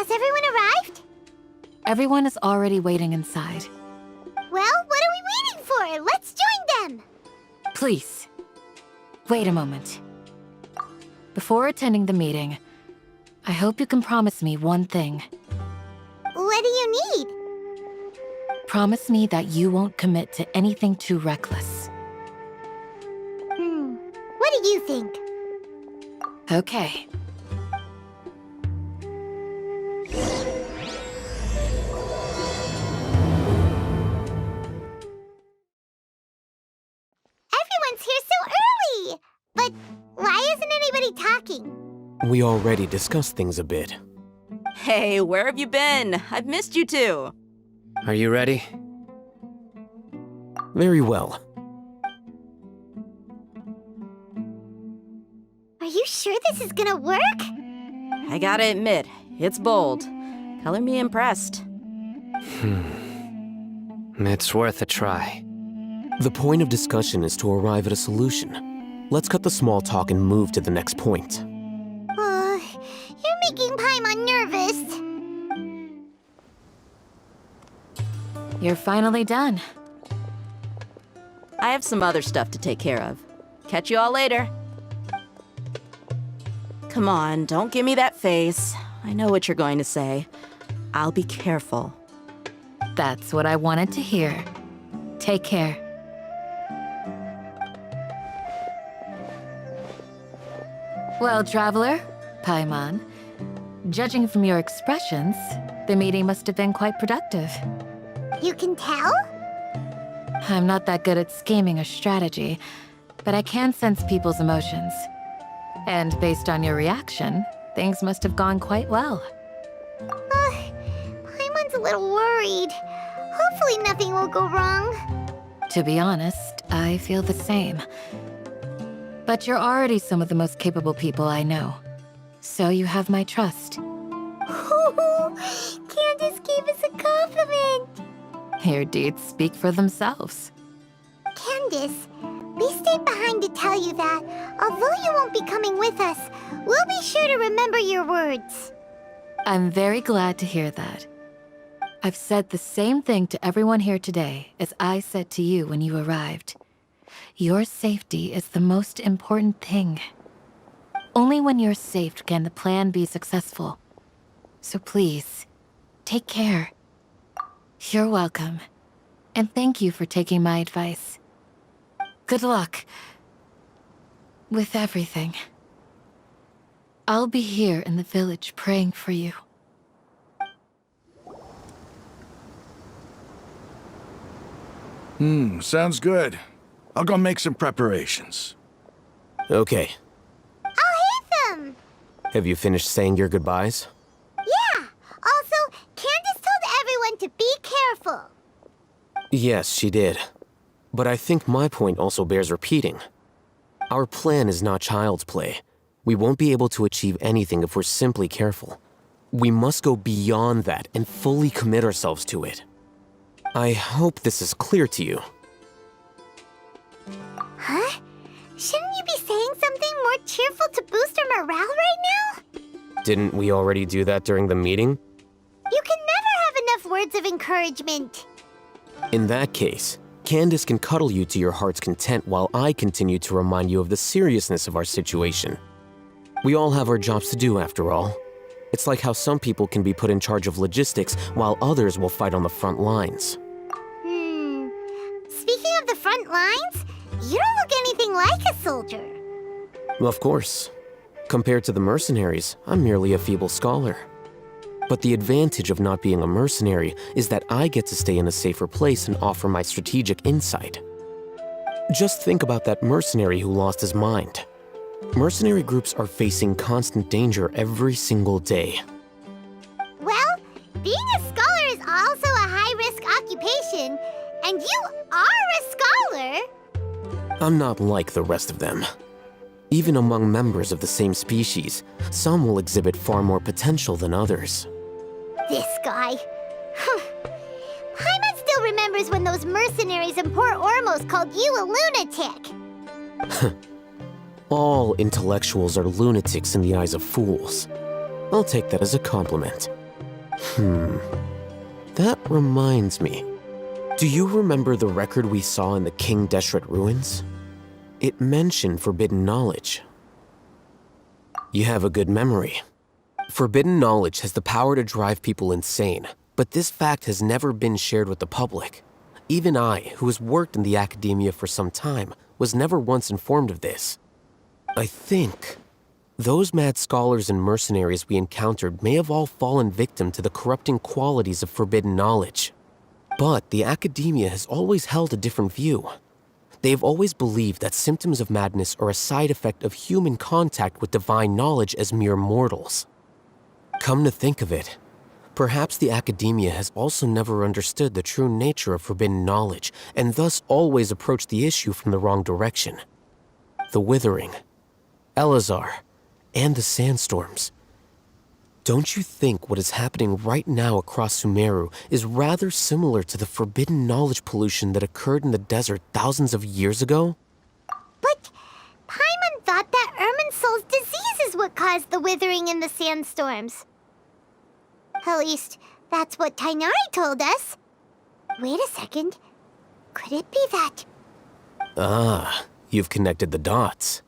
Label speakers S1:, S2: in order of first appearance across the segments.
S1: Has everyone arrived?
S2: Everyone is already waiting inside.
S1: Well, what are we waiting for? Let's join them!
S2: Please, wait a moment. Before attending the meeting, I hope you can promise me one thing.
S1: What do you need?
S2: Promise me that you won't commit to anything too reckless.
S1: What do you think?
S2: Okay.
S1: Everyone's here so early! But why isn't anybody talking?
S3: We already discussed things a bit.
S4: Hey, where have you been? I've missed you too.
S5: Are you ready?
S3: Very well.
S1: Are you sure this is gonna work?
S4: I gotta admit, it's bold. Color me impressed.
S5: It's worth a try.
S3: The point of discussion is to arrive at a solution. Let's cut the small talk and move to the next point.
S1: You're making Paimon nervous.
S2: You're finally done.
S4: I have some other stuff to take care of. Catch you all later. Come on, don't give me that face. I know what you're going to say. I'll be careful.
S2: That's what I wanted to hear. Take care. Well, Traveler, Paimon, judging from your expressions, the meeting must have been quite productive.
S1: You can tell?
S2: I'm not that good at scheming or strategy, but I can sense people's emotions. And based on your reaction, things must have gone quite well.
S1: Paimon's a little worried. Hopefully nothing will go wrong.
S2: To be honest, I feel the same. But you're already some of the most capable people I know. So you have my trust.
S1: Candace gave us a compliment.
S2: Your deeds speak for themselves.
S1: Candace, we stayed behind to tell you that, although you won't be coming with us, we'll be sure to remember your words.
S2: I'm very glad to hear that. I've said the same thing to everyone here today as I said to you when you arrived. Your safety is the most important thing. Only when you're safe can the plan be successful. So please, take care. You're welcome. And thank you for taking my advice. Good luck with everything. I'll be here in the village praying for you.
S6: Sounds good. I'll go make some preparations.
S3: Okay.
S1: I'll hit them!
S3: Have you finished saying your goodbyes?
S1: Yeah! Also, Candace told everyone to be careful.
S3: Yes, she did. But I think my point also bears repeating. Our plan is not child's play. We won't be able to achieve anything if we're simply careful. We must go beyond that and fully commit ourselves to it. I hope this is clear to you.
S1: Huh? Shouldn't you be saying something more cheerful to boost our morale right now?
S3: Didn't we already do that during the meeting?
S1: You can never have enough words of encouragement.
S3: In that case, Candace can cuddle you to your heart's content while I continue to remind you of the seriousness of our situation. We all have our jobs to do after all. It's like how some people can be put in charge of logistics while others will fight on the front lines.
S1: Speaking of the front lines, you don't look anything like a soldier.
S3: Of course. Compared to the mercenaries, I'm merely a feeble scholar. But the advantage of not being a mercenary is that I get to stay in a safer place and offer my strategic insight. Just think about that mercenary who lost his mind. Mercenary groups are facing constant danger every single day.
S1: Well, being a scholar is also a high-risk occupation, and you are a scholar.
S3: I'm not like the rest of them. Even among members of the same species, some will exhibit far more potential than others.
S1: This guy. Paimon still remembers when those mercenaries in Port Ormos called you a lunatic.
S3: All intellectuals are lunatics in the eyes of fools. I'll take that as a compliment. That reminds me. Do you remember the record we saw in the King Deshret ruins? It mentioned forbidden knowledge. You have a good memory. Forbidden knowledge has the power to drive people insane, but this fact has never been shared with the public. Even I, who has worked in the academia for some time, was never once informed of this. I think those mad scholars and mercenaries we encountered may have all fallen victim to the corrupting qualities of forbidden knowledge. But the academia has always held a different view. They have always believed that symptoms of madness are a side effect of human contact with divine knowledge as mere mortals. Come to think of it, perhaps the academia has also never understood the true nature of forbidden knowledge and thus always approached the issue from the wrong direction. The Withering, Elazar, and the sandstorms. Don't you think what is happening right now across Sumeru is rather similar to the forbidden knowledge pollution that occurred in the desert thousands of years ago?
S1: But Paimon thought that Irminsul's disease is what caused the withering and the sandstorms. At least, that's what Tighnari told us. Wait a second. Could it be that?
S3: Ah, you've connected the dots.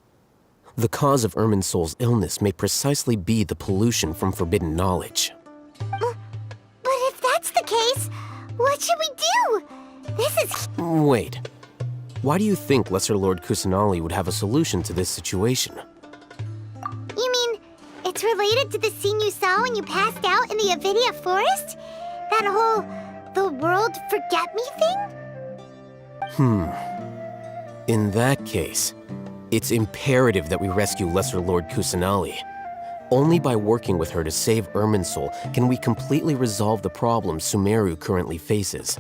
S3: The cause of Irminsul's illness may precisely be the pollution from forbidden knowledge.
S1: But if that's the case, what should we do? This is...
S3: Wait. Why do you think Lesser Lord Kusanali would have a solution to this situation?
S1: You mean, it's related to the scene you saw when you passed out in the Avidia Forest? That whole... the world forget me thing?
S3: In that case, it's imperative that we rescue Lesser Lord Kusanali. Only by working with her to save Irminsul can we completely resolve the problems Sumeru currently faces.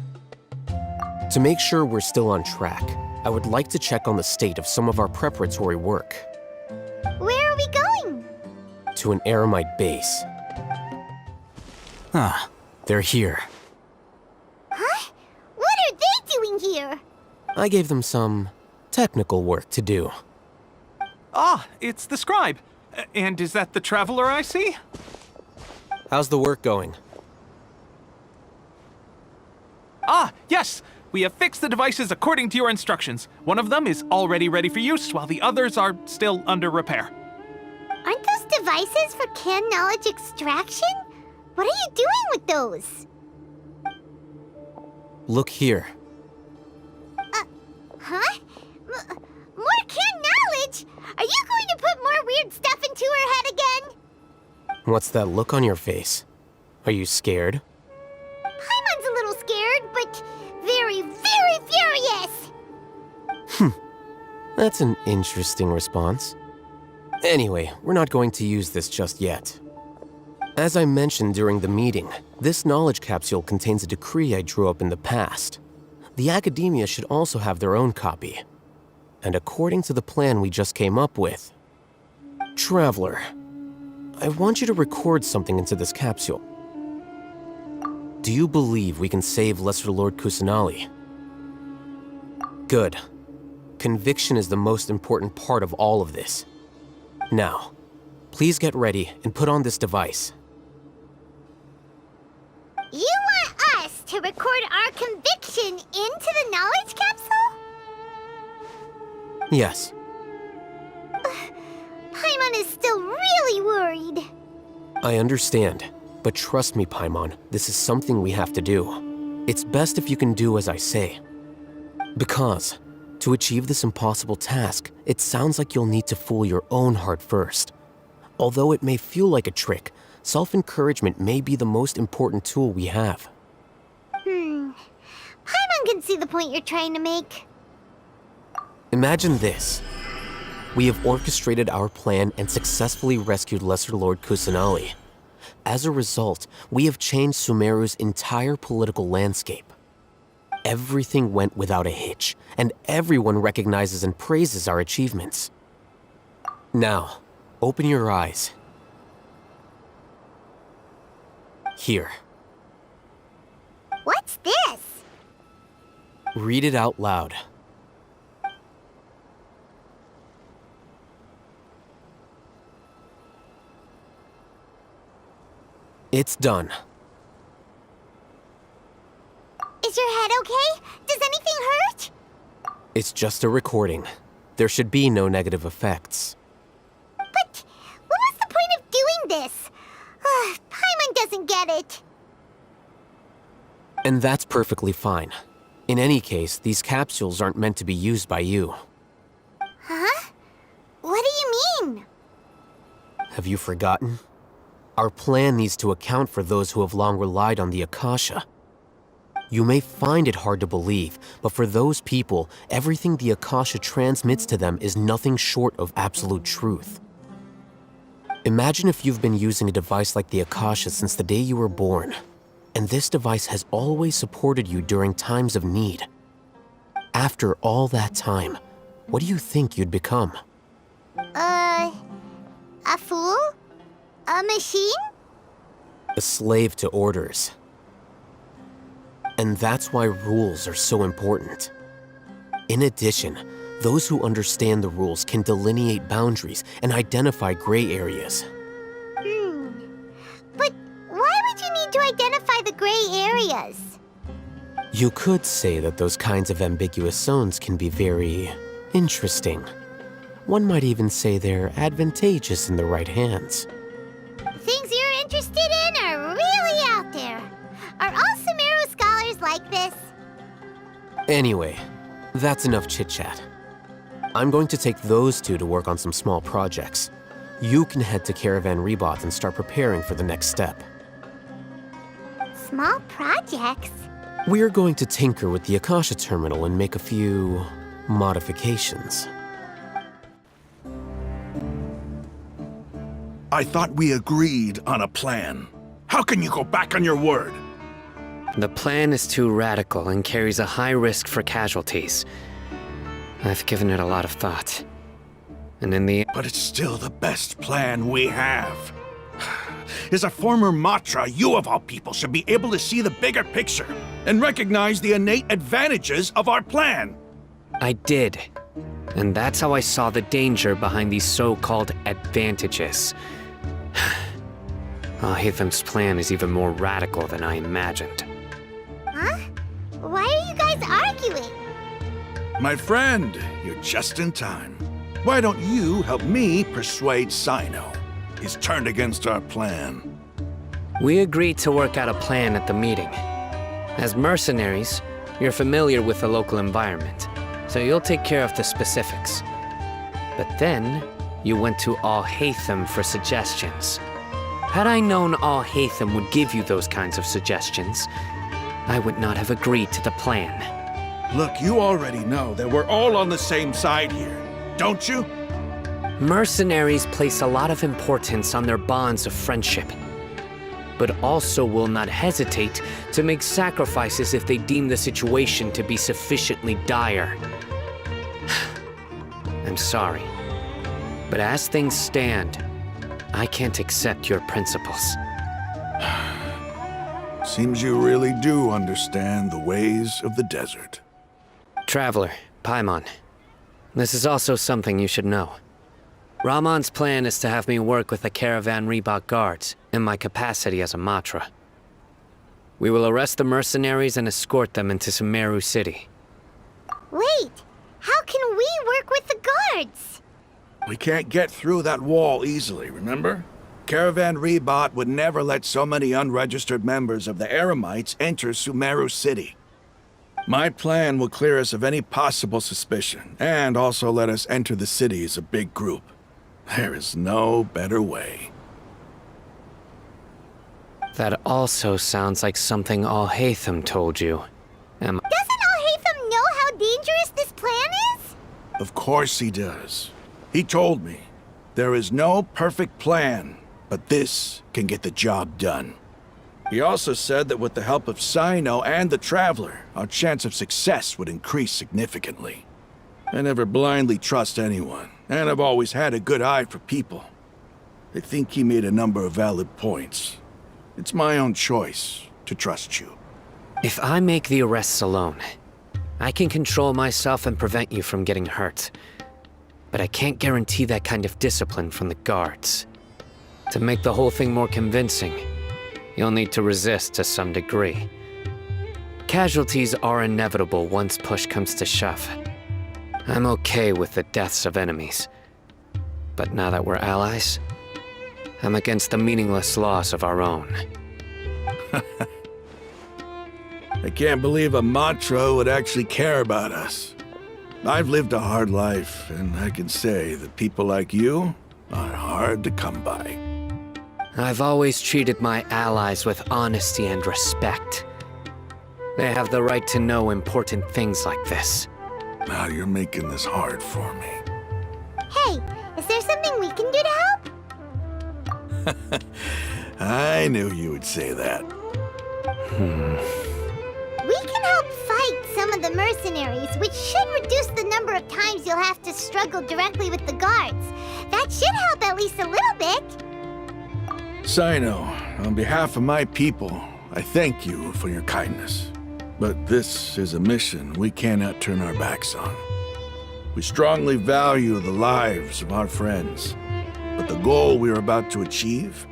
S3: To make sure we're still on track, I would like to check on the state of some of our preparatory work.
S1: Where are we going?
S3: To an Eremite base. Ah, they're here.
S1: Huh? What are they doing here?
S3: I gave them some technical work to do.
S7: Ah, it's the scribe. And is that the traveler I see?
S3: How's the work going?
S7: Ah, yes! We have fixed the devices according to your instructions. One of them is already ready for use, while the others are still under repair.
S1: Aren't those devices for canned knowledge extraction? What are you doing with those?
S3: Look here.
S1: Huh? More canned knowledge? Are you going to put more weird stuff into her head again?
S3: What's that look on your face? Are you scared?
S1: Paimon's a little scared, but very, very furious!
S3: That's an interesting response. Anyway, we're not going to use this just yet. As I mentioned during the meeting, this knowledge capsule contains a decree I drew up in the past. The academia should also have their own copy. And according to the plan we just came up with... Traveler, I want you to record something into this capsule. Do you believe we can save Lesser Lord Kusanali? Good. Conviction is the most important part of all of this. Now, please get ready and put on this device.
S1: You want us to record our conviction into the knowledge capsule?
S3: Yes.
S1: Paimon is still really worried.
S3: I understand, but trust me, Paimon, this is something we have to do. It's best if you can do as I say. Because, to achieve this impossible task, it sounds like you'll need to fool your own heart first. Although it may feel like a trick, self-encouragement may be the most important tool we have.
S1: Paimon can see the point you're trying to make.
S3: Imagine this. We have orchestrated our plan and successfully rescued Lesser Lord Kusanali. As a result, we have changed Sumeru's entire political landscape. Everything went without a hitch, and everyone recognizes and praises our achievements. Now, open your eyes. Here.
S1: What's this?
S3: Read it out loud. It's done.
S1: Is your head okay? Does anything hurt?
S3: It's just a recording. There should be no negative effects.
S1: But what was the point of doing this? Paimon doesn't get it.
S3: And that's perfectly fine. In any case, these capsules aren't meant to be used by you.
S1: Huh? What do you mean?
S3: Have you forgotten? Our plan needs to account for those who have long relied on the Akasha. You may find it hard to believe, but for those people, everything the Akasha transmits to them is nothing short of absolute truth. Imagine if you've been using a device like the Akasha since the day you were born, and this device has always supported you during times of need. After all that time, what do you think you'd become?
S1: A fool? A machine?
S3: A slave to orders. And that's why rules are so important. In addition, those who understand the rules can delineate boundaries and identify gray areas.
S1: But why would you need to identify the gray areas?
S3: You could say that those kinds of ambiguous zones can be very interesting. One might even say they're advantageous in the right hands.
S1: Things you're interested in are really out there. Are all Sumeru scholars like this?
S3: Anyway, that's enough chit-chat. I'm going to take those two to work on some small projects. You can head to Caravan Rebot and start preparing for the next step.
S1: Small projects?
S3: We're going to tinker with the Akasha terminal and make a few modifications.
S6: I thought we agreed on a plan. How can you go back on your word?
S5: The plan is too radical and carries a high risk for casualties. I've given it a lot of thought. And in the
S6: But it's still the best plan we have. As a former Matra, you of all people should be able to see the bigger picture and recognize the innate advantages of our plan.
S5: I did. And that's how I saw the danger behind these so-called advantages. Alhaitham's plan is even more radical than I imagined.
S1: Huh? Why are you guys arguing?
S6: My friend, you're just in time. Why don't you help me persuade Sino? He's turned against our plan.
S5: We agreed to work out a plan at the meeting. As mercenaries, you're familiar with the local environment, so you'll take care of the specifics. But then, you went to Alhaitham for suggestions. Had I known Alhaitham would give you those kinds of suggestions, I would not have agreed to the plan.
S6: Look, you already know that we're all on the same side here, don't you?
S5: Mercenaries place a lot of importance on their bonds of friendship, but also will not hesitate to make sacrifices if they deem the situation to be sufficiently dire. I'm sorry, but as things stand, I can't accept your principles.
S6: Seems you really do understand the ways of the desert.
S5: Traveler, Paimon, this is also something you should know. Ramon's plan is to have me work with the Caravan Rebot guards in my capacity as a Matra. We will arrest the mercenaries and escort them into Sumeru City.
S1: Wait, how can we work with the guards?
S6: We can't get through that wall easily, remember? Caravan Rebot would never let so many unregistered members of the Eremites enter Sumeru City. My plan will clear us of any possible suspicion, and also let us enter the city as a big group. There is no better way.
S5: That also sounds like something Alhaitham told you.
S1: Doesn't Alhaitham know how dangerous this plan is?
S6: Of course he does. He told me, there is no perfect plan, but this can get the job done. He also said that with the help of Sino and the Traveler, our chance of success would increase significantly. I never blindly trust anyone, and I've always had a good eye for people. I think he made a number of valid points. It's my own choice to trust you.
S5: If I make the arrests alone, I can control myself and prevent you from getting hurt. But I can't guarantee that kind of discipline from the guards. To make the whole thing more convincing, you'll need to resist to some degree. Casualties are inevitable once push comes to shove. I'm okay with the deaths of enemies. But now that we're allies, I'm against the meaningless loss of our own.
S6: I can't believe a Matra would actually care about us. I've lived a hard life, and I can say that people like you are hard to come by.
S5: I've always treated my allies with honesty and respect. They have the right to know important things like this.
S6: Now you're making this hard for me.
S1: Hey, is there something we can do to help?
S6: I knew you would say that.
S1: We can help fight some of the mercenaries, which should reduce the number of times you'll have to struggle directly with the guards. That should help at least a little bit.
S6: Sino, on behalf of my people, I thank you for your kindness. But this is a mission we cannot turn our backs on. We strongly value the lives of our friends, but the goal we are about to achieve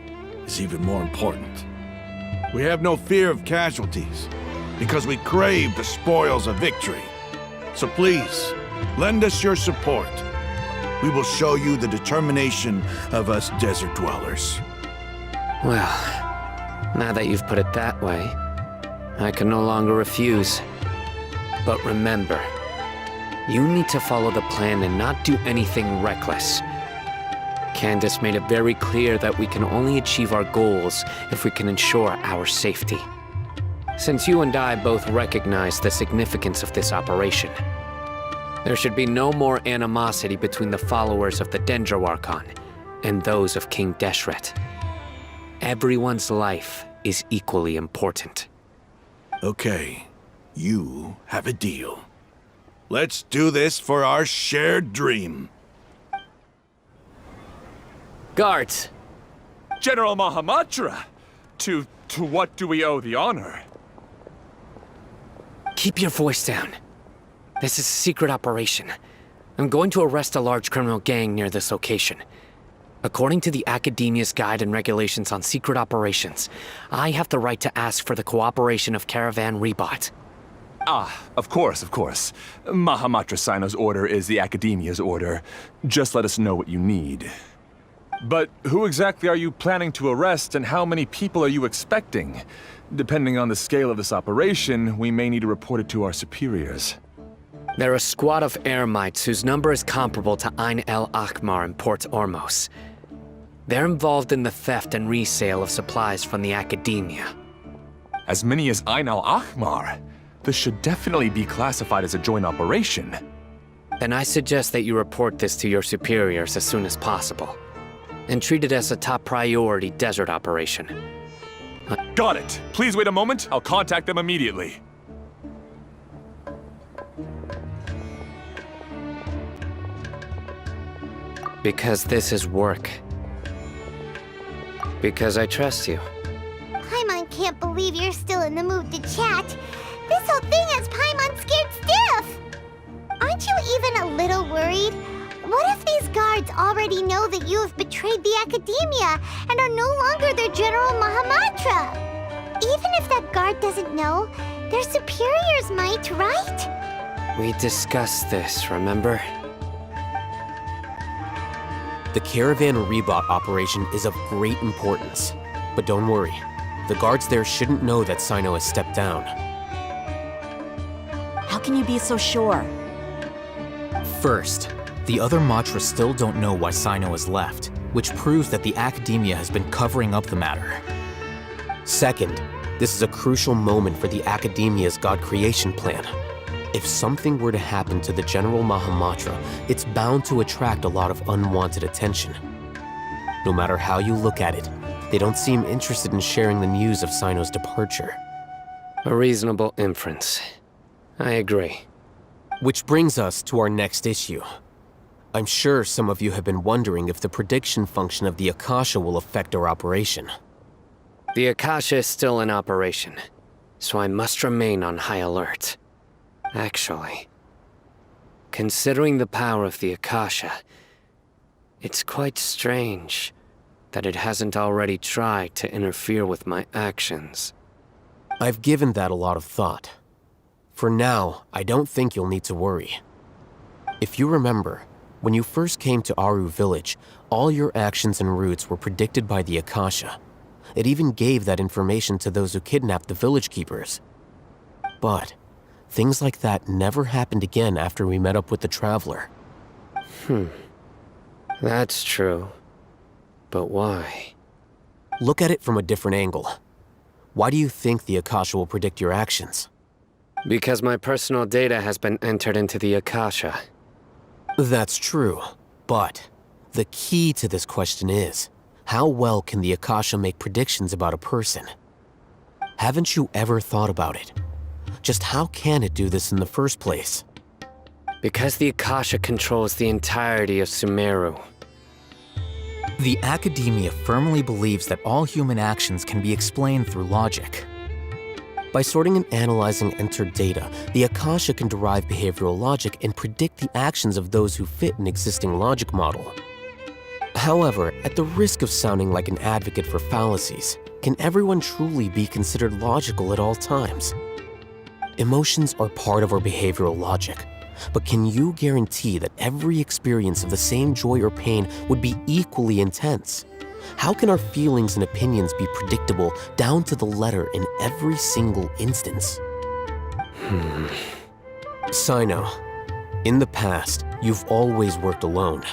S6: is even more important. We have no fear of casualties, because we crave the spoils of victory. So please, lend us your support. We will show you the determination of us desert dwellers.
S5: Well, now that you've put it that way, I can no longer refuse. But remember, you need to follow the plan and not do anything reckless. Candace made it very clear that we can only achieve our goals if we can ensure our safety. Since you and I both recognize the significance of this operation, there should be no more animosity between the followers of the Dendro Archon and those of King Deshret. Everyone's life is equally important.
S6: Okay, you have a deal. Let's do this for our shared dream.
S5: Guards!
S8: General Mahamatra! To what do we owe the honor?
S5: Keep your voice down. This is a secret operation. I'm going to arrest a large criminal gang near this location. According to the Academia's Guide and Regulations on Secret Operations, I have the right to ask for the cooperation of Caravan Rebot.
S8: Ah, of course. Mahamatra Sino's order is the Academia's order. Just let us know what you need. But who exactly are you planning to arrest, and how many people are you expecting? Depending on the scale of this operation, we may need to report it to our superiors.
S5: They're a squad of Eremites whose number is comparable to Ain el Akhmar in Port Ormos. They're involved in the theft and resale of supplies from the Academia.
S8: As many as Ain al-Akhmar? This should definitely be classified as a joint operation.
S5: Then I suggest that you report this to your superiors as soon as possible, and treat it as a top priority desert operation.
S8: Got it. Please wait a moment. I'll contact them immediately.
S5: Because this is work. Because I trust you.
S1: Paimon can't believe you're still in the mood to chat. This whole thing has Paimon scared stiff. Aren't you even a little worried? What if these guards already know that you have betrayed the Academia and are no longer their General Mahamatra? Even if that guard doesn't know, their superiors might, right?
S5: We discussed this, remember?
S3: The Caravan Rebot operation is of great importance. But don't worry, the guards there shouldn't know that Sino has stepped down.
S4: How can you be so sure?
S3: First, the other Matra still don't know why Sino has left, which proves that the Academia has been covering up the matter. Second, this is a crucial moment for the Academia's God creation plan. If something were to happen to the General Mahamatra, it's bound to attract a lot of unwanted attention. No matter how you look at it, they don't seem interested in sharing the news of Sino's departure.
S5: A reasonable inference. I agree.
S3: Which brings us to our next issue. I'm sure some of you have been wondering if the prediction function of the Akasha will affect our operation.
S5: The Akasha is still in operation, so I must remain on high alert. Actually, considering the power of the Akasha, it's quite strange that it hasn't already tried to interfere with my actions.
S3: I've given that a lot of thought, For now, I don't think you'll need to worry. If you remember, when you first came to Aru Village, all your actions and routes were predicted by the Akasha. It even gave that information to those who kidnapped the village keepers. But things like that never happened again after we met up with the Traveler.
S5: That's true. But why?
S3: Look at it from a different angle. Why do you think the Akasha will predict your actions?
S5: Because my personal data has been entered into the Akasha.
S3: That's true, but the key to this question is, how well can the Akasha make predictions about a person? Haven't you ever thought about it? Just how can it do this in the first place?
S5: Because the Akasha controls the entirety of Sumeru.
S9: The Academia firmly believes that all human actions can be explained through logic.
S3: By sorting and analyzing entered data, the Akasha can derive behavioral logic and predict the actions of those who fit an existing logic model. However, at the risk of sounding like an advocate for fallacies, can everyone truly be considered logical at all times? Emotions are part of our behavioral logic, but can you guarantee that every experience of the same joy or pain would be equally intense? How can our feelings and opinions be predictable down to the letter in every single instance? Sino, in the past, you've always worked alone.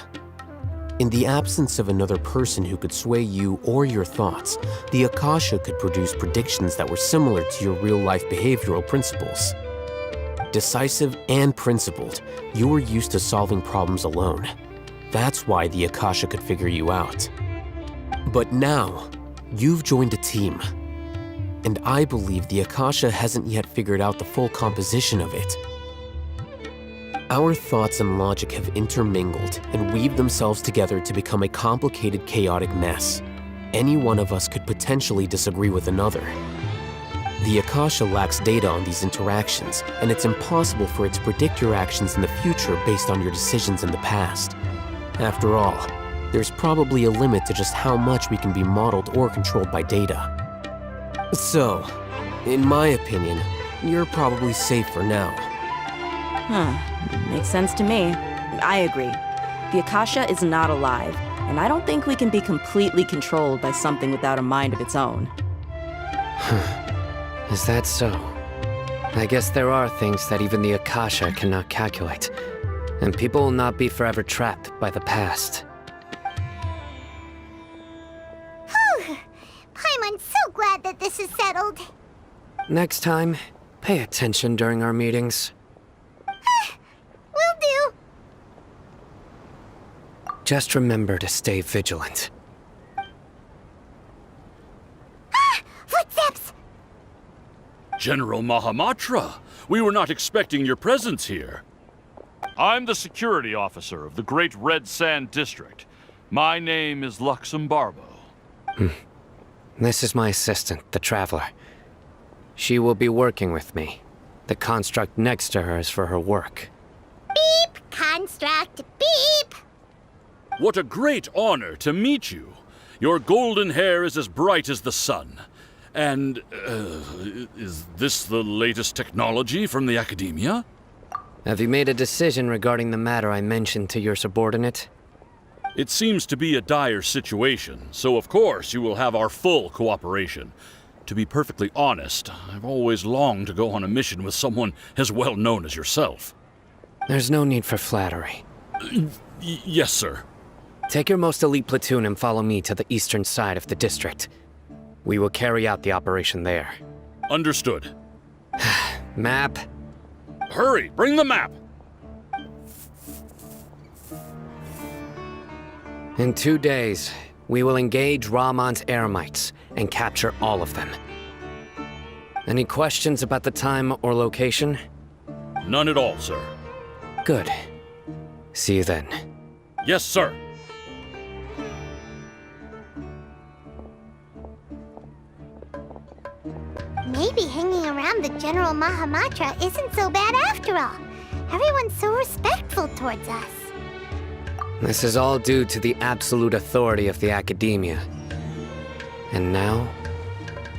S3: In the absence of another person who could sway you or your thoughts, the Akasha could produce predictions that were similar to your real-life behavioral principles. Decisive and principled, you were used to solving problems alone. That's why the Akasha could figure you out. But now, you've joined a team. And I believe the Akasha hasn't yet figured out the full composition of it. Our thoughts and logic have intermingled and weaved themselves together to become a complicated, chaotic mess. Any one of us could potentially disagree with another. The Akasha lacks data on these interactions, and it's impossible for it to predict your actions in the future based on your decisions in the past. After all, there's probably a limit to just how much we can be modeled or controlled by data. So, in my opinion, you're probably safe for now.
S4: Makes sense to me. I agree. The Akasha is not alive, and I don't think we can be completely controlled by something without a mind of its own.
S5: Is that so? I guess there are things that even the Akasha cannot calculate, and people will not be forever trapped by the past.
S1: Paimon's so glad that this is settled.
S5: Next time, pay attention during our meetings.
S1: Will do.
S5: Just remember to stay vigilant.
S1: Footsteps!
S10: General Mahamatra, we were not expecting your presence here. I'm the security officer of the Great Red Sand District. My name is Luxembarbo.
S5: This is my assistant, the Traveler. She will be working with me. The construct next to her is for her work.
S1: Beep! Construct, beep!
S10: What a great honor to meet you. Your golden hair is as bright as the sun. And, is this the latest technology from the Academia?
S5: Have you made a decision regarding the matter I mentioned to your subordinate?
S10: It seems to be a dire situation, so of course you will have our full cooperation. To be perfectly honest, I've always longed to go on a mission with someone as well known as yourself.
S5: There's no need for flattery.
S10: Yes, sir.
S5: Take your most elite platoon and follow me to the eastern side of the district. We will carry out the operation there.
S10: Understood.
S5: Map.
S10: Hurry, bring the map!
S5: In 2 days, we will engage Rahman's Eremites and capture all of them. Any questions about the time or location?
S10: None at all, sir.
S5: Good. See you then.
S10: Yes, sir.
S1: Maybe hanging around the General Mahamatra isn't so bad after all. Everyone's so respectful towards us.
S5: This is all due to the absolute authority of the Academia. And now,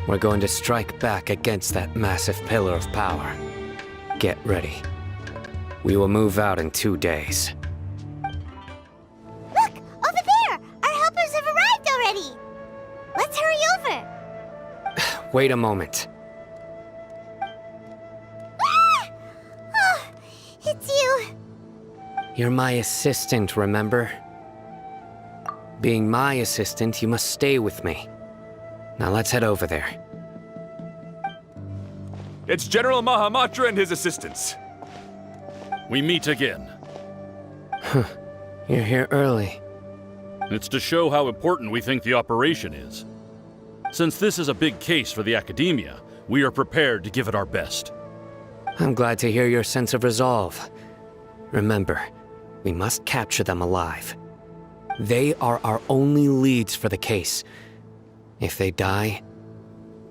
S5: we're going to strike back against that massive pillar of power. Get ready. We will move out in 2 days.
S1: Look! Over there! Our helpers have arrived already! Let's hurry over!
S5: Wait a moment.
S1: Ah! Oh, it's you!
S5: You're my assistant, remember? Being my assistant, you must stay with me. Now let's head over there.
S8: It's General Mahamatra and his assistants.
S10: We meet again.
S5: You're here early.
S10: It's to show how important we think the operation is. Since this is a big case for the Academia, we are prepared to give it our best.
S5: I'm glad to hear your sense of resolve. Remember, we must capture them alive. They are our only leads for the case. If they die,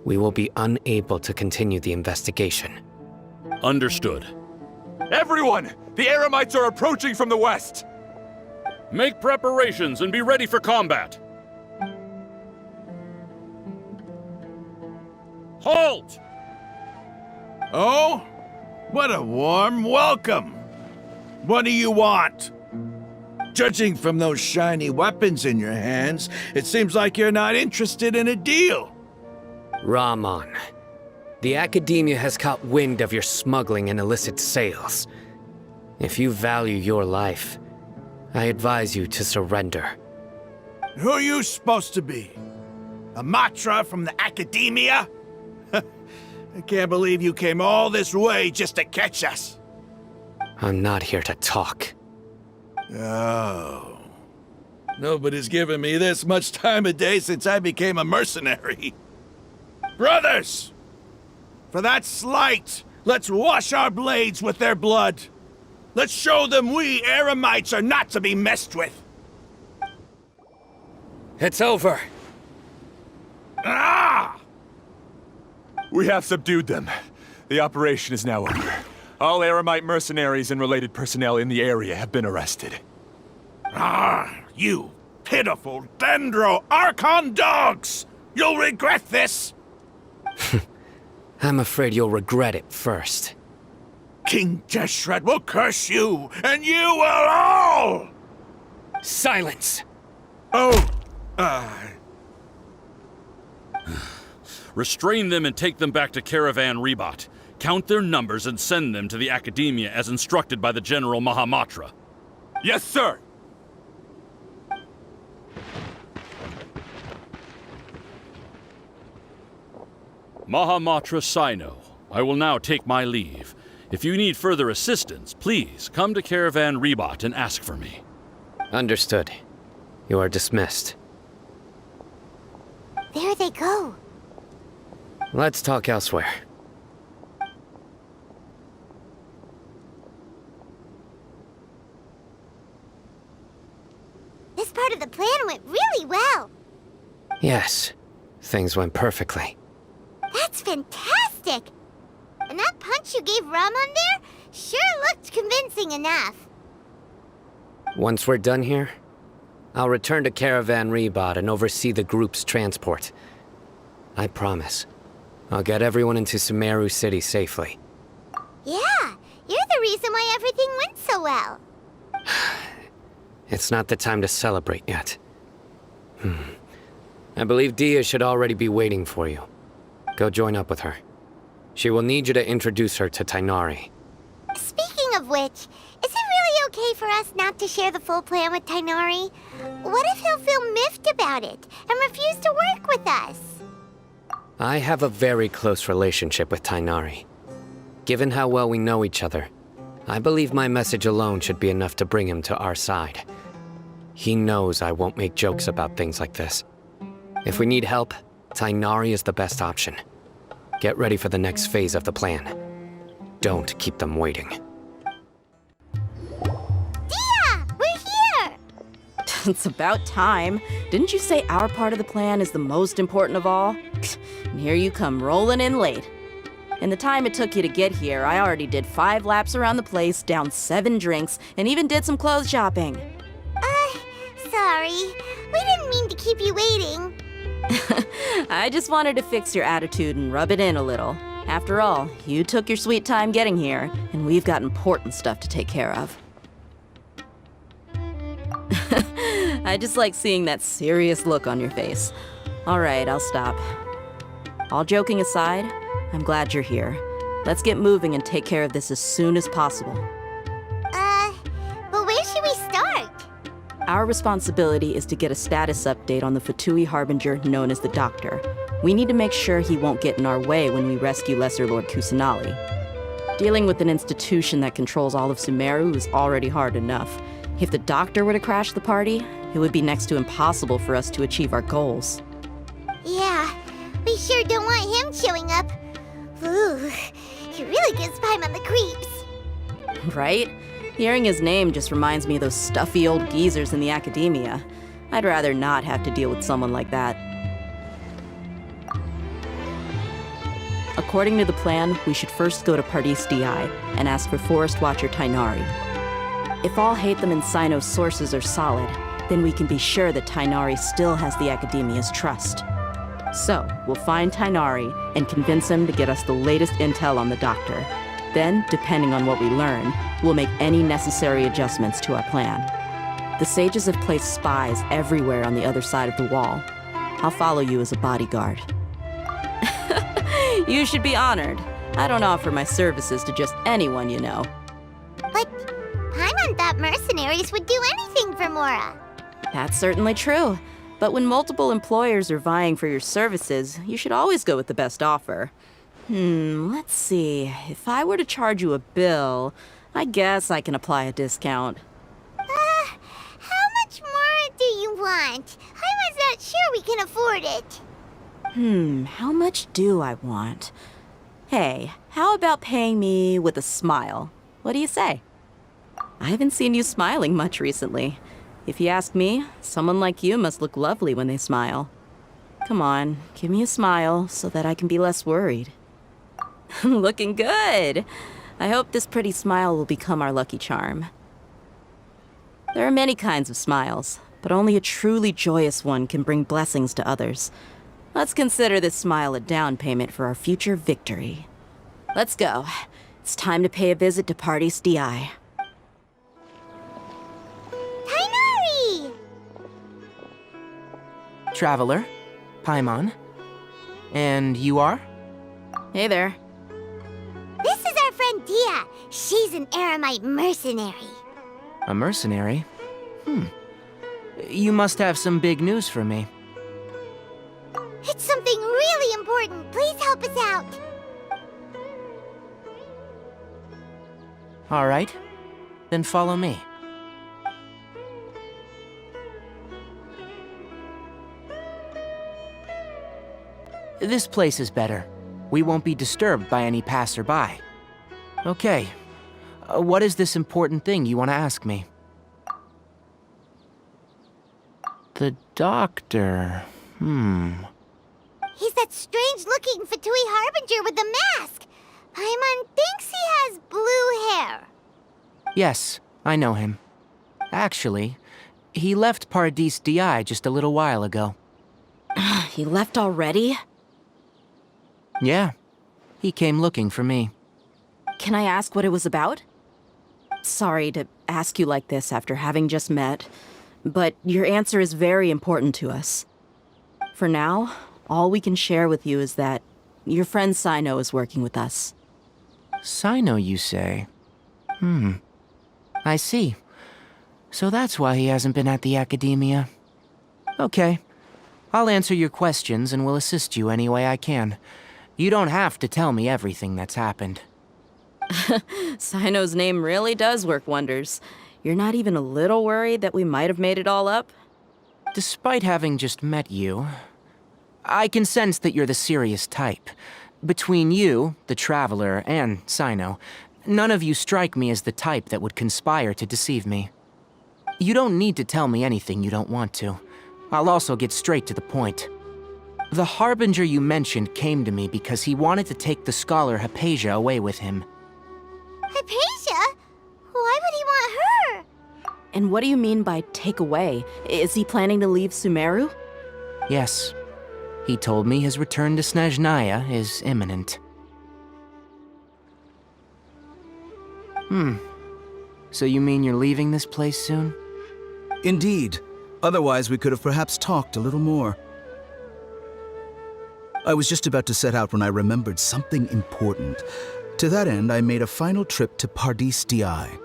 S5: we will be unable to continue the investigation.
S10: Understood.
S8: Everyone! The Eremites are approaching from the west!
S10: Make preparations and be ready for combat. Halt!
S6: Oh? What a warm welcome! What do you want? Judging from those shiny weapons in your hands, it seems like you're not interested in a deal.
S5: Rahman, the Academia has caught wind of your smuggling and illicit sales. If you value your life, I advise you to surrender.
S6: Who are you supposed to be? A Matra from the Academia? I can't believe you came all this way just to catch us.
S5: I'm not here to talk.
S6: Oh. Nobody's given me this much time of day since I became a mercenary. Brothers! For that slight, let's wash our blades with their blood. Let's show them we Eremites are not to be messed with.
S5: It's over.
S6: Ah!
S8: We have subdued them. The operation is now over. All Eremite mercenaries and related personnel in the area have been arrested.
S6: Ah, you pitiful Dendro Archon dogs! You'll regret this!
S5: I'm afraid you'll regret it first.
S6: King Deshret will curse you, and you will all!
S5: Silence!
S6: Oh,
S10: Restrain them and take them back to Caravan Rebat. Count their numbers and send them to the Academia as instructed by the General Mahamatra.
S8: Yes, sir!
S10: Mahamatra Sino, I will now take my leave. If you need further assistance, please come to Caravan Rebat and ask for me.
S5: Understood. You are dismissed.
S1: There they go.
S5: Let's talk elsewhere.
S1: This part of the plan went really well.
S5: Yes, things went perfectly.
S1: That's fantastic! And that punch you gave Rahman there sure looked convincing enough.
S5: Once we're done here, I'll return to Caravan Rebat and oversee the group's transport. I promise. I'll get everyone into Sumeru City safely.
S1: Yeah, you're the reason why everything went so well.
S5: It's not the time to celebrate yet. I believe Dia should already be waiting for you. Go join up with her. She will need you to introduce her to Tighnari.
S1: Speaking of which, is it really okay for us not to share the full plan with Tighnari? What if he'll feel miffed about it and refuse to work with us?
S5: I have a very close relationship with Tighnari. Given how well we know each other, I believe my message alone should be enough to bring him to our side. He knows I won't make jokes about things like this. If we need help, Tighnari is the best option. Get ready for the next phase of the plan. Don't keep them waiting.
S1: Dia! We're here!
S4: It's about time. Didn't you say our part of the plan is the most important of all? And here you come rolling in late. In the time it took you to get here, I already did 5 laps around the place, downed 7 drinks, and even did some clothes shopping.
S1: Sorry. We didn't mean to keep you waiting.
S4: I just wanted to fix your attitude and rub it in a little. After all, you took your sweet time getting here, and we've got important stuff to take care of. I just like seeing that serious look on your face. All right, I'll stop. All joking aside, I'm glad you're here. Let's get moving and take care of this as soon as possible.
S1: But where should we start?
S4: Our responsibility is to get a status update on the Fatui Harbinger known as the Doctor. We need to make sure he won't get in our way when we rescue Lesser Lord Kusanali. Dealing with an institution that controls all of Sumeru is already hard enough. If the Doctor were to crash the party, it would be next to impossible for us to achieve our goals.
S1: Yeah, we sure don't want him showing up. Ooh, he really gives Paimon the creeps.
S4: Right? Hearing his name just reminds me of those stuffy old geezers in the academia. I'd rather not have to deal with someone like that. According to the plan, we should first go to Pardis DI and ask for Forest Watcher Tainari. If all Hatham and Sino's sources are solid, then we can be sure that Tainari still has the Academia's trust. So, we'll find Tainari and convince him to get us the latest intel on the Doctor. Then, depending on what we learn, we'll make any necessary adjustments to our plan. The sages have placed spies everywhere on the other side of the wall. I'll follow you as a bodyguard. You should be honored. I don't offer my services to just anyone you know.
S1: But Paimon thought mercenaries would do anything for Mora.
S4: That's certainly true. But when multiple employers are vying for your services, you should always go with the best offer. Let's see. If I were to charge you a bill, I guess I can apply a discount.
S1: How much more do you want? I was not sure we can afford it.
S4: How much do I want? Hey, how about paying me with a smile? What do you say? I haven't seen you smiling much recently. If you ask me, someone like you must look lovely when they smile. Come on, give me a smile so that I can be less worried. Looking good! I hope this pretty smile will become our lucky charm. There are many kinds of smiles, but only a truly joyous one can bring blessings to others. Let's consider this smile a down payment for our future victory. Let's go. It's time to pay a visit to Pardis DI.
S1: Tainari!
S11: Traveler, Paimon. And you are?
S4: Hey there.
S1: This is our friend Dia. She's an Aramite mercenary.
S11: A mercenary? You must have some big news for me.
S1: It's something really important. Please help us out.
S11: All right. Then follow me. This place is better. We won't be disturbed by any passerby. Okay. What is this important thing you want to ask me? The Doctor.
S1: He's that strange-looking Fatui Harbinger with the mask. Paimon thinks he has blue hair.
S11: Yes, I know him. Actually, he left Pardis DI just a little while ago.
S4: He left already?
S11: Yeah, he came looking for me.
S4: Can I ask what it was about? Sorry to ask you like this after having just met, but your answer is very important to us. For now, all we can share with you is that your friend Sino is working with us.
S11: Sino, you say? I see. So that's why he hasn't been at the Academia. Okay. I'll answer your questions and will assist you any way I can. You don't have to tell me everything that's happened.
S4: Sino's name really does work wonders. You're not even a little worried that we might have made it all up?
S11: Despite having just met you, I can sense that you're the serious type. Between you, the Traveler, and Sino, none of you strike me as the type that would conspire to deceive me. You don't need to tell me anything you don't want to. I'll also get straight to the point. The Harbinger you mentioned came to me because he wanted to take the scholar Hypatia away with him.
S1: Hypatia? Why would he want her?
S4: And what do you mean by take away? Is he planning to leave Sumeru?
S11: Yes. He told me his return to Snezhnaya is imminent. So you mean you're leaving this place soon?
S12: Indeed. Otherwise, we could have perhaps talked a little more. I was just about to set out when I remembered something important. To that end, I made a final trip to Pardis Dii.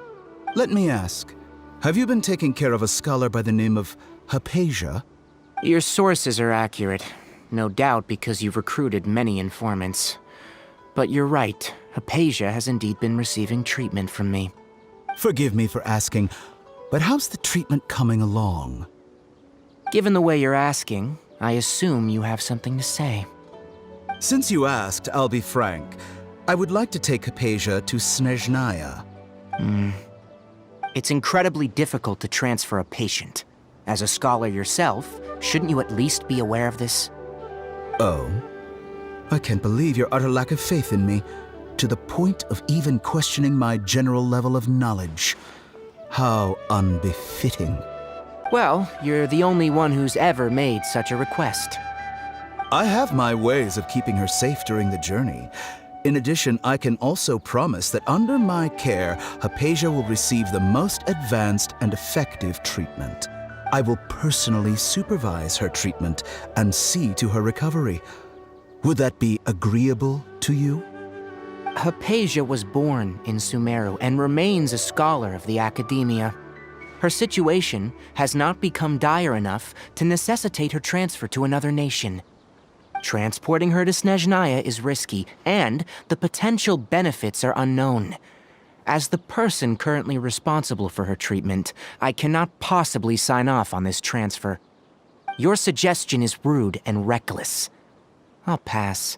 S12: Let me ask, have you been taking care of a scholar by the name of Hypatia?
S11: Your sources are accurate. No doubt because you've recruited many informants. But you're right, Hypatia has indeed been receiving treatment from me.
S12: Forgive me for asking, but how's the treatment coming along?
S11: Given the way you're asking, I assume you have something to say.
S12: Since you asked, I'll be frank. I would like to take Hypatia to Snezhnaya.
S11: It's incredibly difficult to transfer a patient. As a scholar yourself, shouldn't you at least be aware of this?
S12: Oh? I can't believe your utter lack of faith in me, to the point of even questioning my general level of knowledge. How unbefitting.
S11: Well, you're the only one who's ever made such a request.
S12: I have my ways of keeping her safe during the journey. In addition, I can also promise that under my care, Hypatia will receive the most advanced and effective treatment. I will personally supervise her treatment and see to her recovery. Would that be agreeable to you?
S11: Hypatia was born in Sumeru and remains a scholar of the Academia. Her situation has not become dire enough to necessitate her transfer to another nation. Transporting her to Snezhnaya is risky, and the potential benefits are unknown. As the person currently responsible for her treatment, I cannot possibly sign off on this transfer. Your suggestion is rude and reckless. I'll pass.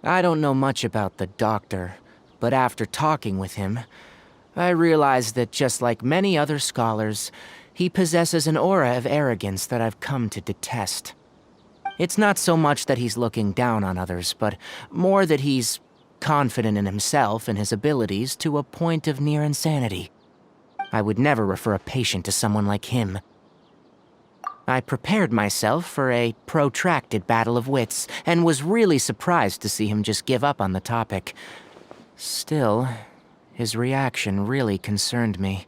S11: I don't know much about the doctor, but after talking with him, I realized that just like many other scholars, he possesses an aura of arrogance that I've come to detest. It's not so much that he's looking down on others, but more that he's confident in himself and his abilities to a point of near insanity. I would never refer a patient to someone like him. I prepared myself for a protracted battle of wits, and was really surprised to see him just give up on the topic. Still, his reaction really concerned me.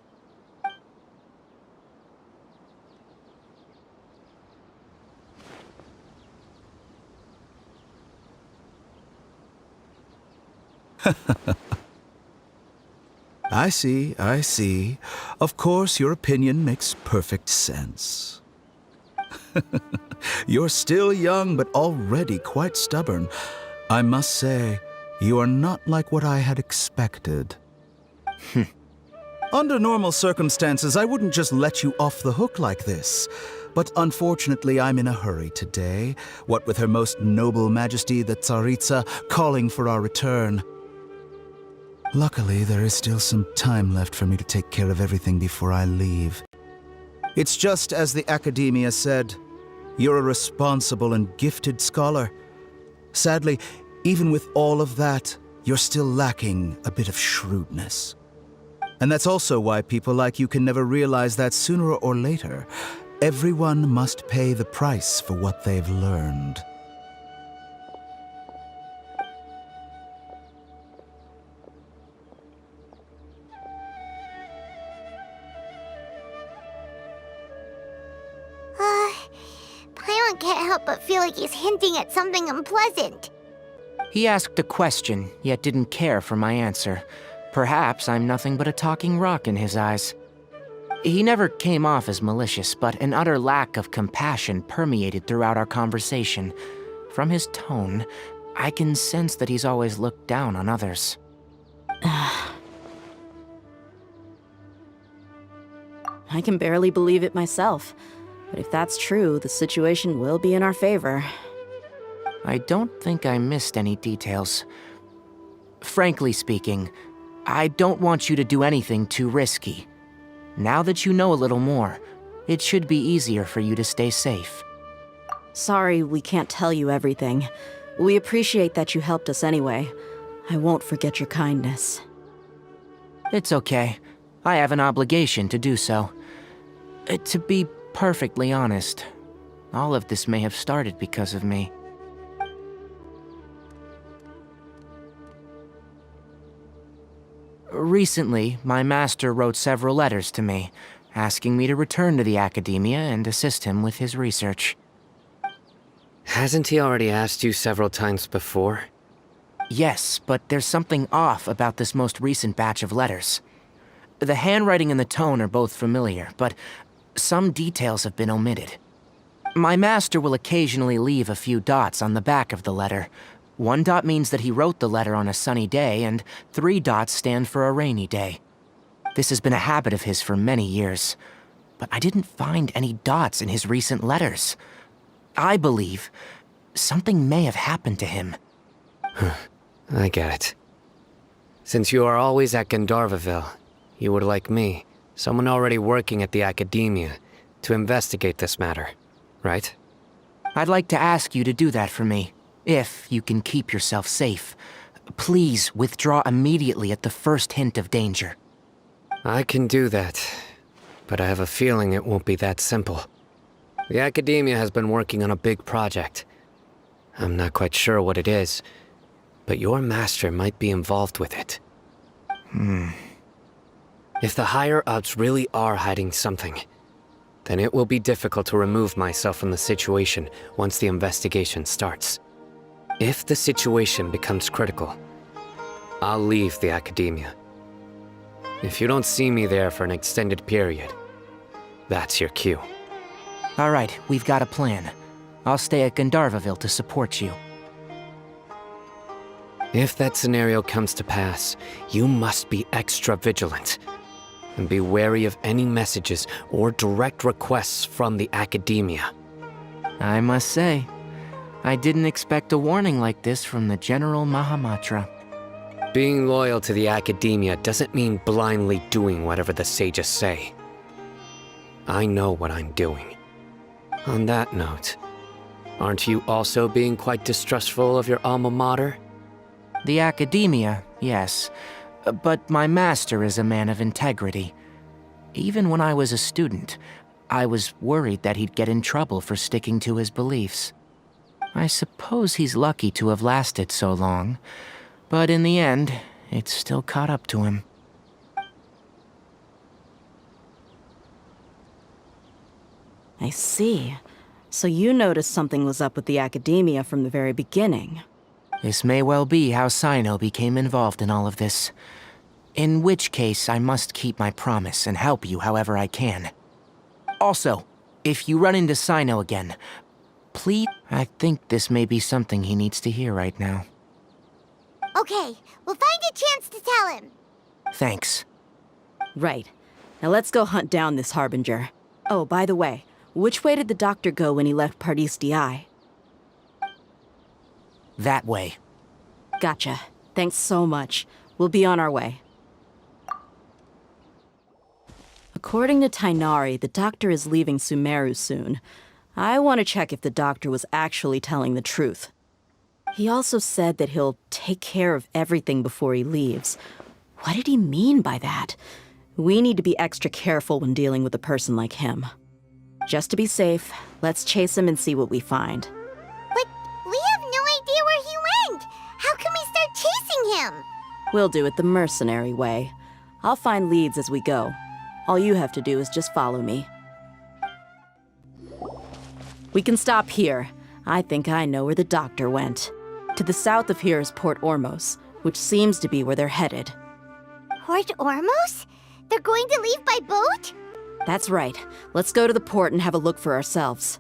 S12: I see, I see. Of course, your opinion makes perfect sense. You're still young, but already quite stubborn. I must say, you are not like what I had expected. Under normal circumstances, I wouldn't just let you off the hook like this. But unfortunately, I'm in a hurry today, what with Her Most Noble Majesty the Tsaritsa calling for our return. Luckily, there is still some time left for me to take care of everything before I leave. It's just as the Academia said, you're a responsible and gifted scholar. Sadly, even with all of that, you're still lacking a bit of shrewdness. And that's also why people like you can never realize that sooner or later, everyone must pay the price for what they've learned.
S1: Paimon can't help but feel like he's hinting at something unpleasant.
S11: He asked a question, yet didn't care for my answer. Perhaps I'm nothing but a talking rock in his eyes. He never came off as malicious, but an utter lack of compassion permeated throughout our conversation. From his tone, I can sense that he's always looked down on others.
S4: I can barely believe it myself. But if that's true, the situation will be in our favor.
S11: I don't think I missed any details. Frankly speaking, I don't want you to do anything too risky. Now that you know a little more, it should be easier for you to stay safe.
S4: Sorry we can't tell you everything. We appreciate that you helped us anyway. I won't forget your kindness.
S11: It's okay. I have an obligation to do so. To be perfectly honest, all of this may have started because of me. Recently, my master wrote several letters to me, asking me to return to the Academia and assist him with his research.
S5: Hasn't he already asked you several times before?
S11: Yes, but there's something off about this most recent batch of letters. The handwriting and the tone are both familiar, but some details have been omitted. My master will occasionally leave a few dots on the back of the letter. 1 dot means that he wrote the letter on a sunny day, and 3 dots stand for a rainy day. This has been a habit of his for many years, but I didn't find any dots in his recent letters. I believe something may have happened to him.
S5: I get it. Since you are always at Gandharvaville, you would like me, someone already working at the Academia, to investigate this matter, right?
S11: I'd like to ask you to do that for me, if you can keep yourself safe. Please withdraw immediately at the first hint of danger.
S5: I can do that, but I have a feeling it won't be that simple. The Academia has been working on a big project. I'm not quite sure what it is, but your master might be involved with it. If the higher-ups really are hiding something, then it will be difficult to remove myself from the situation once the investigation starts. If the situation becomes critical, I'll leave the Academia. If you don't see me there for an extended period, that's your cue.
S11: All right, we've got a plan. I'll stay at Gandharvaville to support you.
S5: If that scenario comes to pass, you must be extra vigilant. And be wary of any messages or direct requests from the Academia.
S11: I must say, I didn't expect a warning like this from the General Mahamatra.
S5: Being loyal to the Academia doesn't mean blindly doing whatever the sages say. I know what I'm doing. On that note, aren't you also being quite distrustful of your alma mater?
S11: The Academia, yes. But my master is a man of integrity. Even when I was a student, I was worried that he'd get in trouble for sticking to his beliefs. I suppose he's lucky to have lasted so long, but in the end, it's still caught up to him.
S4: I see. So you noticed something was up with the Academia from the very beginning.
S11: This may well be how Sino became involved in all of this. In which case, I must keep my promise and help you however I can. Also, if you run into Sino again, please... I think this may be something he needs to hear right now.
S1: Okay, we'll find a chance to tell him.
S11: Thanks.
S4: Right. Now let's go hunt down this Harbinger. Oh, by the way, which way did the doctor go when he left Pardis Di?
S11: That way.
S4: Gotcha. Thanks so much. We'll be on our way. According to Tighnari, the doctor is leaving Sumeru soon. I want to check if the doctor was actually telling the truth. He also said that he'll take care of everything before he leaves. What did he mean by that? We need to be extra careful when dealing with a person like him. Just to be safe, let's chase him and see what we find.
S1: But we have no idea where he went. How can we start chasing him?
S4: We'll do it the mercenary way. I'll find leads as we go. All you have to do is just follow me. We can stop here. I think I know where the doctor went. To the south of here is Port Ormos, which seems to be where they're headed.
S1: Port Ormos? They're going to leave by boat?
S4: That's right. Let's go to the port and have a look for ourselves.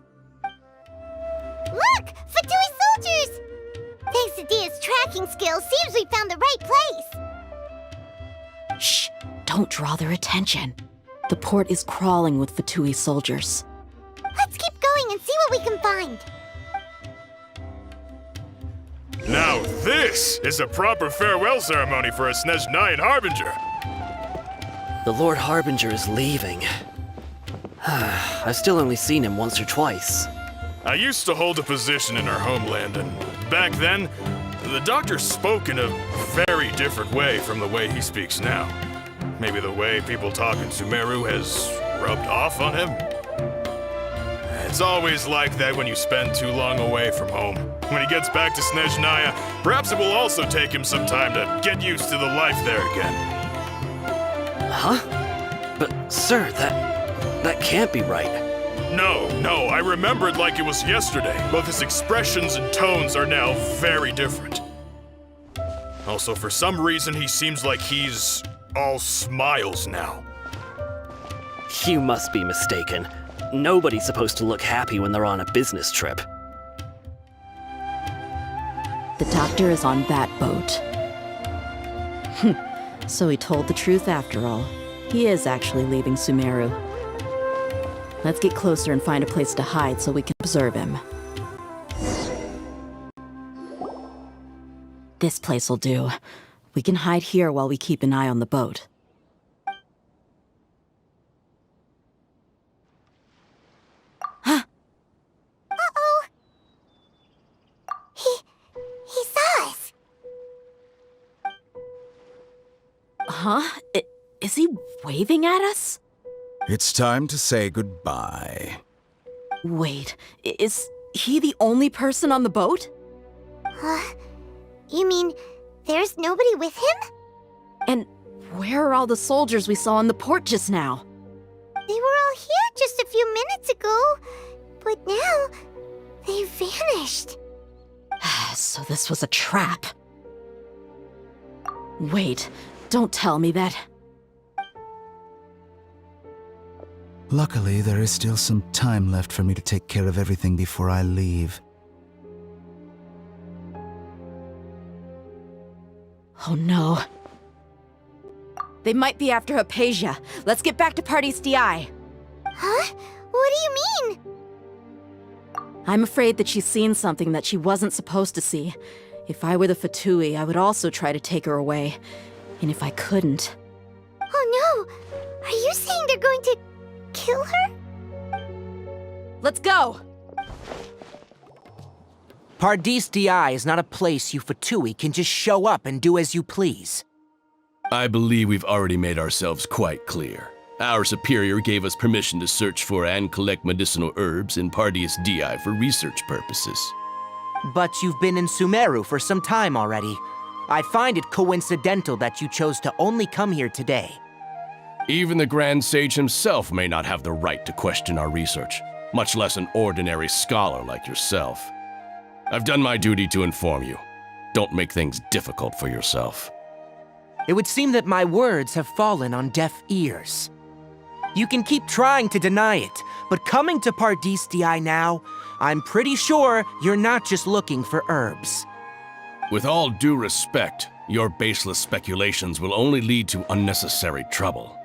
S1: Look! Fatui soldiers! Thanks to Dia's tracking skills, seems we found the right place.
S4: Shh! Don't draw their attention. The port is crawling with Fatui soldiers.
S1: Let's keep going and see what we can find.
S13: Now this is a proper farewell ceremony for a Snezhnayan Harbinger.
S14: The Lord Harbinger is leaving. I've still only seen him once or twice.
S13: I used to hold a position in our homeland, and back then, the doctor spoke in a very different way from the way he speaks now. Maybe the way people talk in Sumeru has rubbed off on him? It's always like that when you spend too long away from home. When he gets back to Snezhnaya, perhaps it will also take him some time to get used to the life there again.
S14: Huh? But, sir, that can't be right.
S13: No, I remember it like it was yesterday. Both his expressions and tones are now very different. Also, for some reason, he seems like he's all smiles now.
S14: You must be mistaken. Nobody's supposed to look happy when they're on a business trip.
S4: The doctor is on that boat. So he told the truth after all. He is actually leaving Sumeru. Let's get closer and find a place to hide so we can observe him. This place'll do. We can hide here while we keep an eye on the boat.
S1: Uh-oh. He saw us.
S4: Huh? Is he waving at us?
S12: It's time to say goodbye.
S4: Wait, is he the only person on the boat?
S1: You mean there's nobody with him?
S4: And where are all the soldiers we saw on the port just now?
S1: They were all here just a few minutes ago, but now they vanished.
S4: So this was a trap. Wait, don't tell me that.
S12: Luckily, there is still some time left for me to take care of everything before I leave.
S4: Oh no. They might be after Hypatia. Let's get back to Pardis Di.
S1: Huh? What do you mean?
S4: I'm afraid that she's seen something that she wasn't supposed to see. If I were the Fatui, I would also try to take her away. And if I couldn't...
S1: Oh no! Are you saying they're going to kill her?
S4: Let's go!
S11: Pardis Di is not a place you Fatui can just show up and do as you please.
S15: I believe we've already made ourselves quite clear. Our superior gave us permission to search for and collect medicinal herbs in Pardis Di for research purposes.
S11: But you've been in Sumeru for some time already. I find it coincidental that you chose to only come here today.
S15: Even the Grand Sage himself may not have the right to question our research, much less an ordinary scholar like yourself. I've done my duty to inform you. Don't make things difficult for yourself.
S11: It would seem that my words have fallen on deaf ears. You can keep trying to deny it, but coming to Pardis Di now, I'm pretty sure you're not just looking for herbs.
S15: With all due respect, your baseless speculations will only lead to unnecessary trouble.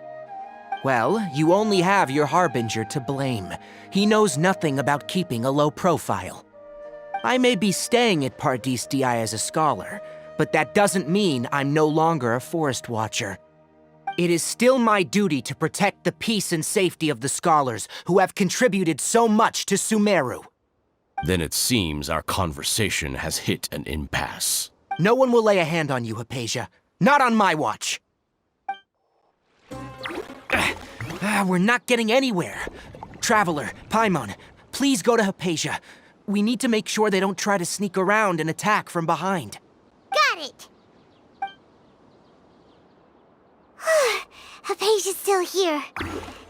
S11: Well, you only have your Harbinger to blame. He knows nothing about keeping a low profile. I may be staying at Pardis Di as a scholar, but that doesn't mean I'm no longer a Forest Watcher. It is still my duty to protect the peace and safety of the scholars who have contributed so much to Sumeru.
S15: Then it seems our conversation has hit an impasse.
S11: No one will lay a hand on you, Hypatia. Not on my watch. We're not getting anywhere. Traveler, Paimon, please go to Hypatia. We need to make sure they don't try to sneak around and attack from behind.
S1: Got it! Hypatia's still here.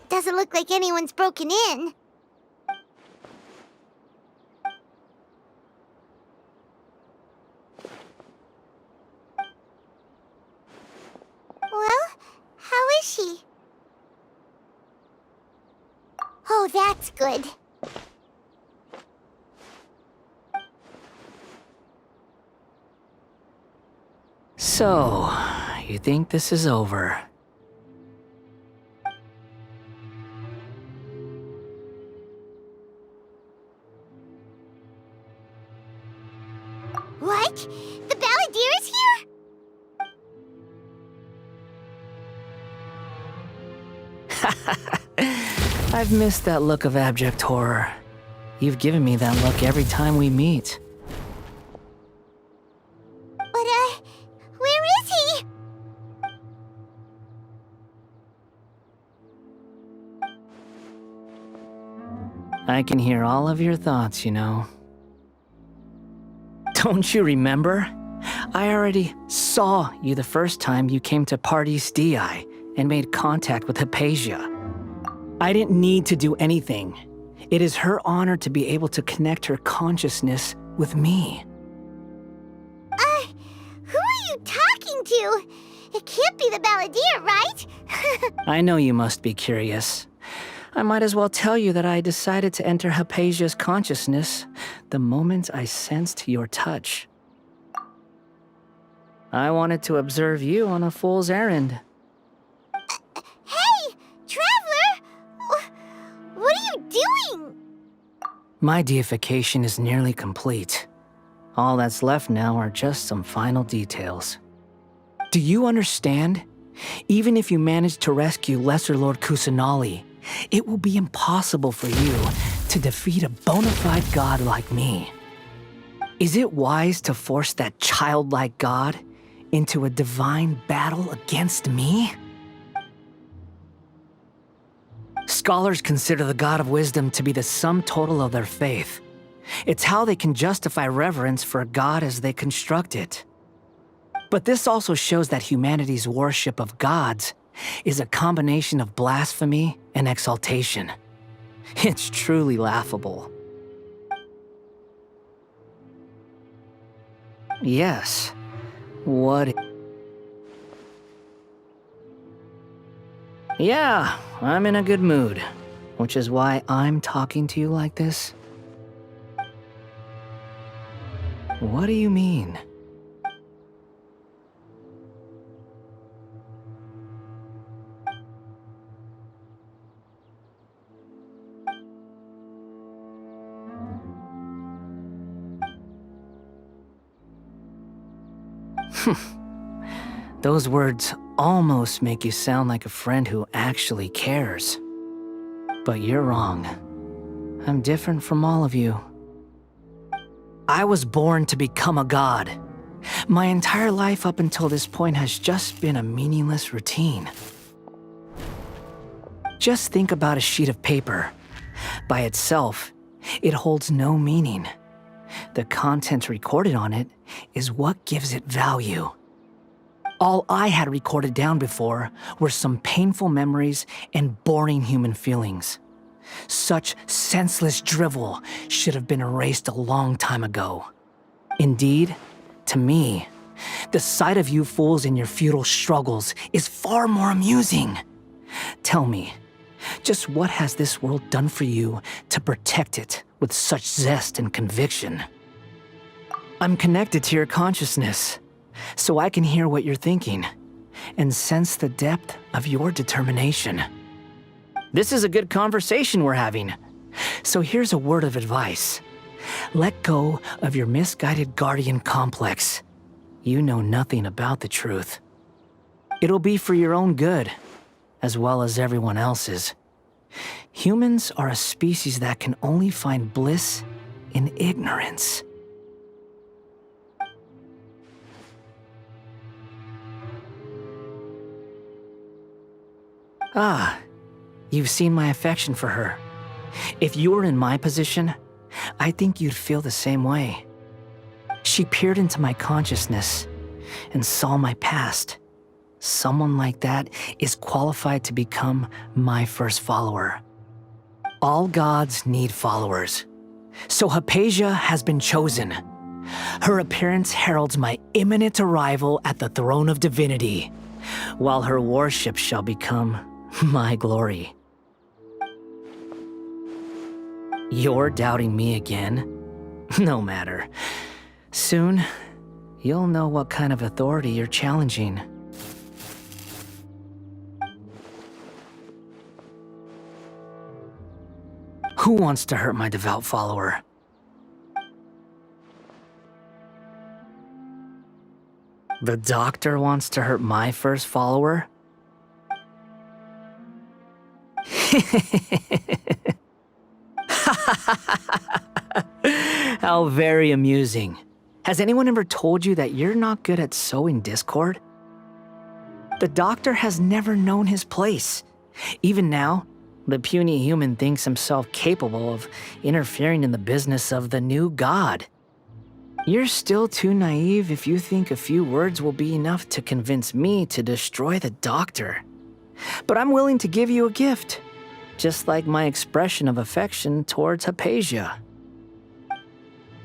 S1: Doesn't look like anyone's broken in. Well, how is she? Oh, that's good.
S5: So, you think this is over?
S1: What? The Balladeer is here?
S5: I've missed that look of abject horror. You've given me that look every time we meet.
S1: But, where is he?
S5: I can hear all of your thoughts, you know. Don't you remember? I already saw you the first time you came to Pardis Di,
S16: and made contact with Hypatia. I didn't need to do anything. It is her honor to be able to connect her consciousness with me.
S1: Who are you talking to? It can't be the Balladeer, right?
S16: I know you must be curious. I might as well tell you that I decided to enter Hypatia's consciousness the moment I sensed your touch. I wanted to observe you on a fool's errand.
S1: Hey, Traveler! What are you doing?
S16: My deification is nearly complete. All that's left now are just some final details. Do you understand? Even if you manage to rescue Lesser Lord Kusanali, it will be impossible for you to defeat a bona fide god like me. Is it wise to force that childlike god into a divine battle against me? Scholars consider the God of Wisdom to be the sum total of their faith. It's how they can justify reverence for a god as they construct it. But this also shows that humanity's worship of gods is a combination of blasphemy and exaltation. It's truly laughable. Yes. What? Yeah, I'm in a good mood, which is why I'm talking to you like this. What do you mean? Those words almost make you sound like a friend who actually cares. But you're wrong. I'm different from all of you. I was born to become a god. My entire life up until this point has just been a meaningless routine. Just think about a sheet of paper. By itself, it holds no meaning. The content recorded on it is what gives it value. All I had recorded down before were some painful memories and boring human feelings. Such senseless drivel should have been erased a long time ago. Indeed, to me, the sight of you fools in your futile struggles is far more amusing. Tell me, just what has this world done for you to protect it with such zest and conviction? I'm connected to your consciousness, so I can hear what you're thinking and sense the depth of your determination. This is a good conversation we're having. So here's a word of advice. Let go of your misguided guardian complex. You know nothing about the truth. It'll be for your own good, as well as everyone else's. Humans are a species that can only find bliss in ignorance. Ah, you've seen my affection for her. If you were in my position, I think you'd feel the same way. She peered into my consciousness and saw my past. Someone like that is qualified to become my first follower. All gods need followers. So Hypatia has been chosen. Her appearance heralds my imminent arrival at the throne of divinity, while her worship shall become my glory. You're doubting me again? No matter. Soon, you'll know what kind of authority you're challenging. Who wants to hurt my devout follower? The doctor wants to hurt my first follower? How very amusing. Has anyone ever told you that you're not good at sowing discord? The doctor has never known his place. Even now, the puny human thinks himself capable of interfering in the business of the new god. You're still too naive if you think a few words will be enough to convince me to destroy the doctor. But I'm willing to give you a gift, just like my expression of affection towards Hypatia.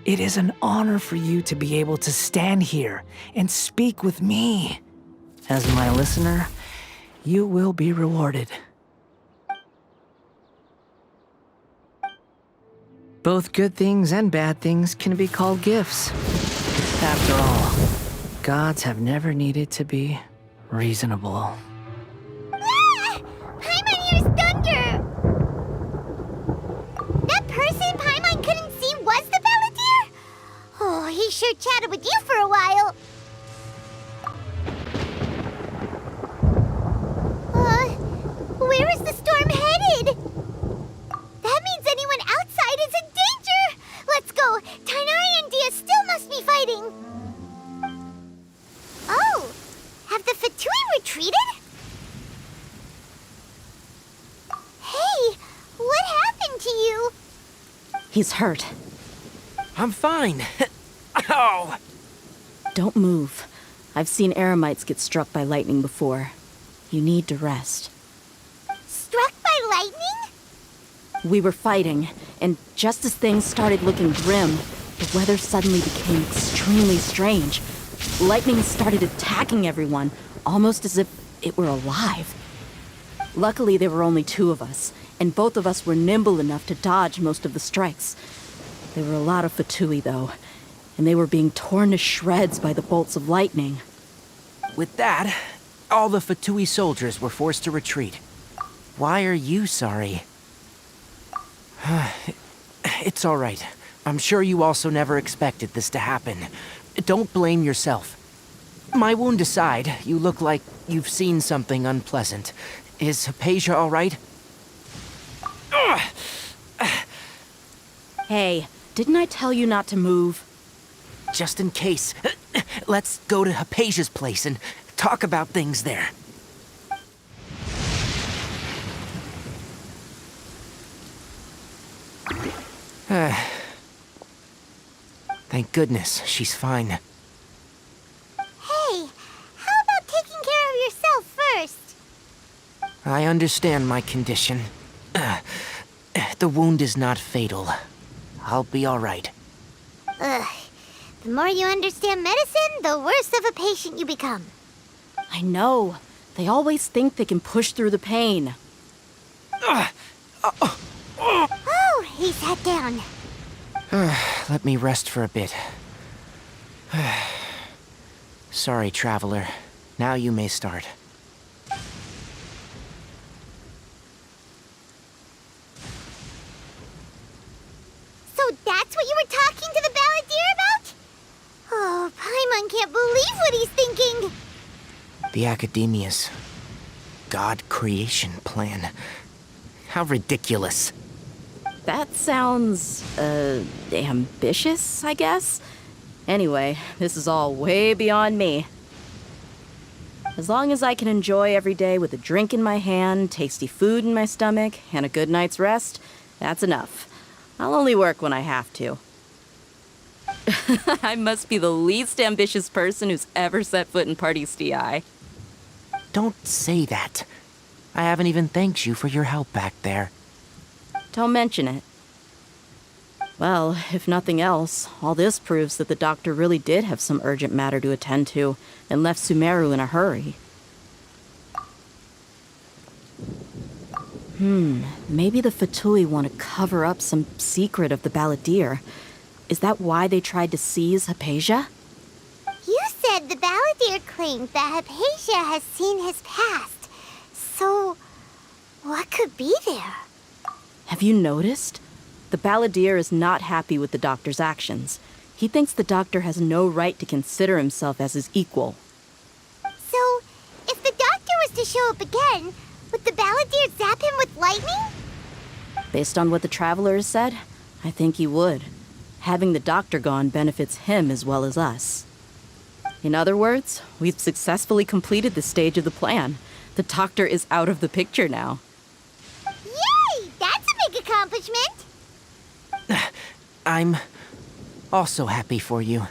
S16: It is an honor for you to be able to stand here and speak with me. As my listener, you will be rewarded. Both good things and bad things can be called gifts. After all, gods have never needed to be reasonable.
S1: Ah! Paimon hears thunder! That person Paimon couldn't see was the Balladeer? Oh, he sure chatted with you for a while. Where is the storm headed? That means anyone outside is in danger! Let's go! Tighnari and Dia still must be fighting! Oh! Have the Fatui retreated? Hey! What happened to you?
S4: He's hurt.
S11: I'm fine. Ow!
S4: Don't move. I've seen Eremites get struck by lightning before. You need to rest.
S1: Struck by lightning?
S4: We were fighting, and just as things started looking grim, the weather suddenly became extremely strange. Lightning started attacking everyone, almost as if it were alive. Luckily, there were only 2 of us, and both of us were nimble enough to dodge most of the strikes. There were a lot of Fatui, though, and they were being torn to shreds by the bolts of lightning.
S11: With that, all the Fatui soldiers were forced to retreat. Why are you sorry? It's all right. I'm sure you also never expected this to happen. Don't blame yourself. My wound aside, you look like you've seen something unpleasant. Is Hypatia all right?
S4: Hey, didn't I tell you not to move?
S11: Just in case, let's go to Hypatia's place and talk about things there. Thank goodness she's fine.
S1: Hey, how about taking care of yourself first?
S11: I understand my condition. The wound is not fatal. I'll be all right.
S1: Ugh. The more you understand medicine, the worse of a patient you become.
S4: I know. They always think they can push through the pain.
S1: Oh, he sat down.
S11: Let me rest for a bit. Sorry, traveler. Now you may start.
S1: So that's what you were talking to the Balladeer about? Oh, Paimon can't believe what he's thinking.
S11: The Academia's God creation plan. How ridiculous.
S4: That sounds, ambitious, I guess? Anyway, this is all way beyond me. As long as I can enjoy every day with a drink in my hand, tasty food in my stomach, and a good night's rest, that's enough. I'll only work when I have to. I must be the least ambitious person who's ever set foot in Party STI.
S11: Don't say that. I haven't even thanked you for your help back there.
S4: Don't mention it. Well, if nothing else, all this proves that the doctor really did have some urgent matter to attend to and left Sumeru in a hurry. Maybe the Fatui want to cover up some secret of the Balladeer. Is that why they tried to seize Hypatia?
S1: You said the Balladeer claimed that Hypatia has seen his past. So, what could be there?
S4: Have you noticed? The Balladeer is not happy with the doctor's actions. He thinks the doctor has no right to consider himself as his equal.
S1: So, if the doctor was to show up again, would the Balladeer zap him with lightning?
S4: Based on what the Traveler has said, I think he would. Having the doctor gone benefits him as well as us. In other words, we've successfully completed this stage of the plan. The doctor is out of the picture now.
S1: Yay! That's a big accomplishment!
S11: I'm also happy for you.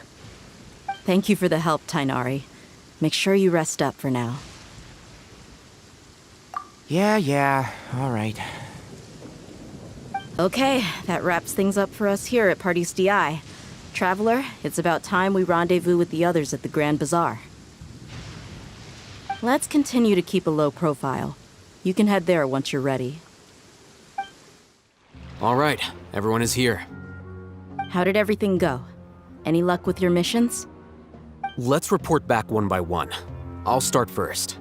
S4: Thank you for the help, Tighnari. Make sure you rest up for now.
S11: Yeah, all right.
S4: Okay, that wraps things up for us here at Parties DI. Traveler, it's about time we rendezvous with the others at the Grand Bazaar. Let's continue to keep a low profile. You can head there once you're ready.
S3: All right, everyone is here.
S4: How did everything go? Any luck with your missions?
S3: Let's report back one by one. I'll start first.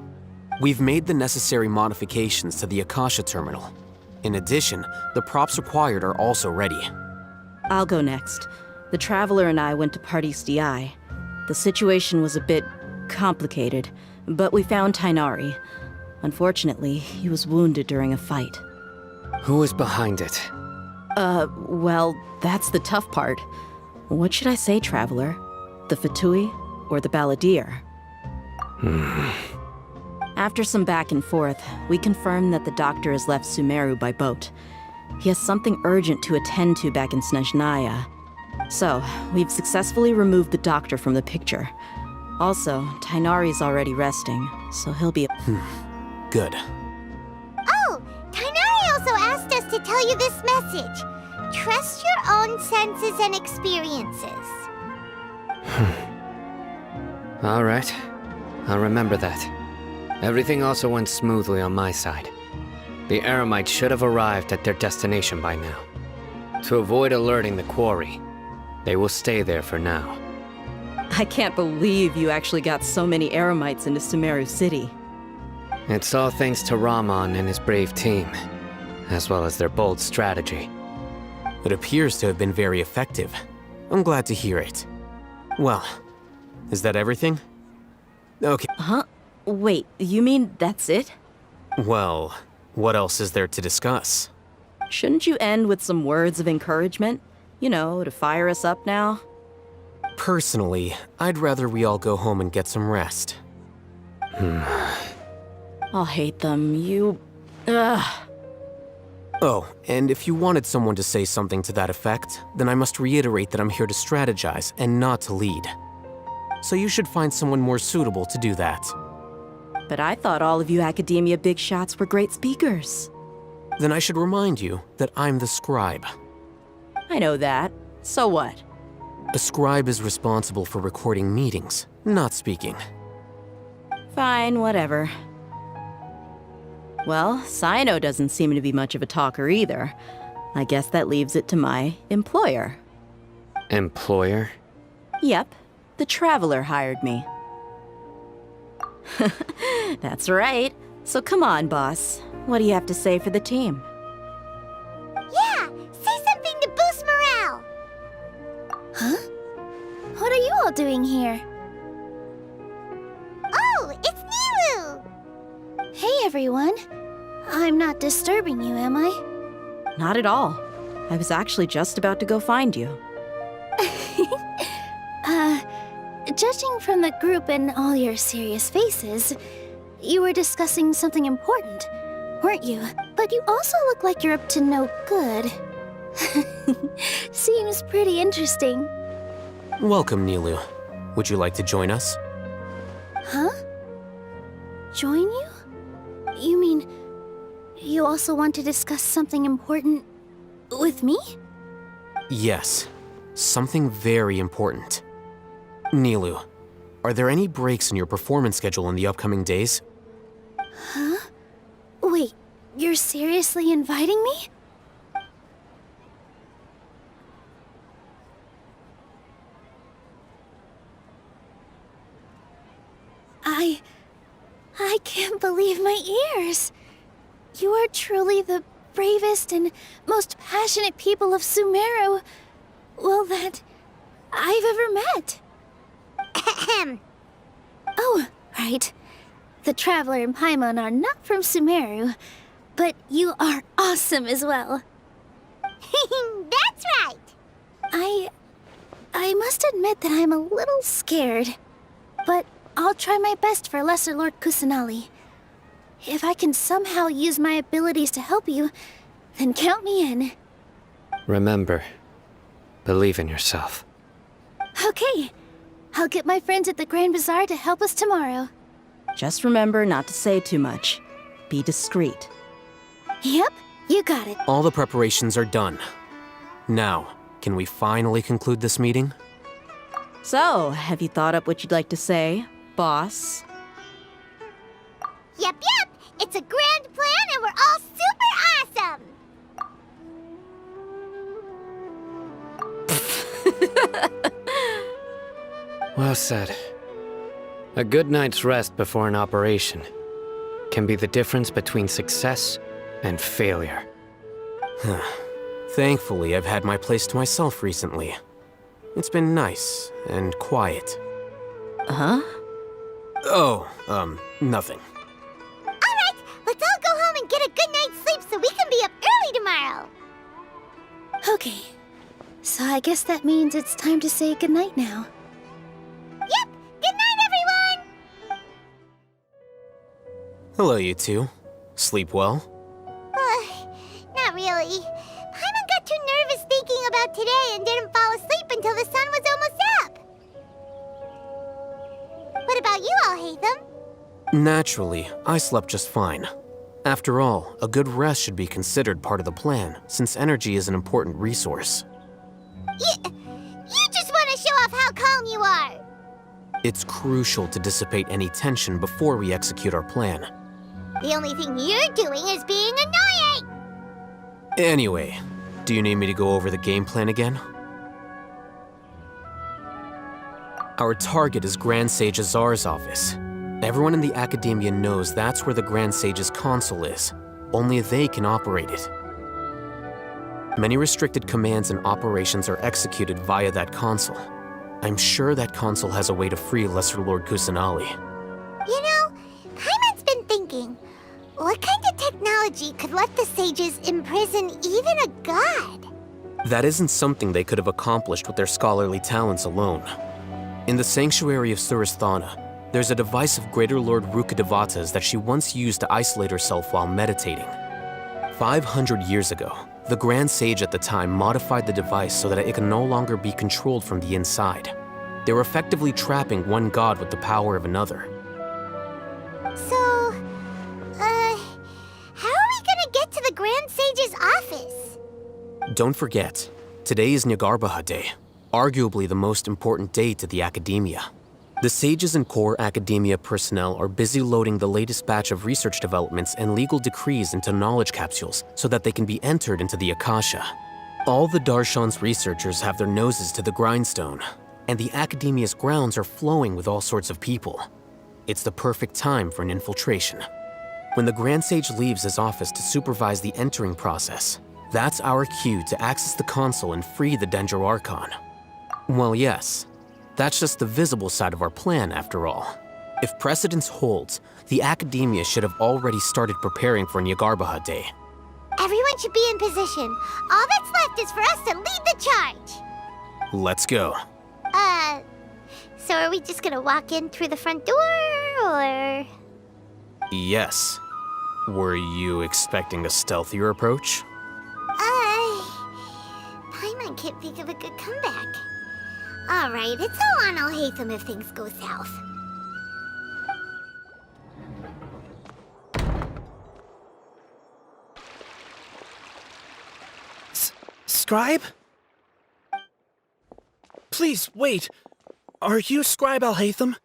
S3: We've made the necessary modifications to the Akasha terminal. In addition, the props required are also ready.
S4: I'll go next. The Traveler and I went to Parties DI. The situation was a bit complicated, but we found Tainari. Unfortunately, he was wounded during a fight.
S5: Who was behind it?
S4: Well, that's the tough part. What should I say, Traveler? The Fatui or the Balladeer? After some back and forth, we confirmed that the doctor has left Sumeru by boat. He has something urgent to attend to back in Snezhnaya. So, we've successfully removed the doctor from the picture. Also, Tainari's already resting, so he'll be...
S3: Good.
S1: Oh, Tainari also asked us to tell you this message. Trust your own senses and experiences.
S5: All right. I'll remember that. Everything also went smoothly on my side. The Eremites should have arrived at their destination by now. To avoid alerting the quarry, they will stay there for now.
S4: I can't believe you actually got so many Eremites into Sumeru City.
S5: It's all thanks to Rahman and his brave team, as well as their bold strategy.
S3: It appears to have been very effective. I'm glad to hear it. Well, is that everything? Okay.
S4: Huh? Wait, you mean that's it?
S3: Well, what else is there to discuss?
S4: Shouldn't you end with some words of encouragement? You know, to fire us up now?
S3: Personally, I'd rather we all go home and get some rest.
S4: I'll hate them. Ugh.
S3: Oh, and if you wanted someone to say something to that effect, then I must reiterate that I'm here to strategize and not to lead. So you should find someone more suitable to do that.
S4: But I thought all of you Academia big shots were great speakers.
S3: Then I should remind you that I'm the scribe.
S4: I know that. So what?
S3: A scribe is responsible for recording meetings, not speaking.
S4: Fine, whatever. Well, Sino doesn't seem to be much of a talker either. I guess that leaves it to my employer.
S5: Employer?
S4: Yep, the Traveler hired me. That's right. So come on, boss. What do you have to say for the team?
S1: Yeah, say something to boost morale. Huh? What are you all doing here? Oh, it's Nilu! Hey, everyone. I'm not disturbing you, am I?
S4: Not at all. I was actually just about to go find you.
S1: Judging from the group and all your serious faces, you were discussing something important, weren't you? But you also look like you're up to no good. Seems pretty interesting.
S3: Welcome, Nilu. Would you like to join us?
S1: Huh? Join you? You mean you also want to discuss something important with me?
S3: Yes, something very important. Nilu, are there any breaks in your performance schedule in the upcoming days?
S1: Huh? Wait, you're seriously inviting me? I can't believe my ears. You are truly the bravest and most passionate people of Sumeru, well, that I've ever met. Oh, right. The Traveler and Paimon are not from Sumeru, but you are awesome as well. That's right! I must admit that I'm a little scared, but I'll try my best for Lesser Lord Kusanali. If I can somehow use my abilities to help you, then count me in.
S5: Remember, believe in yourself.
S1: Okay. I'll get my friends at the Grand Bazaar to help us tomorrow.
S4: Just remember not to say too much.
S17: be discreet.
S1: Yep, you got it.
S3: All the preparations are done. Now, can we finally conclude this meeting?
S4: So, have you thought up what you'd like to say, boss?
S1: Yep. It's a grand plan and we're all super awesome.
S5: Well said. A good night's rest before an operation can be the difference between success and failure.
S3: Thankfully, I've had my place to myself recently. It's been nice and quiet.
S4: Huh?
S3: Oh, nothing.
S1: Alright, let's all go home and get a good night's sleep so we can be up early tomorrow.
S18: Okay, so I guess that means it's time to say goodnight now.
S1: Yep, good night, everyone!
S3: Hello, you two. Sleep well?
S1: Not really. Paimon got too nervous thinking about today and didn't fall asleep until the sun was almost up. What about you all, Haytham?
S3: Naturally, I slept just fine. After all, a good rest should be considered part of the plan, since energy is an important resource.
S1: You just want to show off how calm you are!
S3: It's crucial to dissipate any tension before we execute our plan.
S1: The only thing you're doing is being annoying!
S3: Anyway, do you need me to go over the game plan again? Our target is Grand Sage Azar's office. Everyone in the Academia knows that's where the Grand Sage's console is. Only they can operate it. Many restricted commands and operations are executed via that console. I'm sure that console has a way to free Lesser Lord Kusanali.
S1: You know, Paimon's been thinking, what kind of technology could let the sages imprison even a god?
S3: That isn't something they could have accomplished with their scholarly talents alone. In the Sanctuary of Suristhana, there's a device of Greater Lord Rukkhadevata's that she once used to isolate herself while meditating. 500 years ago, the Grand Sage at the time modified the device so that it could no longer be controlled from the inside. They were effectively trapping one god with the power of another.
S1: So, how are we gonna get to the Grand Sage's office?
S3: Don't forget, today is Nyagarbha Day, arguably the most important day to the Academia. The sages and core Academia personnel are busy loading the latest batch of research developments and legal decrees into knowledge capsules so that they can be entered into the Akasha. All the Darshan's researchers have their noses to the grindstone, and the Academia's grounds are flowing with all sorts of people. It's the perfect time for an infiltration. When the Grand Sage leaves his office to supervise the entering process, that's our cue to access the console and free the Dendro Archon. Well, yes. That's just the visible side of our plan, after all. If precedence holds, the Academia should have already started preparing for Nyagarbha Day.
S1: Everyone should be in position. All that's left is for us to lead the charge.
S3: Let's go.
S1: So are we just gonna walk in through the front door, or...?
S3: Yes. Were you expecting a stealthier approach?
S1: Paimon can't think of a good comeback. Alright, it's all on Alhaitham if things go south.
S11: Scribe? Please, wait. Are you Scribe Alhaitham?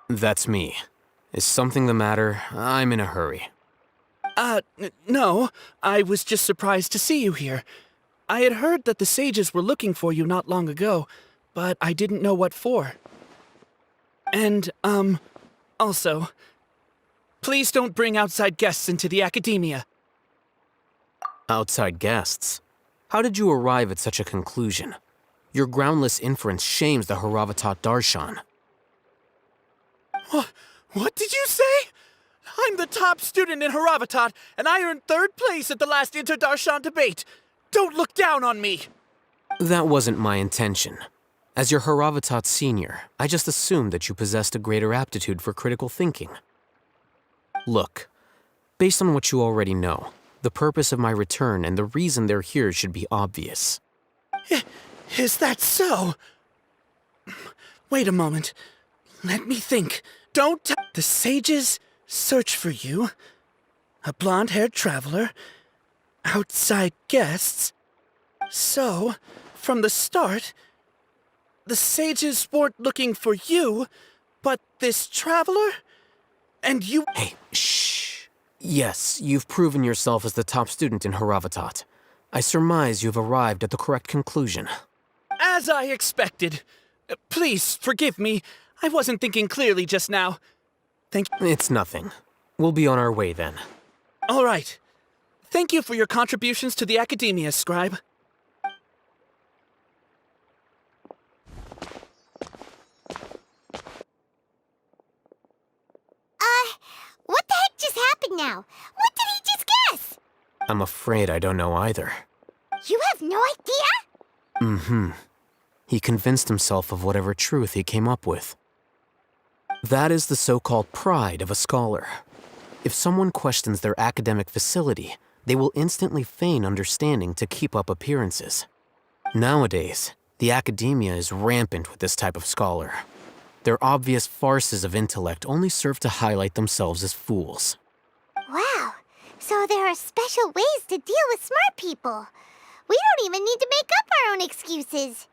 S3: That's me. Is something the matter? I'm in a hurry.
S11: No. I was just surprised to see you here. I had heard that the sages were looking for you not long ago, but I didn't know what for. And, also, please don't bring outside guests into the Academia.
S3: Outside guests? How did you arrive at such a conclusion? Your groundless inference shames the Haravatat Darshan.
S11: What did you say? I'm the top student in Haravatat, and I earned 3rd place at the last Inter-Darshan debate. Don't look down on me!
S3: That wasn't my intention. As your Haravatat senior, I just assumed that you possessed a greater aptitude for critical thinking. Look, based on what you already know, the purpose of my return and the reason they're here should be obvious.
S11: Is that so? Wait a moment. Let me think.
S17: Don't the sages search for you. A blonde-haired traveler. Outside guests. So, from the start, the sages weren't looking for you, but this traveler? And you—
S3: Hey, shh. Yes, you've proven yourself as the top student in Haravatat. I surmise you've arrived at the correct conclusion.
S17: As I expected. Please, forgive me. I wasn't thinking clearly just now.
S3: It's nothing. We'll be on our way then.
S17: All right. Thank you for your contributions to the Academia, Scribe.
S1: What the heck just happened now? What did he just guess?
S3: I'm afraid I don't know either.
S1: You have no idea?
S3: Mm-hmm. He convinced himself of whatever truth he came up with. That is the so-called pride of a scholar. If someone questions their academic facility, they will instantly feign understanding to keep up appearances. Nowadays, the academia is rampant with this type of scholar. Their obvious farces of intellect only serve to highlight themselves as fools.
S1: Wow, so there are special ways to deal with smart people. We don't even need to make up our own excuses.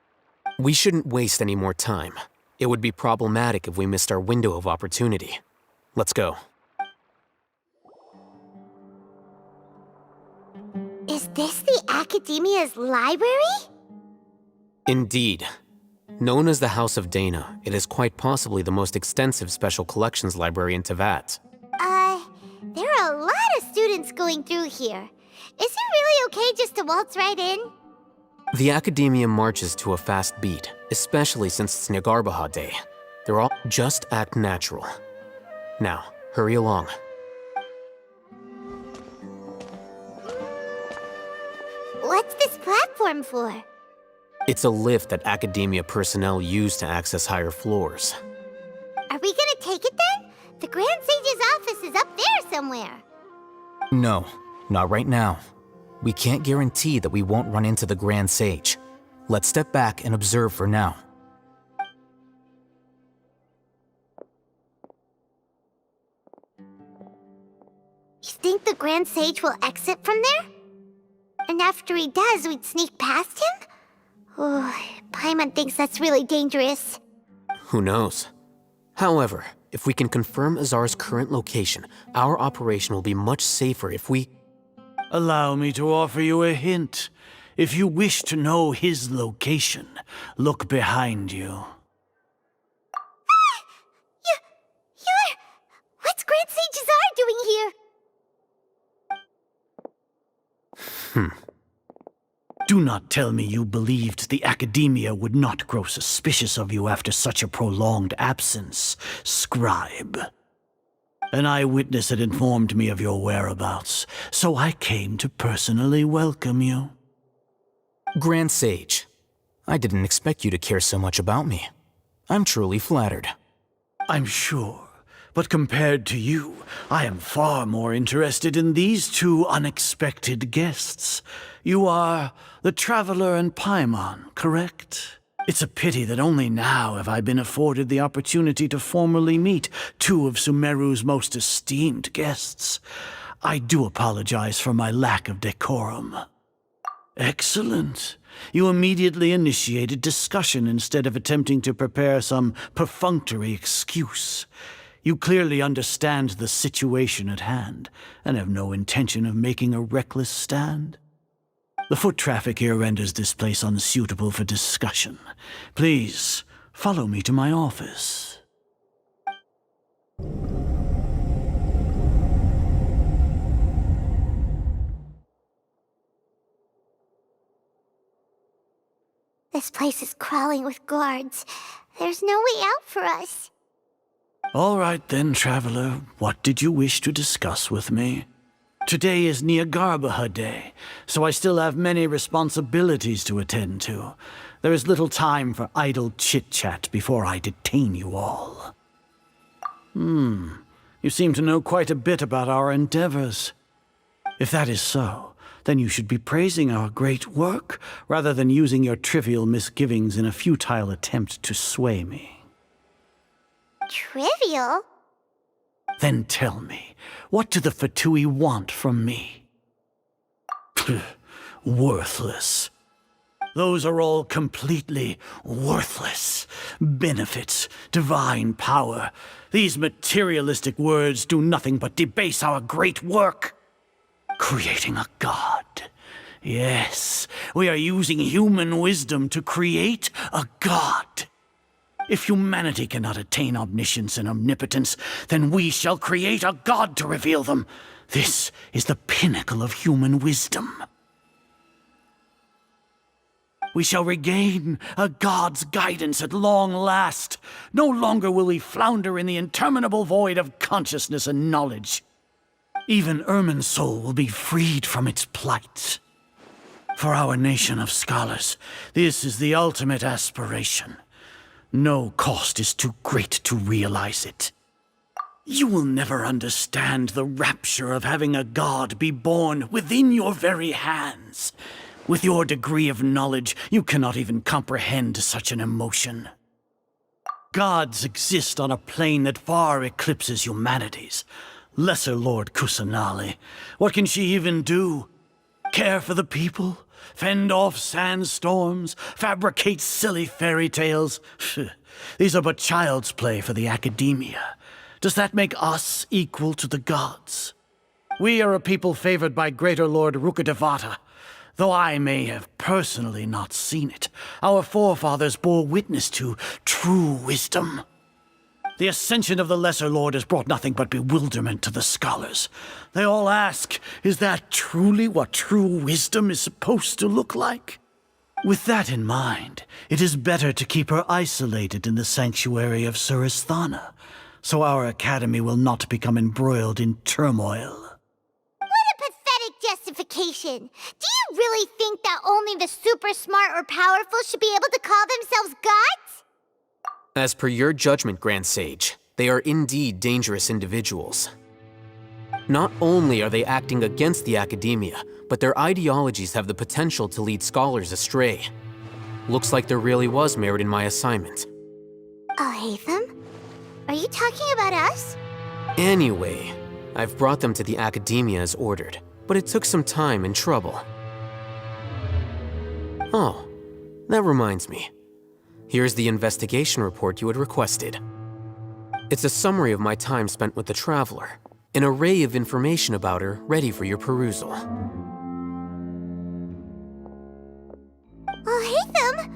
S3: We shouldn't waste any more time. It would be problematic if we missed our window of opportunity. Let's go.
S1: Is this the Academia's library?
S3: Indeed. Known as the House of Dana, it is quite possibly the most extensive special collections library in Teyvat.
S1: There are a lot of students going through here. Is it really okay just to waltz right in?
S3: The Academia marches to a fast beat, especially since it's Nagarbaha Day. They're all just act natural. Now, hurry along.
S1: What's this platform for?
S3: It's a lift that Academia personnel use to access higher floors.
S1: Are we gonna take it then? The Grand Sage's office is up there somewhere.
S9: No, not right now. We can't guarantee that we won't run into the Grand Sage. Let's step back and observe for now.
S1: You think the Grand Sage will exit from there? And after he does, we'd sneak past him? Oh, Paimon thinks that's really dangerous.
S3: Who knows? However, if we can confirm Azar's current location, our operation will be much safer if we—
S19: Allow me to offer you a hint. If you wish to know his location, look behind you.
S1: What's Grand Sage Azar doing here?
S19: Do not tell me you believed the Academia would not grow suspicious of you after such a prolonged absence, Scribe. An eyewitness had informed me of your whereabouts, so I came to personally welcome you.
S9: Grand Sage, I didn't expect you to care so much about me. I'm truly flattered.
S19: I'm sure, but compared to you, I am far more interested in these two unexpected guests. You are the Traveler and Paimon, correct? It's a pity that only now have I been afforded the opportunity to formally meet two of Sumeru's most esteemed guests. I do apologize for my lack of decorum. Excellent. You immediately initiated discussion instead of attempting to prepare some perfunctory excuse. You clearly understand the situation at hand and have no intention of making a reckless stand. The foot traffic here renders this place unsuitable for discussion. Please, follow me to my office.
S1: This place is crawling with guards. There's no way out for us.
S19: All right then, Traveler. What did you wish to discuss with me? Today is Nagarbaha Day, so I still have many responsibilities to attend to. There is little time for idle chit-chat before I detain you all. You seem to know quite a bit about our endeavors. If that is so, then you should be praising our great work, rather than using your trivial misgivings in a futile attempt to sway me.
S1: Trivial?
S19: Then tell me, what do the Fatui want from me? Worthless. Those are all completely worthless. Benefits, divine power. These materialistic words do nothing but debase our great work. Creating a god. Yes, we are using human wisdom to create a god. If humanity cannot attain omniscience and omnipotence, then we shall create a god to reveal them. This is the pinnacle of human wisdom. We shall regain a god's guidance at long last. No longer will we flounder in the interminable void of consciousness and knowledge. Even Irminsul will be freed from its plight. For our nation of scholars, this is the ultimate aspiration. No cost is too great to realize it. You will never understand the rapture of having a god be born within your very hands. With your degree of knowledge, you cannot even comprehend such an emotion. Gods exist on a plane that far eclipses humanity's. Lesser Lord Kusanali, what can she even do? Care for the people? Fend off sandstorms? Fabricate silly fairy tales? These are but child's play for the academia. Does that make us equal to the gods? We are a people favored by Greater Lord Rukkhadevata. Though I may have personally not seen it, our forefathers bore witness to true wisdom. The ascension of the Lesser Lord has brought nothing but bewilderment to the scholars. They all ask, is that truly what true wisdom is supposed to look like? With that in mind, it is better to keep her isolated in the sanctuary of Suristhana, so our academy will not become embroiled in turmoil.
S1: Justification. Do you really think that only the super smart or powerful should be able to call themselves gods?
S3: As per your judgment, Grand Sage, they are indeed dangerous individuals. Not only are they acting against the academia, but their ideologies have the potential to lead scholars astray. Looks like there really was merit in my assignment.
S1: Oh, Hatham? Are you talking about us?
S3: Anyway, I've brought them to the academia as ordered. But it took some time and trouble. Oh, that reminds me. Here's the investigation report you had requested. It's a summary of my time spent with the Traveler, an array of information about her ready for your perusal.
S1: Oh, Hatham!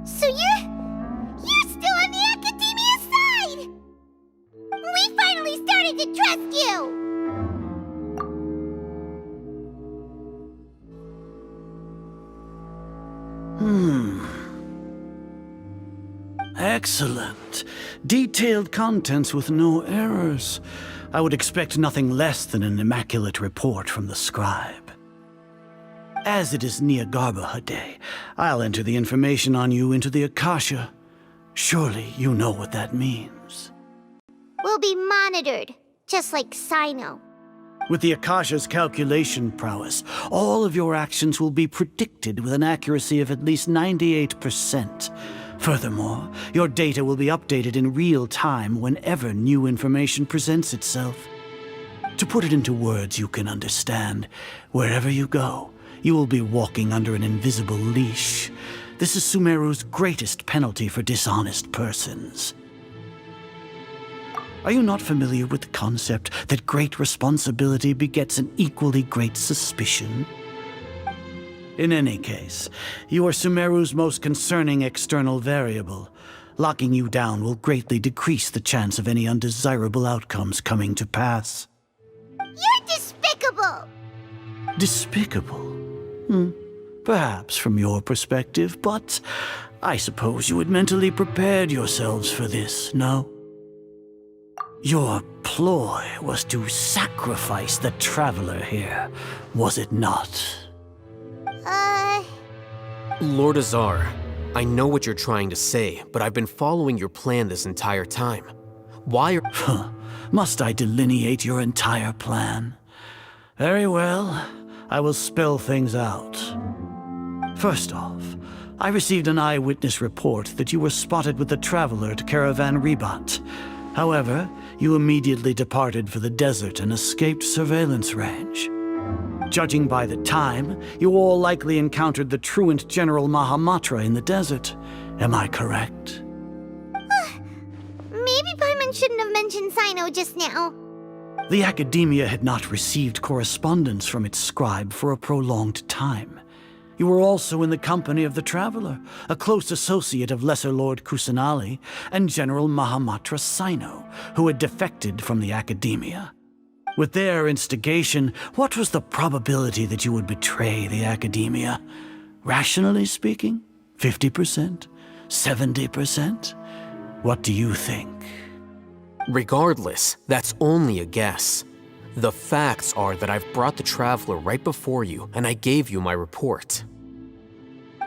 S1: So you're still on the academia side! We finally started to trust you!
S19: Excellent. Detailed contents with no errors. I would expect nothing less than an immaculate report from the scribe. As it is Niagarbaha Day, I'll enter the information on you into the Akasha. Surely you know what that means.
S1: We'll be monitored, just like Sino.
S19: With the Akasha's calculation prowess, all of your actions will be predicted with an accuracy of at least 98%. Furthermore, your data will be updated in real time whenever new information presents itself. To put it into words you can understand, wherever you go, you will be walking under an invisible leash. This is Sumeru's greatest penalty for dishonest persons. Are you not familiar with the concept that great responsibility begets an equally great suspicion? In any case, you are Sumeru's most concerning external variable. Locking you down will greatly decrease the chance of any undesirable outcomes coming to pass.
S1: You're despicable!
S19: Despicable? Perhaps from your perspective, but I suppose you had mentally prepared yourselves for this, no? Your ploy was to sacrifice the Traveler here, was it not?
S3: Lord Azar, I know what you're trying to say, but I've been following your plan this entire time. Why are—
S19: Must I delineate your entire plan? Very well, I will spell things out. First off, I received an eyewitness report that you were spotted with the Traveler at Caravan Ribat. However, you immediately departed for the desert and escaped surveillance range. Judging by the time, you all likely encountered the truant General Mahamatra in the desert. Am I correct?
S1: Maybe Paimon shouldn't have mentioned Sino just now.
S19: The Academia had not received correspondence from its scribe for a prolonged time. You were also in the company of the Traveler, a close associate of Lesser Lord Kusanali and General Mahamatra Sino, who had defected from the Academia. With their instigation, what was the probability that you would betray the Academia? Rationally speaking, 50%? 70%? What do you think?
S3: Regardless, that's only a guess. The facts are that I've brought the Traveler right before you, and I gave you my report.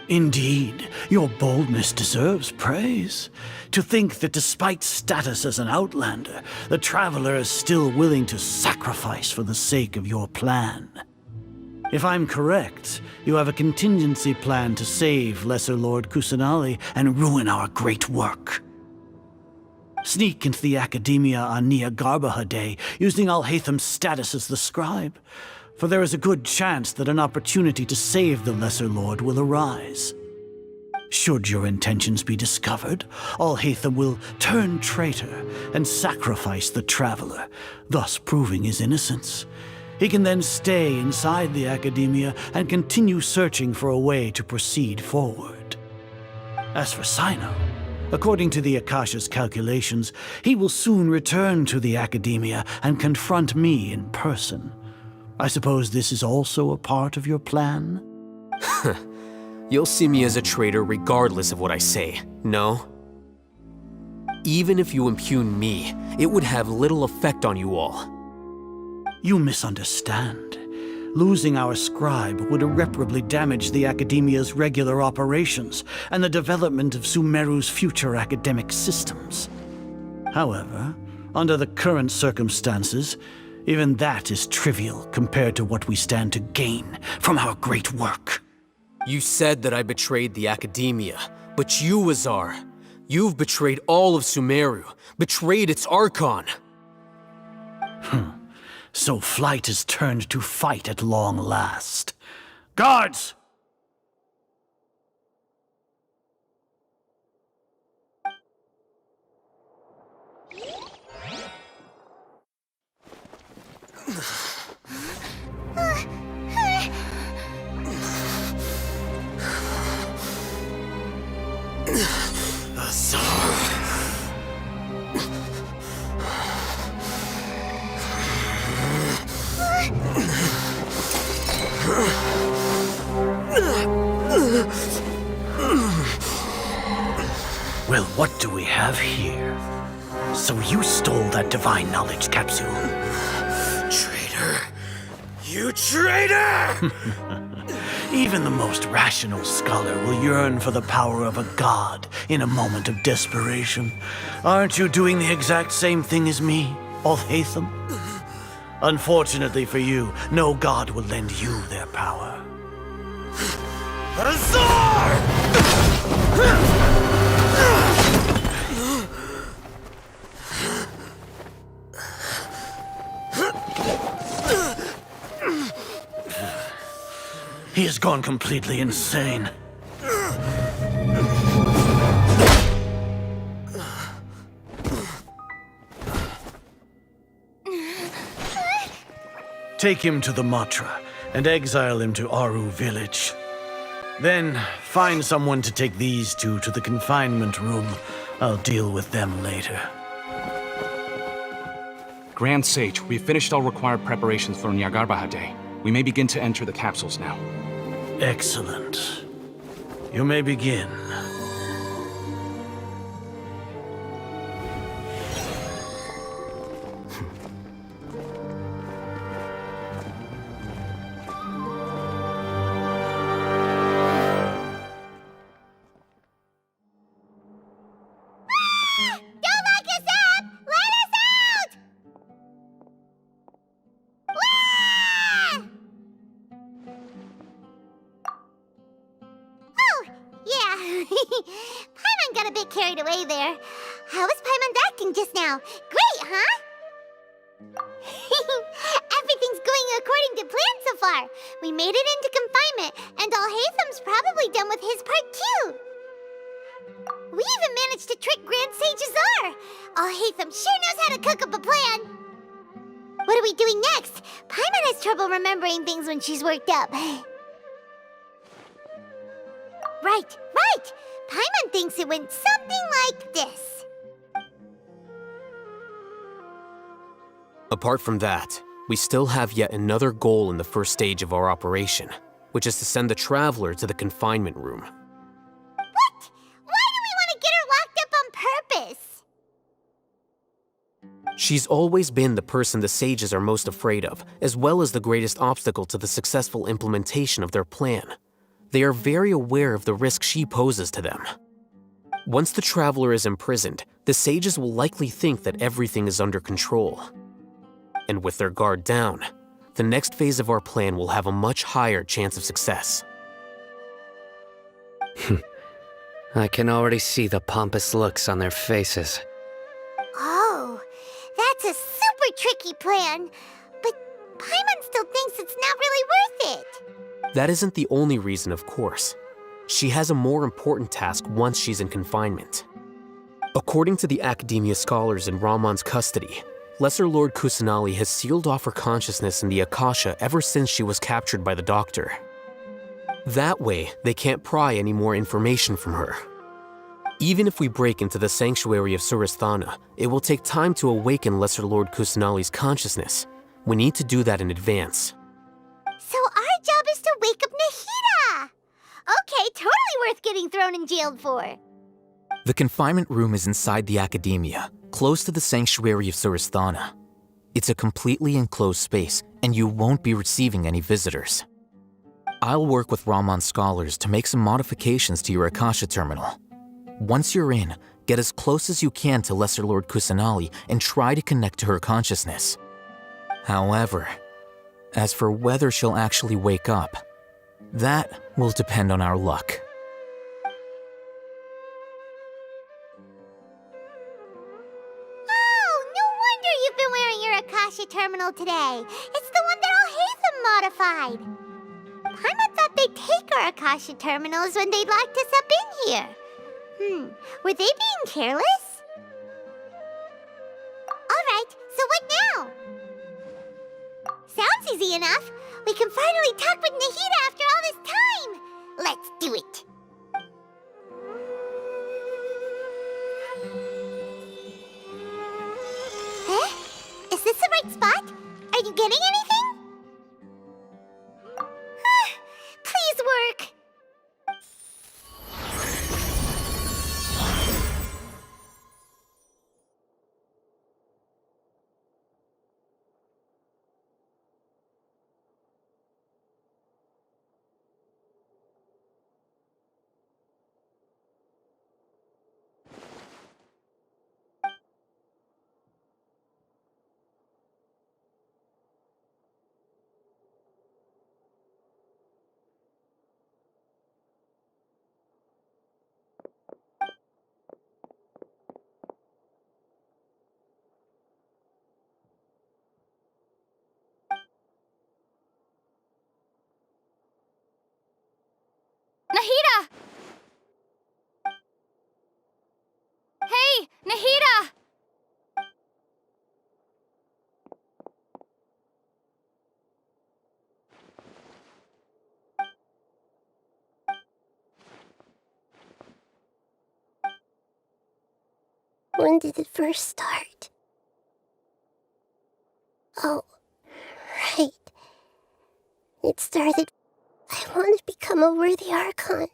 S19: Indeed, your boldness deserves praise. To think that despite status as an outlander, the Traveler is still willing to sacrifice for the sake of your plan. If I'm correct, you have a contingency plan to save Lesser Lord Kusanali and ruin our great work. Sneak into the Academia on Nia Garbaha Day, using Alhaitham's status as the scribe, for there is a good chance that an opportunity to save the Lesser Lord will arise. Should your intentions be discovered, Alhaitham will turn traitor and sacrifice the Traveler, thus proving his innocence. He can then stay inside the Academia and continue searching for a way to proceed forward. As for Sino, according to the Akasha's calculations, he will soon return to the Academia and confront me in person. I suppose this is also a part of your plan?
S3: You'll see me as a traitor regardless of what I say, no? Even if you impugn me, it would have little effect on you all.
S19: You misunderstand. Losing our scribe would irreparably damage the Academia's regular operations and the development of Sumeru's future academic systems. However, under the current circumstances, even that is trivial compared to what we stand to gain from our great work.
S3: You said that I betrayed the Academia, but you, Azar, you've betrayed all of Sumeru, betrayed its Archon.
S19: So flight has turned to fight at long last. Guards! Well, what do we have here? So you stole that divine knowledge capsule?
S3: Traitor! You traitor!
S19: Even the most rational scholar will yearn for the power of a god in a moment of desperation. Aren't you doing the exact same thing as me, Alhaitham? Unfortunately for you, no god will lend you their power.
S3: Azar!
S19: He has gone completely insane. Take him to the Matra and exile him to Aru village. Then find someone to take these two to the confinement room. I'll deal with them later.
S20: Grand Sage, we've finished all required preparations for Nyagarbha Day. We may begin to enter the capsules now.
S19: Excellent. You may begin.
S1: Paimon Paimon got a bit carried away there. How was Paimon acting just now? Great, huh? Everything's going according to plan so far. We made it into confinement, and Alhaitham's probably done with his part too. We even managed to trick Grand Sage Azar. Alhaitham sure knows how to cook up a plan. What are we doing next? Paimon has trouble remembering things when she's worked up. Right. Paimon thinks it went something like this.
S3: Apart from that, we still have yet another goal in the first stage of our operation, which is to send the Traveler to the confinement room.
S1: What? Why do we want to get her locked up on purpose?
S3: She's always been the person the sages are most afraid of, as well as the greatest obstacle to the successful implementation of their plan. They are very aware of the risk she poses to them. Once the Traveler is imprisoned, the sages will likely think that everything is under control. And with their guard down, the next phase of our plan will have a much higher chance of success.
S5: I can already see the pompous looks on their faces.
S1: Oh, that's a super tricky plan. But Paimon still thinks it's not really worth it.
S3: That isn't the only reason, of course. She has a more important task once she's in confinement. According to the Academia scholars in Ramon's custody, Lesser Lord Kusanali has sealed off her consciousness in the Akasha ever since she was captured by the Doctor. That way, they can't pry any more information from her. Even if we break into the Sanctuary of Surasthana, it will take time to awaken Lesser Lord Kusanali's consciousness. We need to do that in advance.
S1: So our job is to wake up Nahida! Okay, totally worth getting thrown in jail for.
S9: The confinement room is inside the Academia, close to the Sanctuary of Surasthana. It's a completely enclosed space, and you won't be receiving any visitors. I'll work with Ramon's scholars to make some modifications to your Akasha terminal. Once you're in, get as close as you can to Lesser Lord Kusanali and try to connect to her consciousness. However, as for whether she'll actually wake up, that will depend on our luck.
S1: Oh, no wonder you've been wearing your Akasha terminal today. It's the one that Alhaitham modified. Paimon thought they'd take our Akasha terminals when they locked us up in here. Were they being careless? Alright, so what now? Sounds easy enough. We can finally talk with Nahida after all this time. Let's do it. Huh? Is this the right spot? Are you getting anything? Please work.
S2: Nahida! Hey, Nahida!
S21: When did it first start? Oh, right. It started... I want to become a worthy Archon.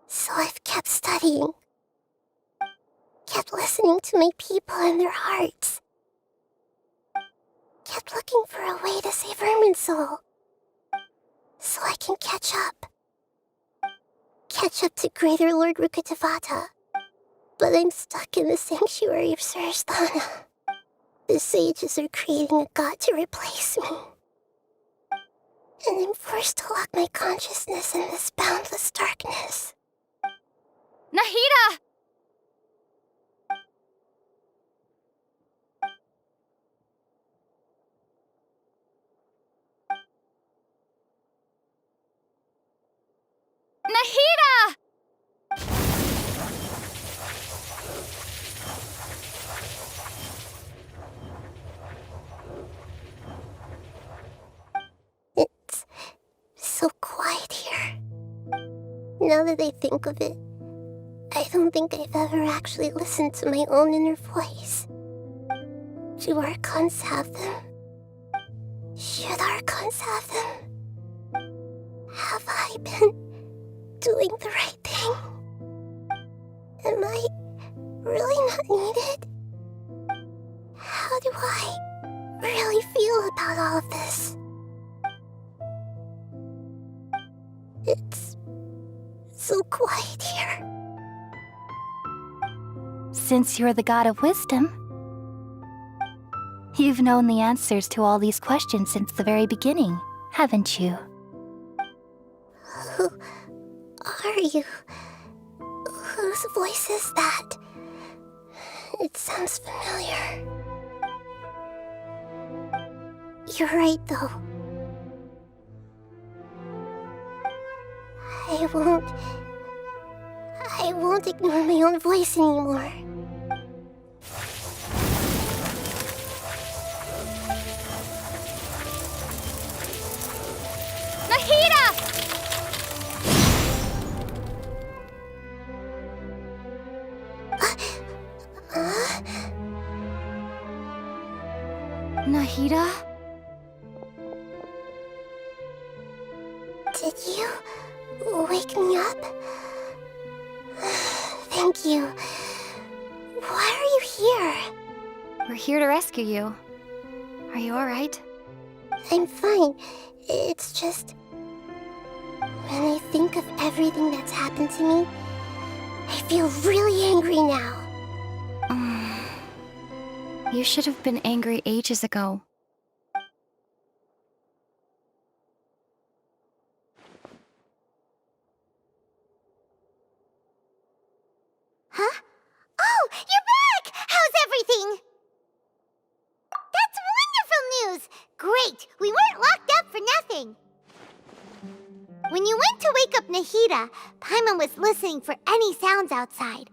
S21: So I've kept studying. Kept listening to my people and their hearts. Kept looking for a way to save Irminsul. So I can catch up. Catch up to Greater Lord Rukkhadevata. But I'm stuck in the Sanctuary of Surasthana. The sages are creating a god to replace me. And I'm forced to lock my consciousness in this boundless darkness.
S2: Nahida! Nahida!
S21: It's so quiet here. Now that I think of it, I don't think I've ever actually listened to my own inner voice. Do Archons have them? Should Archons have them? Have I been doing the right thing? Am I really not needed? How do I really feel about all of this? It's so quiet here.
S7: Since you're the god of wisdom, you've known the answers to all these questions since the very beginning, haven't you?
S21: Who are you? Whose voice is that? It sounds familiar. You're right, though. I won't ignore my own voice anymore.
S2: Nahida! Nahida?
S21: Did you wake me up? Thank you. Why are you here?
S7: We're here to rescue you. Are you alright?
S21: I'm fine. It's just... when I think of everything that's happened to me, I feel really angry now.
S7: You should have been angry ages ago.
S1: Huh? Oh, you're back! How's everything? That's wonderful news! Great! We weren't locked up for nothing! When you went to wake up Nahida, Paimon was listening for any sounds outside.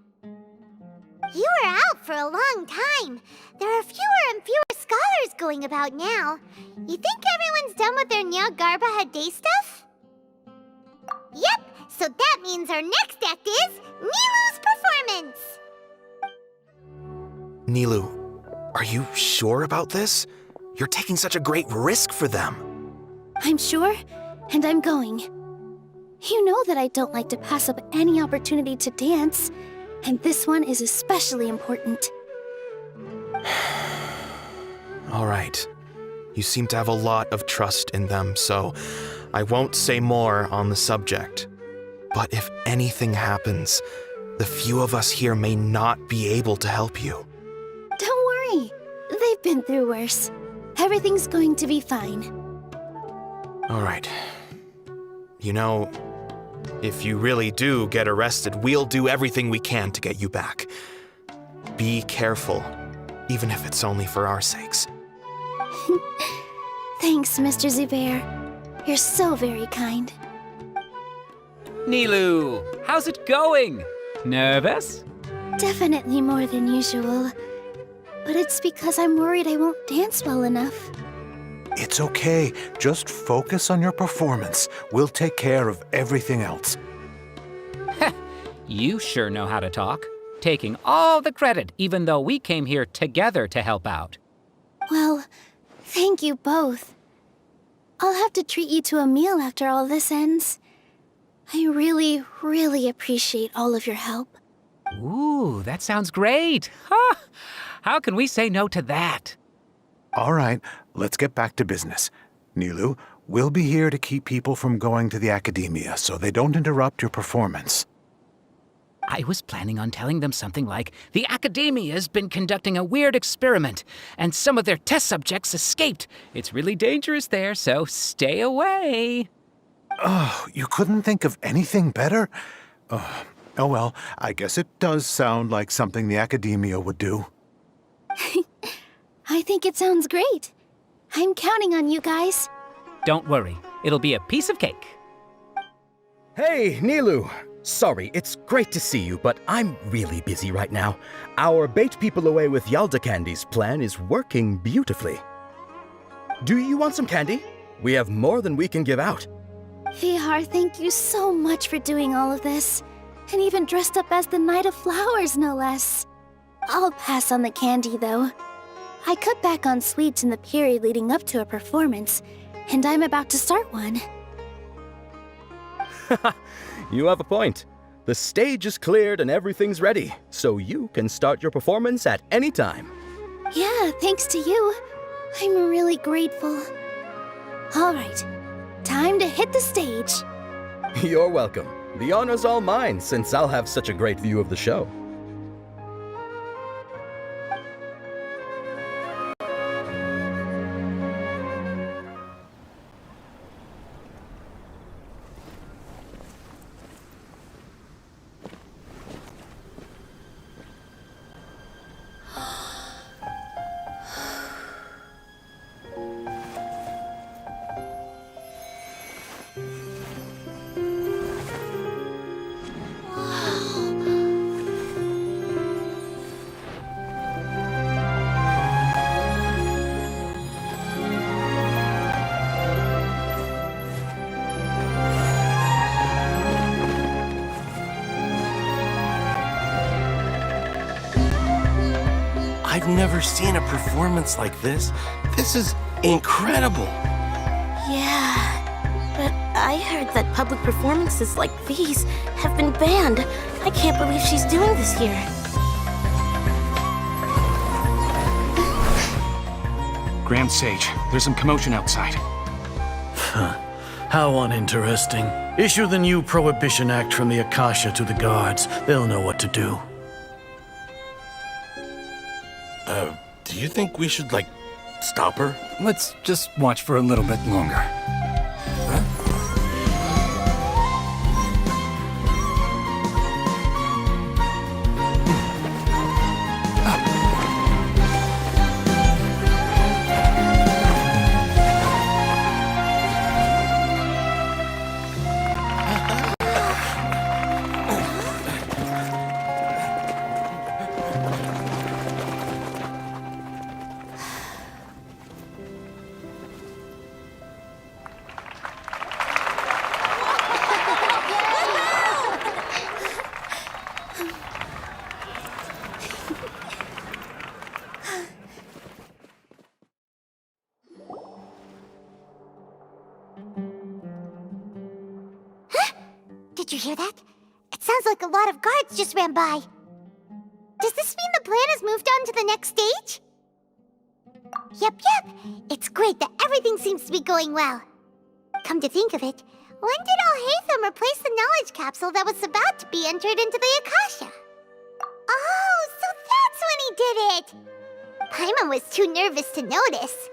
S1: You were out for a long time. There are fewer and fewer scholars going about now. You think everyone's done with their Nyargarbaha Day stuff? Yep, so that means our next act is Nilou's performance!
S9: Nilou, are you sure about this? You're taking such a great risk for them.
S18: I'm sure, and I'm going. You know that I don't like to pass up any opportunity to dance, and this one is especially important.
S9: All right. You seem to have a lot of trust in them, so I won't say more on the subject. But if anything happens, the few of us here may not be able to help you.
S18: Don't worry. They've been through worse. Everything's going to be fine.
S9: All right. You know, if you really do get arrested, we'll do everything we can to get you back. Be careful, even if it's only for our sakes.
S18: Thanks, Mr. Zubair. You're so very kind.
S22: Nilou, how's it going? Nervous?
S18: Definitely more than usual. But it's because I'm worried I won't dance well enough.
S6: It's okay. Just focus on your performance. We'll take care of everything else.
S22: You sure know how to talk. Taking all the credit, even though we came here together to help out.
S18: Well, thank you both. I'll have to treat you to a meal after all this ends. I really, really appreciate all of your help.
S22: Ooh, that sounds great. Huh? How can we say no to that?
S6: All right, let's get back to business. Nilou, we'll be here to keep people from going to the academia so they don't interrupt your performance.
S22: I was planning on telling them something like, the Academia's been conducting a weird experiment, and some of their test subjects escaped. It's really dangerous there, so stay away.
S6: Oh, you couldn't think of anything better?
S8: Oh well, I guess it does sound like something the Academia would do.
S18: I think it sounds great. I'm counting on you guys.
S22: Don't worry, it'll be a piece of cake.
S10: Hey, Nilu! Sorry, it's great to see you, but I'm really busy right now. Our Bait People Away with Yalda Candies plan is working beautifully. Do you want some candy? We have more than we can give out.
S18: Vihar, thank you so much for doing all of this. And even dressed up as the Knight of Flowers, no less. I'll pass on the candy, though. I cut back on sweets in the period leading up to a performance, and I'm about to start one.
S10: You have a point. The stage is cleared and everything's ready, so you can start your performance at any time.
S18: Yeah, thanks to you. I'm really grateful. All right, time to hit the stage.
S10: You're welcome. The honor's all mine, since I'll have such a great view of the show.
S23: I've never seen a performance like this. This is incredible.
S21: Yeah, but I heard that public performances like these have been banned. I can't believe she's doing this here.
S20: Grand Sage, there's some commotion outside.
S19: How uninteresting. Issue the new Prohibition Act from the Akasha to the guards. They'll know what to do.
S23: Do you think we should, stop her?
S24: Let's just watch for a little bit longer.
S1: Did you hear that? It sounds like a lot of guards just ran by. Does this mean the plan has moved on to the next stage? Yep. It's great that everything seems to be going well. Come to think of it, when did Alhaitham replace the knowledge capsule that was about to be entered into the Akasha? Oh, so that's when he did it! Paimon was too nervous to notice.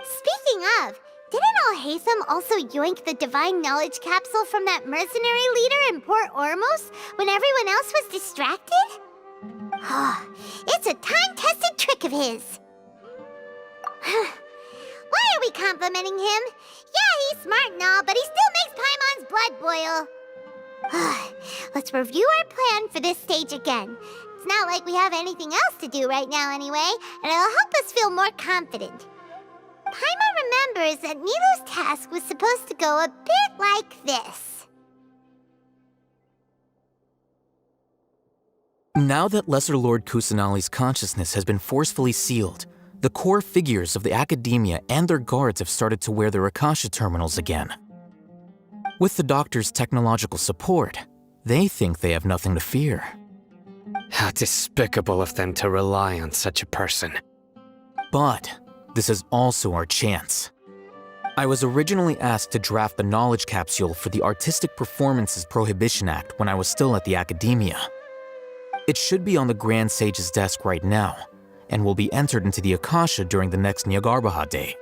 S1: Speaking of, didn't Alhaitham also yoink the divine knowledge capsule from that mercenary leader in Port Ormos when everyone else was distracted? It's a time-tested trick of his. Why are we complimenting him? Yeah, he's smart and all, but he still makes Paimon's blood boil. Let's review our plan for this stage again. It's not like we have anything else to do right now anyway, and it'll help us feel more confident. Paimon remembers that Nilu's task was supposed to go a bit like this.
S9: Now that Lesser Lord Kusanali's consciousness has been forcefully sealed, the core figures of the Academia and their guards have started to wear their Akasha terminals again. With the Doctor's technological support, they think they have nothing to fear.
S5: How despicable of them to rely on such a person.
S9: But this is also our chance. I was originally asked to draft the knowledge capsule for the Artistic Performances Prohibition Act when I was still at the Academia. It should be on the Grand Sage's desk right now, and will be entered into the Akasha during the next Nyargarbaha Day.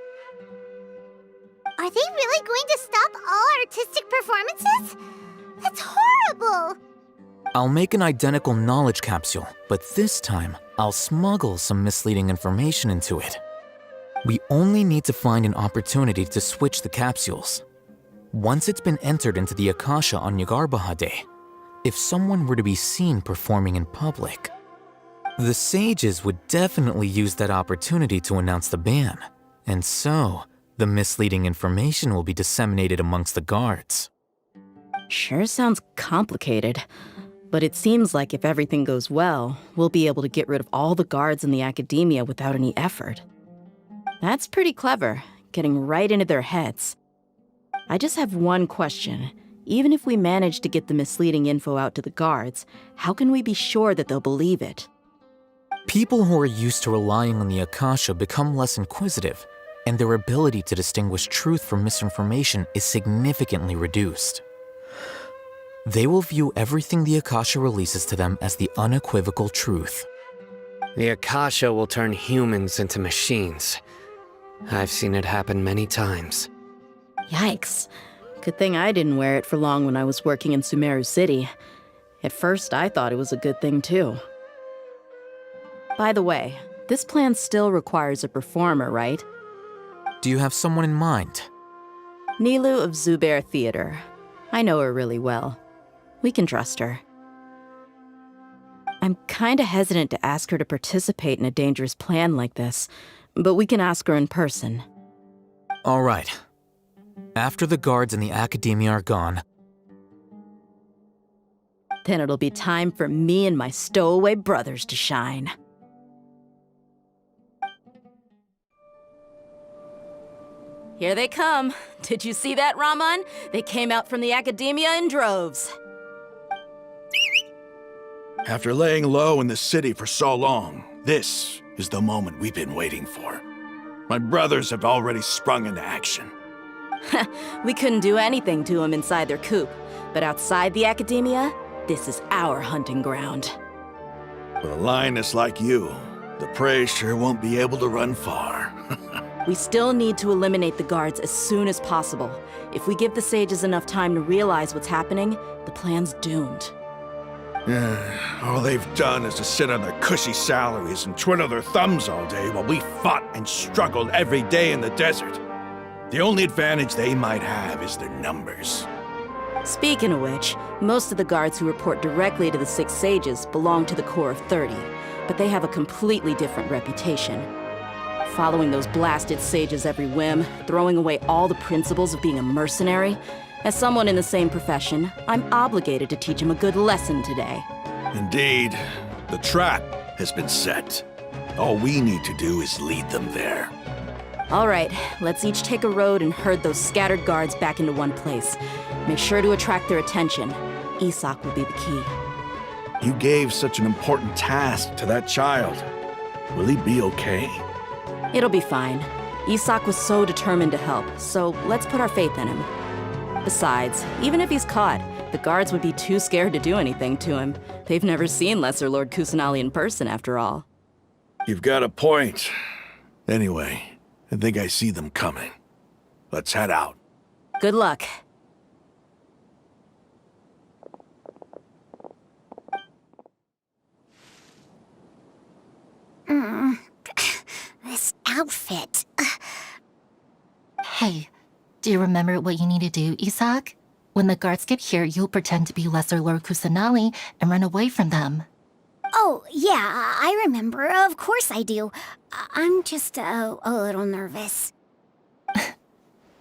S1: Are they really going to stop all artistic performances? That's horrible!
S9: I'll make an identical knowledge capsule, but this time, I'll smuggle some misleading information into it. We only need to find an opportunity to switch the capsules. Once it's been entered into the Akasha on Yagarbahade, if someone were to be seen performing in public, the sages would definitely use that opportunity to announce the ban, and so the misleading information will be disseminated amongst the guards.
S4: Sure sounds complicated, but it seems like if everything goes well, we'll be able to get rid of all the guards in the academia without any effort. That's pretty clever, getting right into their heads. I just have one question. Even if we manage to get the misleading info out to the guards, how can we be sure that they'll believe it?
S9: People who are used to relying on the Akasha become less inquisitive, and their ability to distinguish truth from misinformation is significantly reduced. They will view everything the Akasha releases to them as the unequivocal truth.
S5: The Akasha will turn humans into machines. I've seen it happen many times.
S4: Yikes. Good thing I didn't wear it for long when I was working in Sumeru City. At first, I thought it was a good thing too. By the way, this plan still requires a performer, right?
S9: Do you have someone in mind?
S4: Nilu of Zubair Theater. I know her really well. We can trust her. I'm kinda hesitant to ask her to participate in a dangerous plan like this, but we can ask her in person.
S9: All right. After the guards in the academia are gone,
S4: then it'll be time for me and my stowaway brothers to shine. Here they come. Did you see that, Raman? They came out from the academia in droves.
S6: After laying low in the city for so long, this is the moment we've been waiting for. My brothers have already sprung into action.
S4: We couldn't do anything to them inside their coop, but outside the academia, this is our hunting ground.
S6: With a lioness like you, the prey sure won't be able to run far.
S4: We still need to eliminate the guards as soon as possible. If we give the sages enough time to realize what's happening, the plan's doomed.
S6: All they've done is to sit on their cushy salaries and twiddle their thumbs all day while we fought and struggled every day in the desert. The only advantage they might have is their numbers.
S4: Speaking of which, most of the guards who report directly to the Six Sages belong to the Corps of 30, but they have a completely different reputation. Following those blasted sages every whim, throwing away all the principles of being a mercenary. As someone in the same profession, I'm obligated to teach them a good lesson today.
S6: Indeed, the trap has been set. All we need to do is lead them there.
S4: All right, let's each take a road and herd those scattered guards back into one place. Make sure to attract their attention. Isak will be the key.
S6: You gave such an important task to that child. Will he be okay?
S4: It'll be fine. Isak was so determined to help, so let's put our faith in him. Besides, even if he's caught, the guards would be too scared to do anything to him. They've never seen Lesser Lord Kusanali in person, after all.
S6: You've got a point. Anyway, I think I see them coming. Let's head out.
S4: Good luck.
S1: This outfit.
S2: Hey, do you remember what you need to do, Isak? When the guards get here, you'll pretend to be Lesser Lord Kusanali and run away from them.
S1: Oh, yeah, I remember. Of course I do. I'm just a little nervous.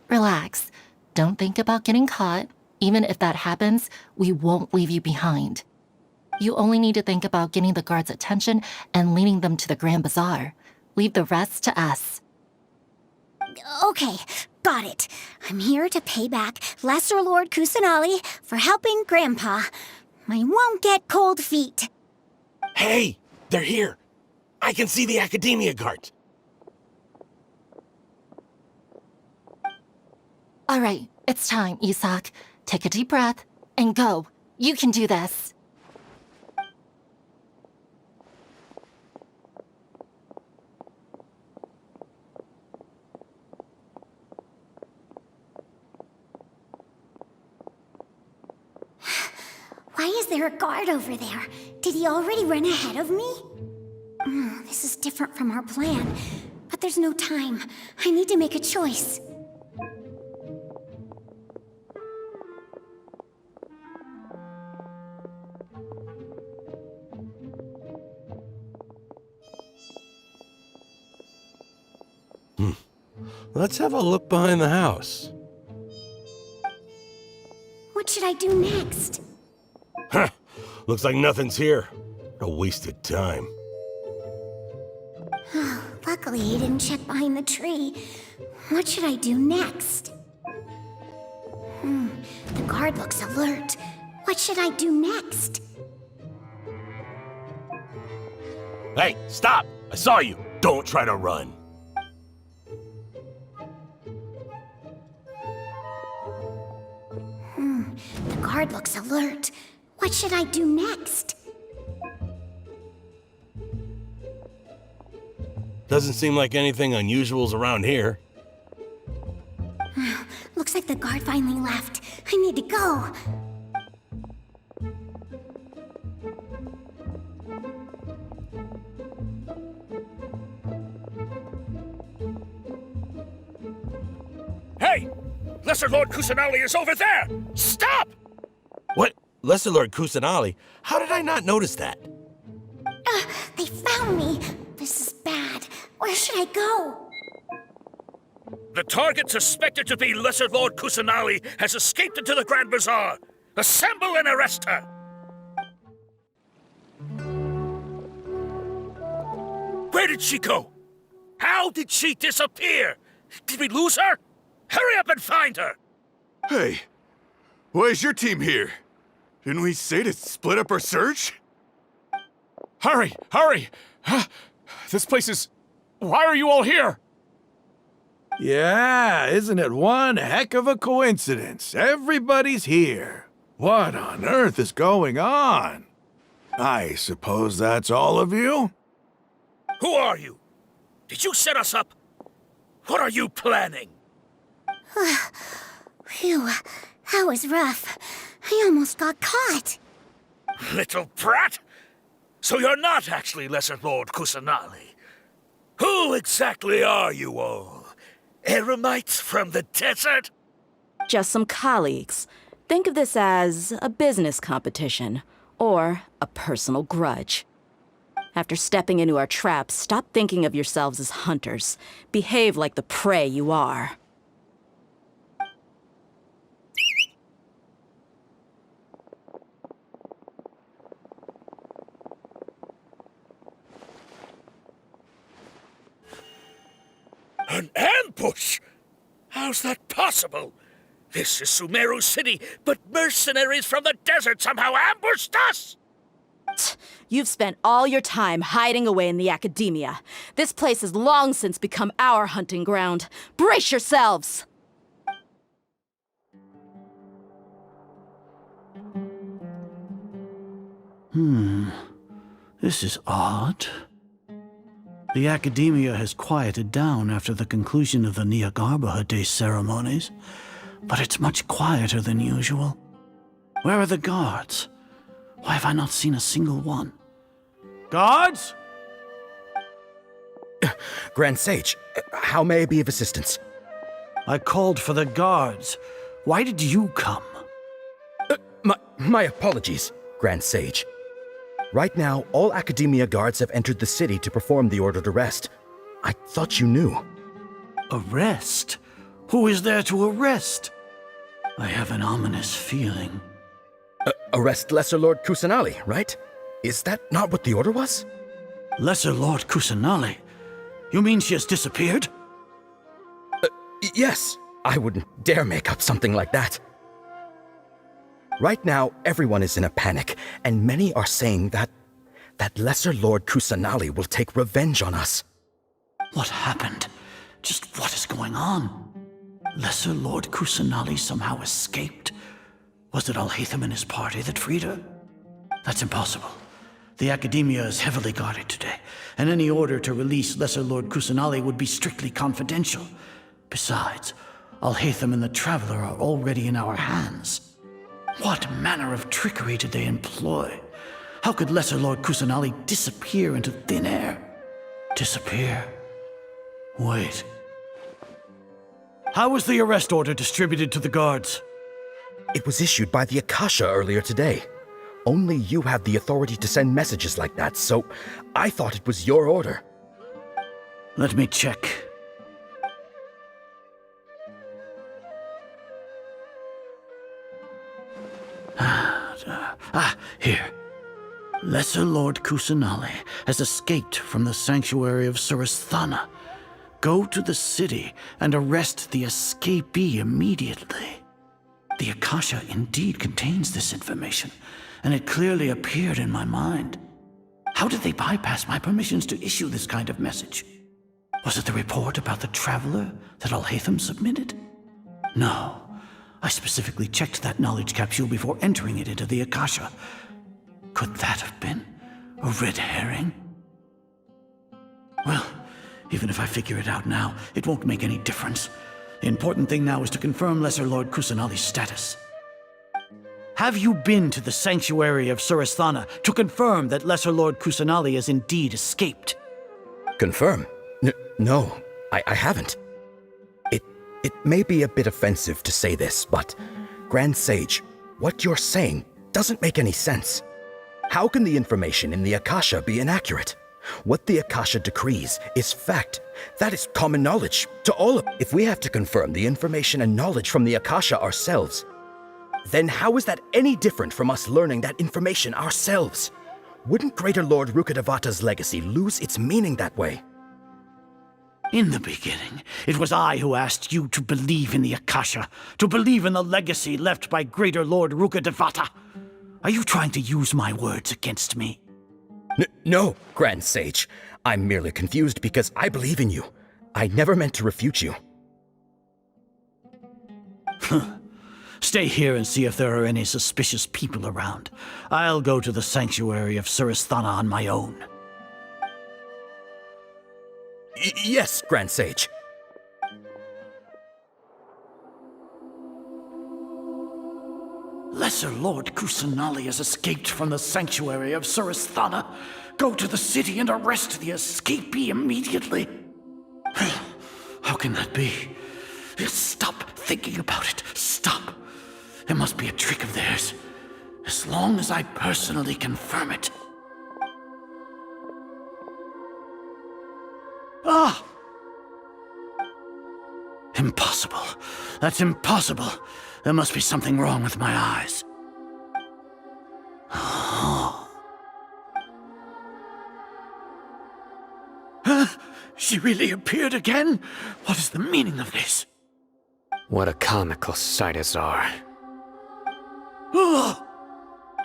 S2: Relax. Don't think about getting caught. Even if that happens, we won't leave you behind. You only need to think about getting the guards' attention and leading them to the Grand Bazaar. Leave the rest to us.
S1: Okay, got it. I'm here to pay back Lesser Lord Kusanali for helping Grandpa. I won't get cold feet.
S23: Hey, they're here. I can see the Academia guards.
S2: All right, it's time, Isak. Take a deep breath and go. You can do this.
S1: Why
S12: Why is there a guard over there? Did he already run ahead of me? This is different from our plan. But there's no time. I need to make a choice.
S23: Let's have a look behind the house.
S12: What should I do next?
S23: Huh. Looks like nothing's here. A wasted time.
S12: Luckily, he didn't check behind the tree. What should I do next? The guard looks alert. What should I do next?
S23: Hey, stop! I saw you. Don't try to run.
S12: The guard looks alert. What should I do next?
S23: Doesn't seem like anything unusual's around here.
S12: Looks like the guard finally left. I need to go.
S13: Hey! Lesser Lord Kusanali is over there! Stop!
S23: What? Lesser Lord Kusanali? How did I not notice that?
S12: They found me. This is bad. Where should I go?
S13: The target suspected to be Lesser Lord Kusanali has escaped into the Grand Bazaar. Assemble and arrest her! Where did she go? How did she disappear? Did we lose her? Hurry up and find her!
S14: Hey, why is your team here? Didn't we say to split up our search?
S20: Hurry! Hurry! This place is... Why are you all here?
S6: Yeah, isn't it one heck of a coincidence? Everybody's here. What on earth is going on? I suppose that's all of you?
S13: Who are you? Did you set us up? What are you planning?
S12: Phew, that was rough. I almost got caught.
S13: Little brat! So you're not actually Lesser Lord Kusanali. Who exactly are you all? Eremites from the desert?
S4: Just some colleagues. Think of this as a business competition, or a personal grudge. After stepping into our traps, stop thinking of yourselves as hunters. Behave like the prey you are.
S13: An ambush? How's that possible? This is Sumeru City, but mercenaries from the desert somehow ambushed us!
S4: You've spent all your time hiding away in the academia. This place has long since become our hunting ground. Brace yourselves!
S19: This is odd. The academia has quieted down after the conclusion of the Nyagarbha Day ceremonies, but it's much quieter than usual. Where are the guards? Why have I not seen a single one? Guards?
S10: Grand Sage, how may I be of assistance?
S19: I called for the guards. Why did you come?
S10: My apologies, Grand Sage. Right now, all Academia guards have entered the city to perform the ordered arrest. I thought you knew.
S19: Arrest? Who is there to arrest? I have an ominous feeling.
S10: Arrest Lesser Lord Kusanali, right? Is that not what the order was?
S19: Lesser Lord Kusanali? You mean she has disappeared?
S10: Yes. I wouldn't dare make up something like that. Right now, everyone is in a panic, and many are saying that Lesser Lord Kusanali will take revenge on us.
S19: What happened? Just what is going on? Lesser Lord Kusanali somehow escaped? Was it Alhaitham and his party that freed her? That's impossible. The Academia is heavily guarded today, and any order to release Lesser Lord Kusanali would be strictly confidential. Besides, Alhaitham and the Traveler are already in our hands. What manner of trickery did they employ? How could Lesser Lord Kusanali disappear into thin air? Disappear? Wait. How was the arrest order distributed to the guards?
S10: It was issued by the Akasha earlier today. Only you have the authority to send messages like that, so I thought it was your order.
S19: Let me check. Here. Lesser Lord Kusanali has escaped from the sanctuary of Surasthana. Go to the city and arrest the escapee immediately. The Akasha indeed contains this information, and it clearly appeared in my mind. How did they bypass my permissions to issue this kind of message? Was it the report about the traveler that Alhaitham submitted? No. I specifically checked that knowledge capsule before entering it into the Akasha. Could that have been a red herring? Well, even if I figure it out now, it won't make any difference. The important thing now is to confirm Lesser Lord Kusanali's status. Have you been to the sanctuary of Surasthana to confirm that Lesser Lord Kusanali has indeed escaped?
S10: Confirm? No, I haven't. It may be a bit offensive to say this, but Grand Sage, what you're saying doesn't make any sense. How can the information in the Akasha be inaccurate? What the Akasha decrees is fact. That is common knowledge to all of. If we have to confirm the information and knowledge from the Akasha ourselves, then how is that any different from us learning that information ourselves? Wouldn't Greater Lord Rukkhadevata's legacy lose its meaning that way?
S19: In the beginning, it was I who asked you to believe in the Akasha, to believe in the legacy left by Greater Lord Rukkhadevata. Are you trying to use my words against me?
S10: No, Grand Sage. I'm merely confused because I believe in you. I never meant to refute you.
S19: Stay here and see if there are any suspicious people around. I'll go to the sanctuary of Surasthana on my own.
S10: Yes, Grand Sage.
S19: Lesser Lord Kusanali has escaped from the sanctuary of Surasthana. Go to the city and arrest the escapee immediately. How can that be? Stop thinking about it. Stop. It must be a trick of theirs. As long as I personally confirm it. Ah! Impossible. That's impossible. There must be something wrong with my eyes. She really appeared again? What is the meaning of this?
S5: What a comical sight, Azar.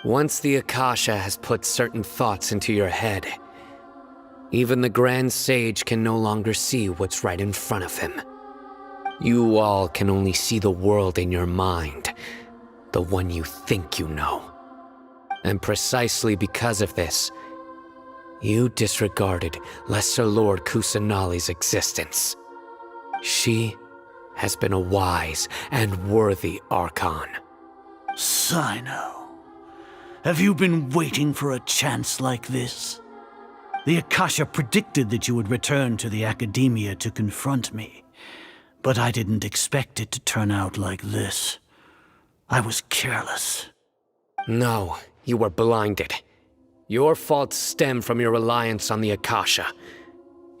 S5: Once the Akasha has put certain thoughts into your head, even the Grand Sage can no longer see what's right in front of him. You all can only see the world in your mind, the one you think you know. And precisely because of this, you disregarded Lesser Lord Kusanali's existence. She has been a wise and worthy Archon.
S19: Cyno, have you been waiting for a chance like this? The Akasha predicted that you would return to the Academia to confront me, but I didn't expect it to turn out like this. I was careless.
S5: No, you were blinded. Your faults stem from your reliance on the Akasha.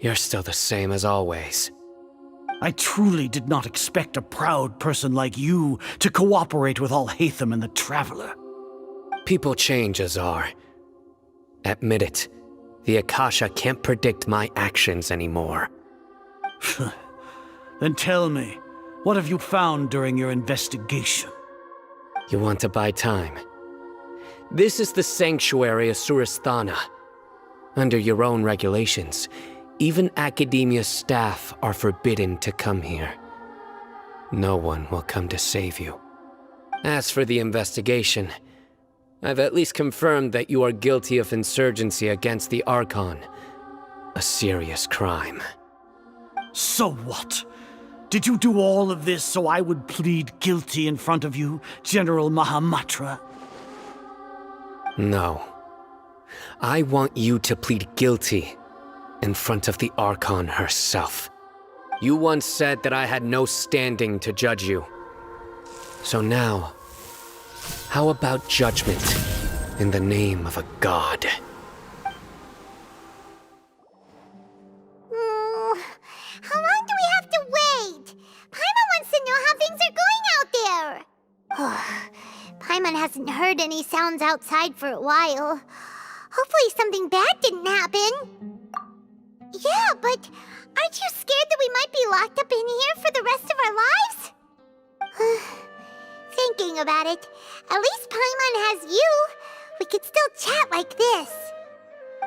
S5: You're still the same as always.
S19: I truly did not expect a proud person like you to cooperate with Alhaitham and the Traveler.
S5: People change, Azar. Admit it. The Akasha can't predict my actions anymore.
S19: Then tell me, what have you found during your investigation?
S5: You want to buy time? This is the sanctuary of Surasthana. Under your own regulations, even Academia staff are forbidden to come here. No one will come to save you. As for the investigation, I've at least confirmed that you are guilty of insurgency against the Archon. A serious crime.
S19: So what? Did you do all of this so I would plead guilty in front of you, General Mahamatra?
S5: No. I want you to plead guilty in front of the Archon herself. You once said that I had no standing to judge you. So now, how about judgment in the name of a god?
S1: How long do we have to wait? Paimon wants to know how things are going out there. Paimon hasn't heard any sounds outside for a while. Hopefully something bad didn't happen. Yeah, but aren't you scared that we might be locked up in here for the rest of our lives? Thinking about it, at least Paimon has you. We could still chat like this.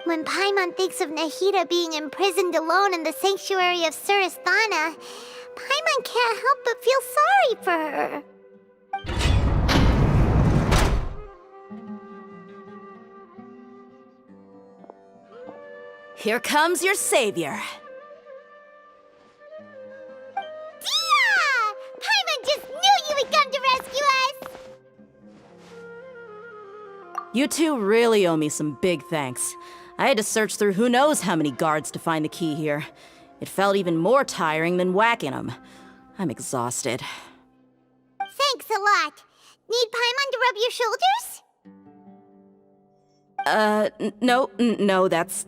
S1: When Paimon thinks of Nahida being imprisoned alone in the sanctuary of Surasthana, Paimon can't help but feel sorry for her.
S4: Here comes your savior.
S1: Dia! Paimon just knew you would come to rescue us!
S4: You two really owe me some big thanks. I had to search through who knows how many guards to find the key here. It felt even more tiring than whacking them. I'm exhausted.
S1: Thanks a lot. Need Paimon to rub your shoulders?
S4: No, that's,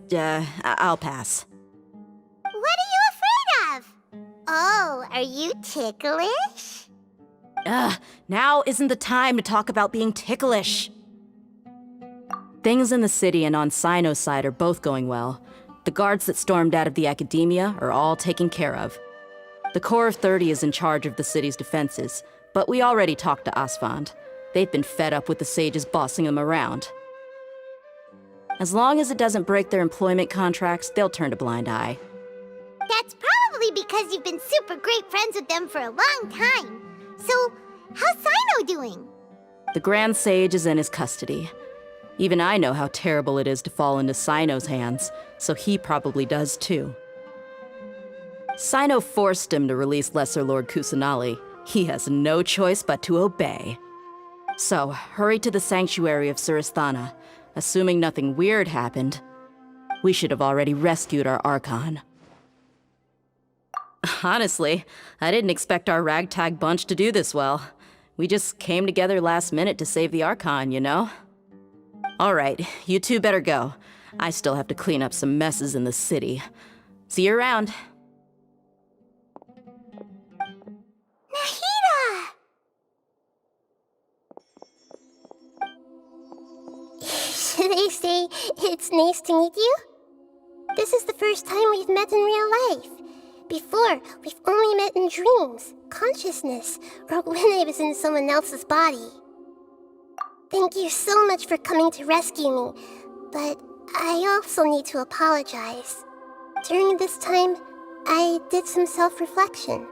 S4: I'll pass.
S1: What are you afraid of? Oh, are you ticklish?
S4: Now isn't the time to talk about being ticklish. Things in the city and on Cyno's side are both going well. The guards that stormed out of the Academia are all taken care of. The Corps of 30 is in charge of the city's defenses, but we already talked to Asfand. They've been fed up with the sages bossing them around. As long as it doesn't break their employment contracts, they'll turn a blind eye.
S1: That's probably because you've been super great friends with them for a long time. So, how's Cyno doing?
S4: The Grand Sage is in his custody. Even I know how terrible it is to fall into Cyno's hands, so he probably does too. Cyno forced him to release Lesser Lord Kusanali. He has no choice but to obey. So, hurry to the sanctuary of Surasthana. Assuming nothing weird happened, we should have already rescued our Archon. Honestly, I didn't expect our ragtag bunch to do this well. We just came together last minute to save the Archon, you know? Alright, you two better go. I still have to clean up some messes in the city. See you around.
S1: Nahida!
S21: Should I say it's nice to meet you? This is the first time we've met in real life. Before, we've only met in dreams, consciousness, or when I was in someone else's body. Thank you so much for coming to rescue me, but I also need to apologize. During this time, I did some self-reflection.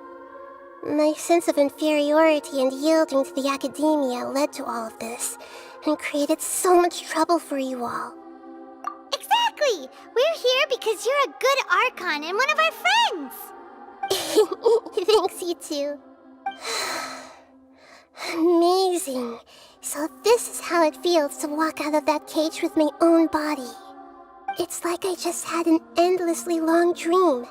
S21: My sense of inferiority and yielding to the Academia led to all of this, and created so much trouble for you all.
S1: Exactly! We're here because you're a good Archon and one of our friends!
S21: Thanks, you two. Amazing. So this is how it feels to walk out of that cage with my own body. It's like I just had an endlessly long dream.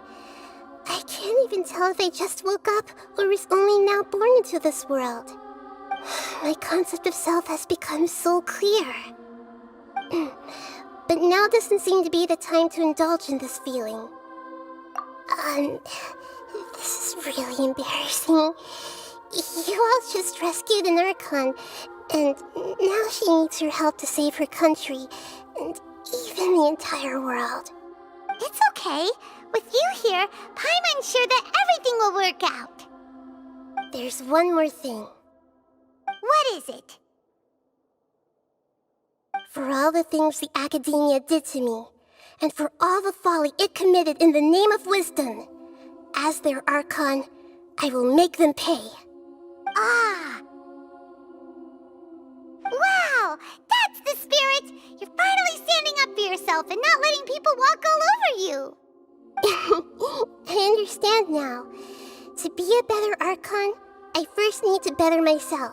S21: I can't even tell if I just woke up or was only now born into this world. My concept of self has become so clear. But now doesn't seem to be the time to indulge in this feeling. This is really embarrassing. You all just rescued an Archon, and now she needs your help to save her country, and even the entire world.
S1: It's okay. With you here, Paimon's sure that everything will work out.
S21: There's one more thing.
S1: What is it?
S21: For all the things the Academia did to me, and for all the folly it committed in the name of wisdom, as their Archon, I will make them pay.
S1: Ah! Wow! That's the spirit! You're finally standing up for yourself and not letting people walk all over you!
S21: I understand now. To be a better Archon, I first need to better myself.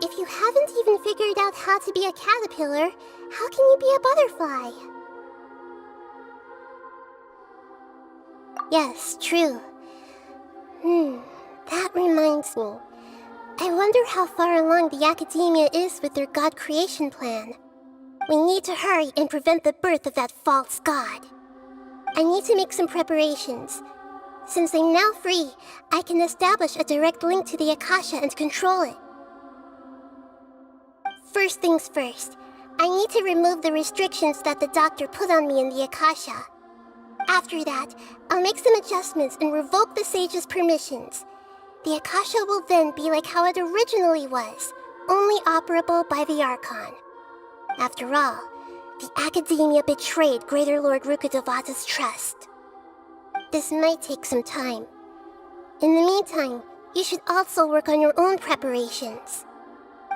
S21: If you haven't even figured out how to be a caterpillar, how can you be a butterfly? Yes, true. That reminds me. I wonder how far along the Academia is with their god creation plan. We need to hurry and prevent the birth of that false god. I need to make some preparations. Since I'm now free, I can establish a direct link to the Akasha and control it. First things first, I need to remove the restrictions that the doctor put on me in the Akasha. After that, I'll make some adjustments and revoke the sage's permissions. The Akasha will then be like how it originally was, only operable by the Archon. After all, the Academia betrayed Greater Lord Rukkhadevata's trust. This might take some time. In the meantime, you should also work on your own preparations.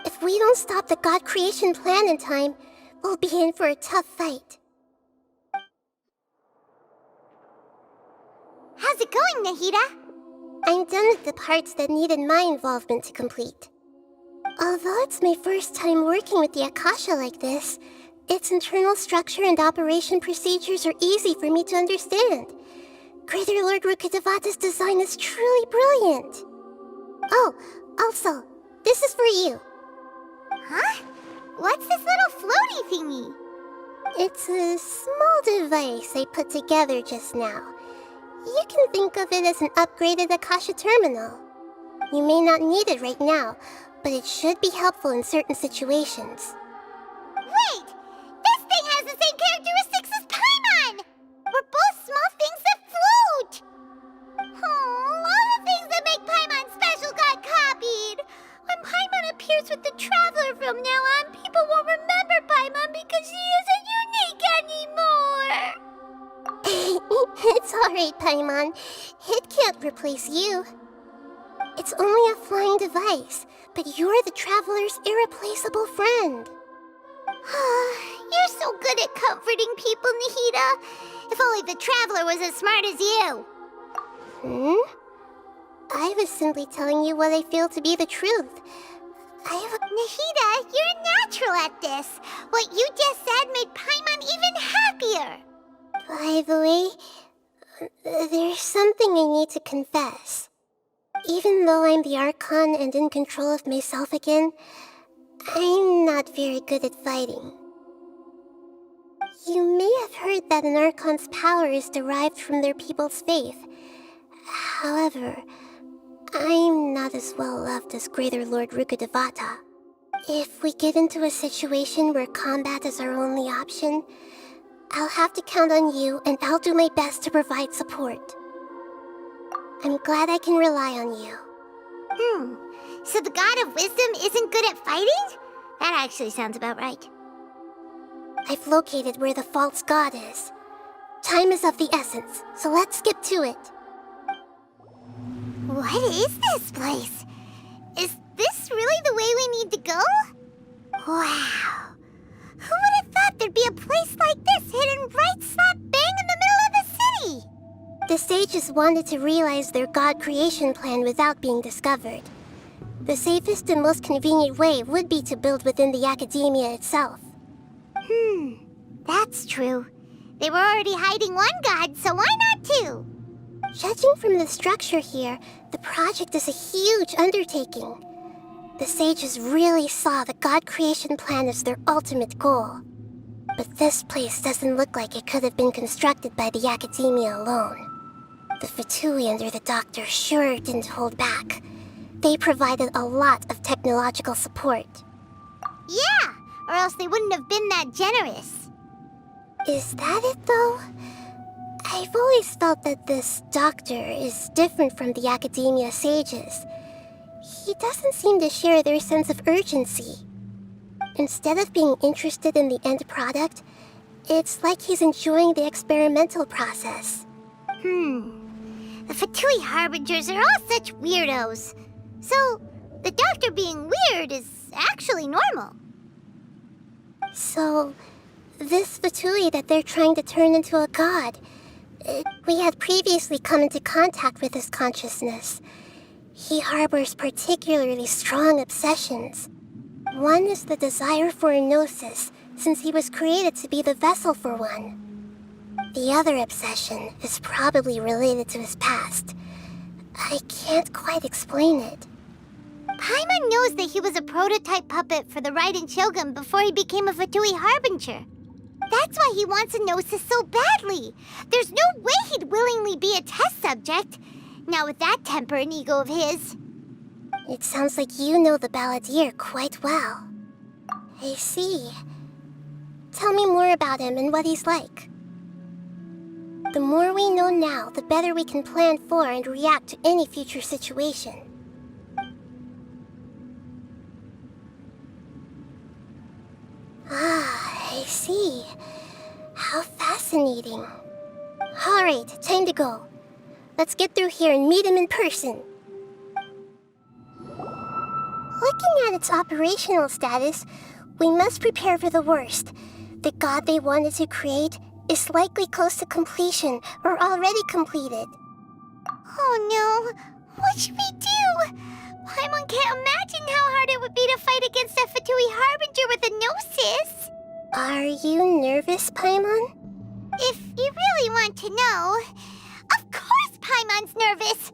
S21: If we don't stop the god creation plan in time, we'll be in for a tough fight.
S1: How's it going, Nahida?
S21: I'm done with the parts that needed my involvement to complete. Although it's my first time working with the Akasha like this, its internal structure and operation procedures are easy for me to understand. Greater Lord Rukkhadevata's design is truly brilliant. Oh, also, this is for you.
S1: Huh? What's this little floaty thingy?
S21: It's a small device I put together just now. You can think of it as an upgraded Akasha terminal. You may not need it right now, but it should be helpful in certain situations.
S1: Wait! This thing has the same characteristics as Paimon! We're both small things that float! Oh, all the things that make Paimon special got copied! When Paimon appears with the Traveler from now on, people won't remember Paimon because she isn't unique anymore!
S21: It's alright, Paimon. It can't replace you. It's only a flying device, but you're the Traveler's irreplaceable friend.
S1: You're so good at comforting people, Nahida. If only the Traveler was as smart as you.
S21: I was simply telling you what I feel to be the truth.
S1: Nahida, you're natural at this. What you just said made Paimon even happier.
S21: By the way, there's something I need to confess. Even though I'm the Archon and in control of myself again, I'm not very good at fighting. You may have heard that an Archon's power is derived from their people's faith. However, I'm not as well loved as Greater Lord Rukkhadevata. If we get into a situation where combat is our only option, I'll have to count on you, and I'll do my best to provide support. I'm glad I can rely on you.
S1: So the God of Wisdom isn't good at fighting? That actually sounds about right.
S21: I've located where the false god is. Time is of the essence, so let's get to it.
S1: What is this place? Is this really the way we need to go? Wow. Who would have thought there'd be a place like this hidden right slap bang in the middle of the city?
S21: The sages wanted to realize their god creation plan without being discovered. The safest and most convenient way would be to build within the Academia itself.
S1: That's true. They were already hiding one god, so why not two?
S21: Judging from the structure here, the project is a huge undertaking. The sages really saw the god creation plan as their ultimate goal. But this place doesn't look like it could have been constructed by the Academia alone. The Fatui under the Doctor sure didn't hold back. They provided a lot of technological support.
S1: Yeah, or else they wouldn't have been that generous.
S21: Is that it, though? I've always felt that this Doctor is different from the Academia sages. He doesn't seem to share their sense of urgency. Instead of being interested in the end product, it's like he's enjoying the experimental process.
S1: The Fatui Harbingers are all such weirdos. So, the Doctor being weird is actually normal.
S21: So, this Fatui that they're trying to turn into a god, We had previously come into contact with his consciousness. He harbors particularly strong obsessions. One is the desire for a gnosis, since he was created to be the vessel for one. The other obsession is probably related to his past. I can't quite explain it.
S1: Paimon knows that he was a prototype puppet for the Raiden Shogun before he became a Fatui Harbinger. That's why he wants a gnosis so badly. There's no way he'd willingly be a test subject, not with that temper and ego of his.
S21: It sounds like you know the Balladeer quite well. I see. Tell me more about him and what he's like. The more we know now, the better we can plan for and react to any future situation. Ah, I see. How fascinating. Alright, time to go. Let's get through here and meet him in person. Looking at its operational status, we must prepare for the worst. The god they wanted to create is likely close to completion or already completed.
S1: Oh no, what should we do? Paimon can't imagine how hard it would be to fight against a Fatui Harbinger with a gnosis.
S21: Are you nervous, Paimon?
S1: If you really want to know, of course Paimon's nervous.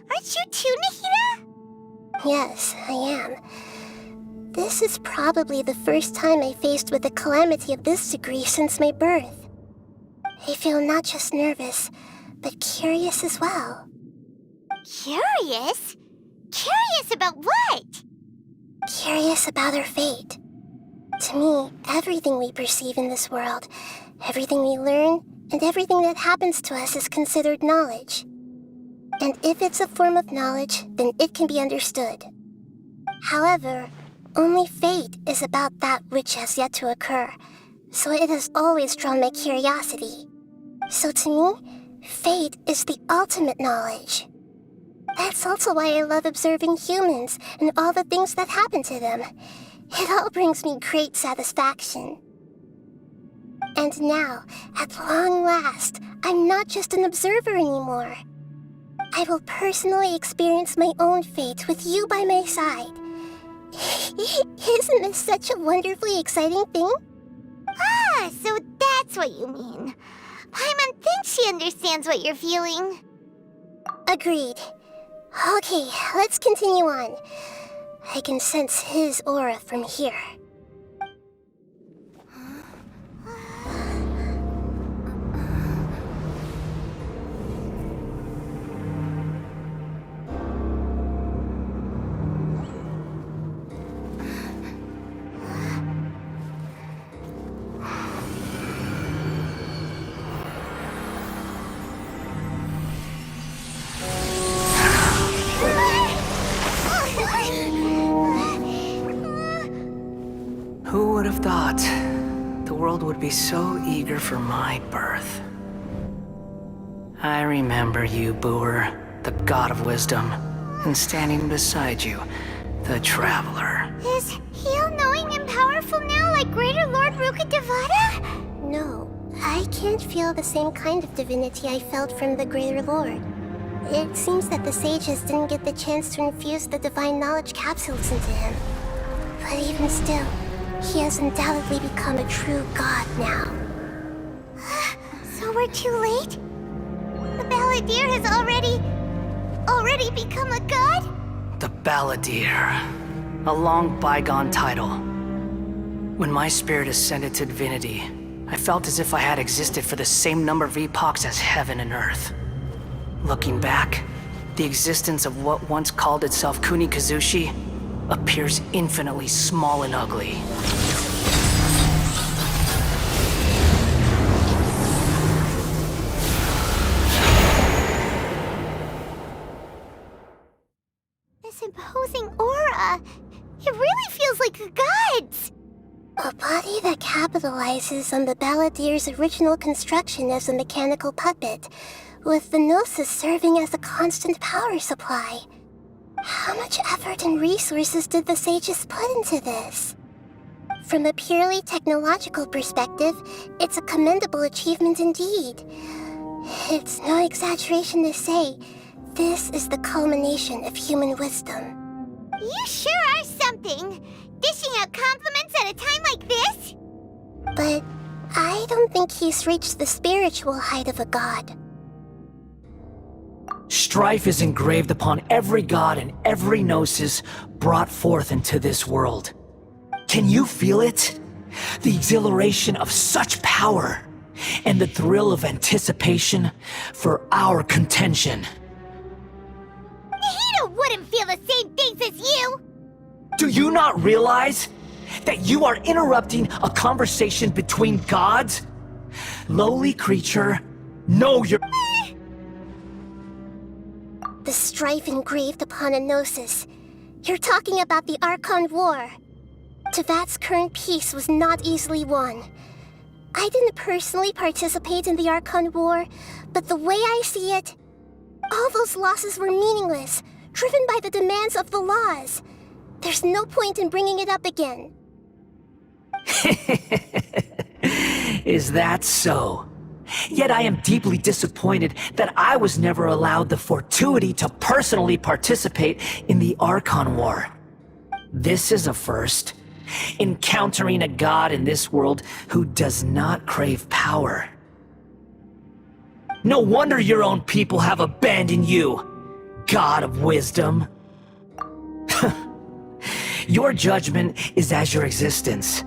S1: Aren't you too, Nahida?
S21: Yes, I am. This is probably the first time I faced with a calamity of this degree since my birth. I feel not just nervous, but curious as well.
S1: Curious? Curious about what?
S21: Curious about our fate. To me, everything we perceive in this world, everything we learn, and everything that happens to us is considered knowledge. And if it's a form of knowledge, then it can be understood. However, only fate is about that which has yet to occur, so it has always drawn my curiosity. So to me, fate is the ultimate knowledge. That's also why I love observing humans and all the things that happen to them. It all brings me great satisfaction. And now, at long last, I'm not just an observer anymore. I will personally experience my own fate with you by my side. Isn't this such a wonderfully exciting thing?
S1: Ah, so that's what you mean. Paimon thinks she understands what you're feeling.
S21: Agreed. Okay, let's continue on. I can sense his aura from here.
S5: Who would have thought the world would be so eager for my birth? I remember you, Booer, the god of wisdom, and standing beside you, the traveler.
S1: Is he all-knowing and powerful now like Greater Lord Rukkhadevata?
S21: No, I can't feel the same kind of divinity I felt from the Greater Lord. It seems that the sages didn't get the chance to infuse the divine knowledge capsules into him. But even still, he has undoubtedly become a true god now.
S1: So we're too late? The Balladeer has already become a god?
S5: The Balladeer. A long bygone title. When my spirit ascended to divinity, I felt as if I had existed for the same number of epochs as heaven and earth. Looking back, the existence of what once called itself Kunikazushi appears infinitely small and ugly.
S1: This imposing aura, it really feels like a god's.
S21: A body that capitalizes on the Balladeer's original construction as a mechanical puppet, with the Gnosis serving as a constant power supply. How much effort and resources did the sages put into this? From a purely technological perspective, it's a commendable achievement indeed. It's no exaggeration to say, this is the culmination of human wisdom.
S1: You sure are something! Dishing out compliments at a time like this?
S21: But I don't think he's reached the spiritual height of a god.
S11: Strife is engraved upon every god and every gnosis brought forth into this world. Can you feel it? The exhilaration of such power, and the thrill of anticipation for our contention.
S1: Nahida wouldn't feel the same things as you!
S11: Do you not realize that you are interrupting a conversation between gods? Lowly creature, know your...
S21: The strife engraved upon a gnosis. You're talking about the Archon War. Tevat's current peace was not easily won. I didn't personally participate in the Archon War, but the way I see it, all those losses were meaningless, driven by the demands of the laws. There's no point in bringing it up again.
S11: Is that so? Yet I am deeply disappointed that I was never allowed the fortuity to personally participate in the Archon War. This is a first. Encountering a god in this world who does not crave power. No wonder your own people have abandoned you, God of Wisdom. Your judgment is as your existence,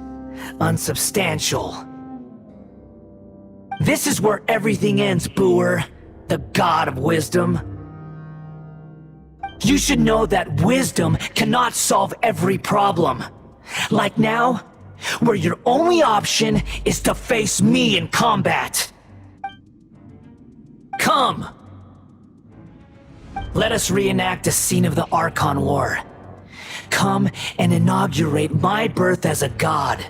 S11: unsubstantial. This is where everything ends, Booer, the God of Wisdom. You should know that wisdom cannot solve every problem. Like now, where your only option is to face me in combat. Come! Let us reenact a scene of the Archon War. Come and inaugurate my birth as a god.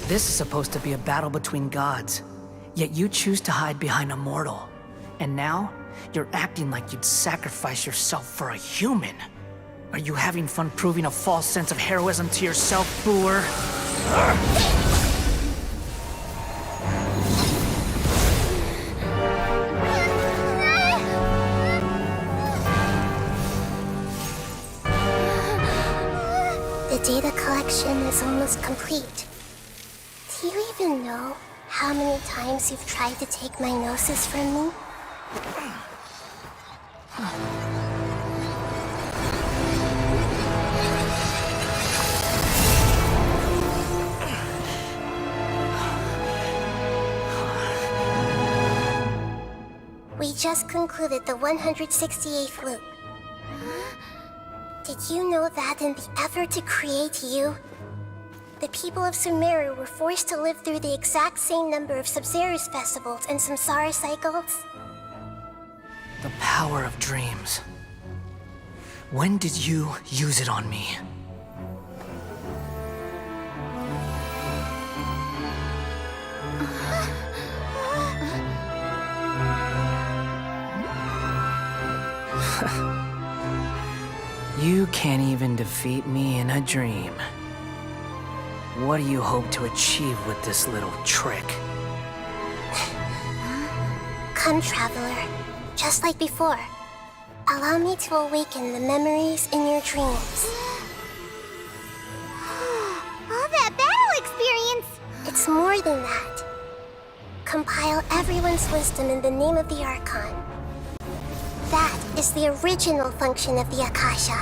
S11: This is supposed to be a battle between gods, yet you choose to hide behind a mortal. And now, you're acting like you'd sacrifice yourself for a human. Are you having fun proving a false sense of heroism to yourself, Booer?
S21: The data collection is almost complete. Do you even know how many times you've tried to take my gnosis from me? We just concluded the 168th loop. Did you know that in the effort to create you, the people of Sumeru were forced to live through the exact same number of Sabzeruz festivals and Samsara cycles?
S11: The power of dreams. When did you use it on me? You can't even defeat me in a dream. What do you hope to achieve with this little trick?
S21: Come, Traveler. Just like before. Allow me to awaken the memories in your dreams.
S1: All that battle experience!
S21: It's more than that. Compile everyone's wisdom in the name of the Archon. That is the original function of the Akasha.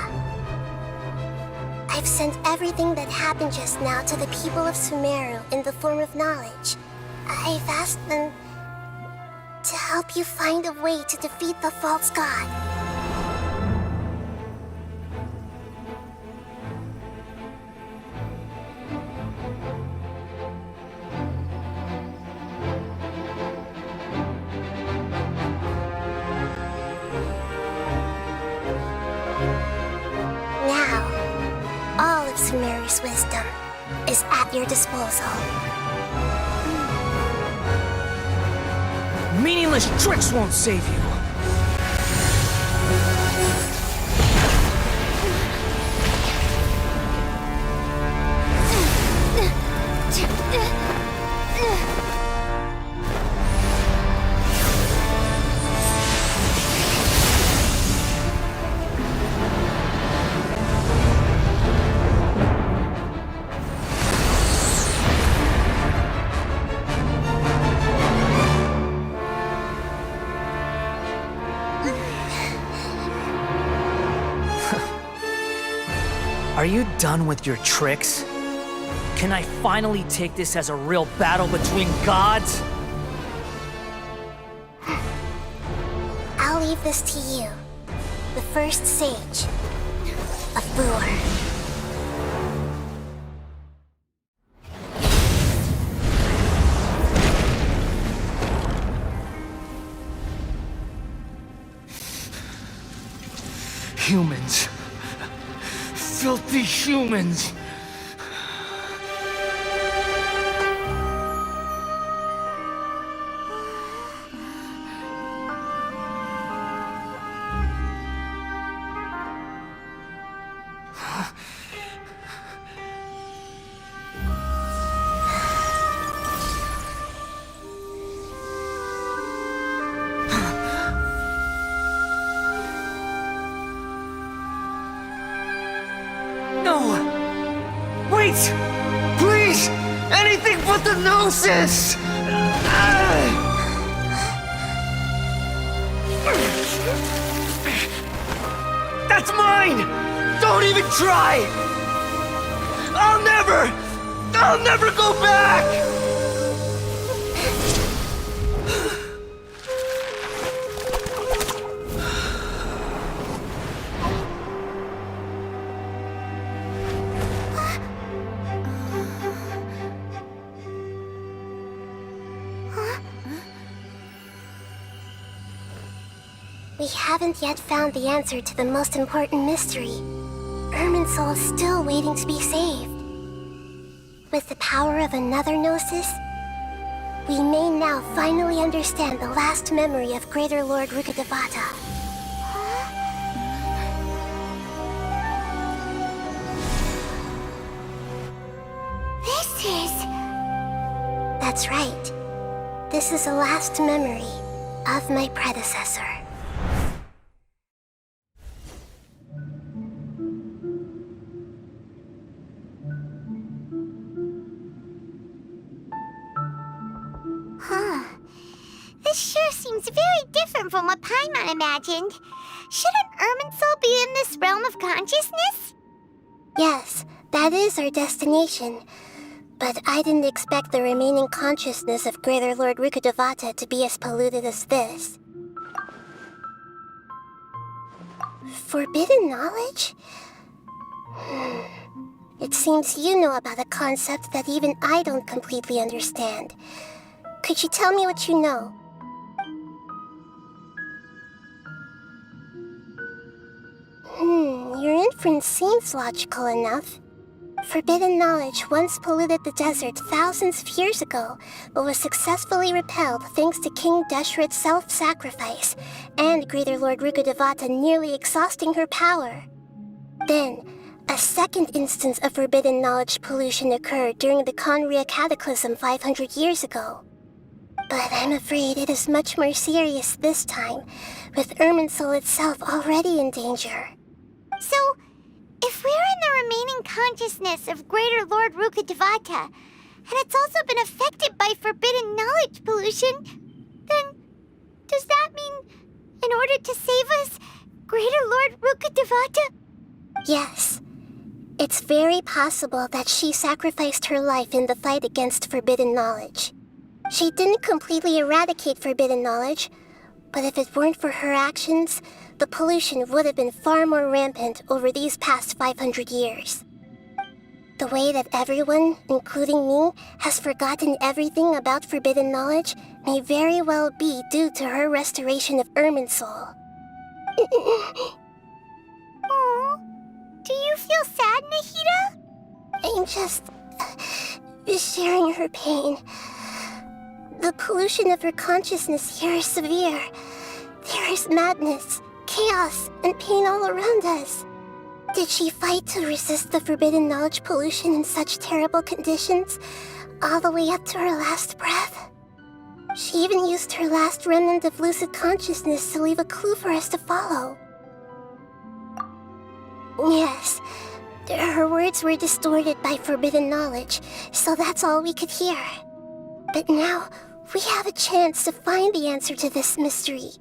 S21: I've sent everything that happened just now to the people of Sumeru in the form of knowledge. I've asked them to help you find a way to defeat the false god. All of Sumeru's wisdom is at your disposal.
S11: Meaningless tricks won't save you. Are you done with your tricks? Can I finally take this as a real battle between gods?
S21: I'll leave this to you, the first sage of Bur.
S11: Humans. Filthy humans! Wait! Please! Anything but the Gnosis! That's mine! Don't even try! I'll never go back! We haven't yet found the answer to the most important mystery. Irminsul is still waiting to be saved. With the power of another Gnosis, we may now finally understand the last memory of Greater Lord Rukkhadevata.
S1: This is...
S21: That's right. This is the last memory of my predecessor.
S1: Huh. This sure seems very different from what Paimon imagined. Shouldn't Irminsul be in this realm of consciousness?
S21: Yes, that is our destination. But I didn't expect the remaining consciousness of Greater Lord Rukkhadevata to be as polluted as this. Forbidden knowledge? It seems you know about a concept that even I don't completely understand. Could you tell me what you know? Your inference seems logical enough. Forbidden knowledge once polluted the desert thousands of years ago, but was successfully repelled thanks to King Deshret's self-sacrifice, and Greater Lord Rukkhadevata nearly exhausting her power. Then, a second instance of forbidden knowledge pollution occurred during the Khaenri'ah Cataclysm 500 years ago. But I'm afraid it is much more serious this time, with Irminsul itself already in danger.
S1: So, if we're in the remaining consciousness of Greater Lord Rukkhadevata, and it's also been affected by forbidden knowledge pollution, then does that mean, in order to save us, Greater Lord Rukkhadevata?
S21: Yes. It's very possible that she sacrificed her life in the fight against forbidden knowledge. She didn't completely eradicate forbidden knowledge, but if it weren't for her actions, the pollution would have been far more rampant over these past 500 years. The way that everyone, including me, has forgotten everything about forbidden knowledge may very well be due to her restoration of Irminsul.
S1: Aww. Do you feel sad, Nahida?
S21: I'm just sharing her pain. The pollution of her consciousness here is severe. There is madness, chaos, and pain all around us. Did she fight to resist the forbidden knowledge pollution in such terrible conditions, all the way up to her last breath? She even used her last remnant of lucid consciousness to leave a clue for us to follow. Yes, her words were distorted by forbidden knowledge, so that's all we could hear. But now, we have a chance to find the answer to this mystery.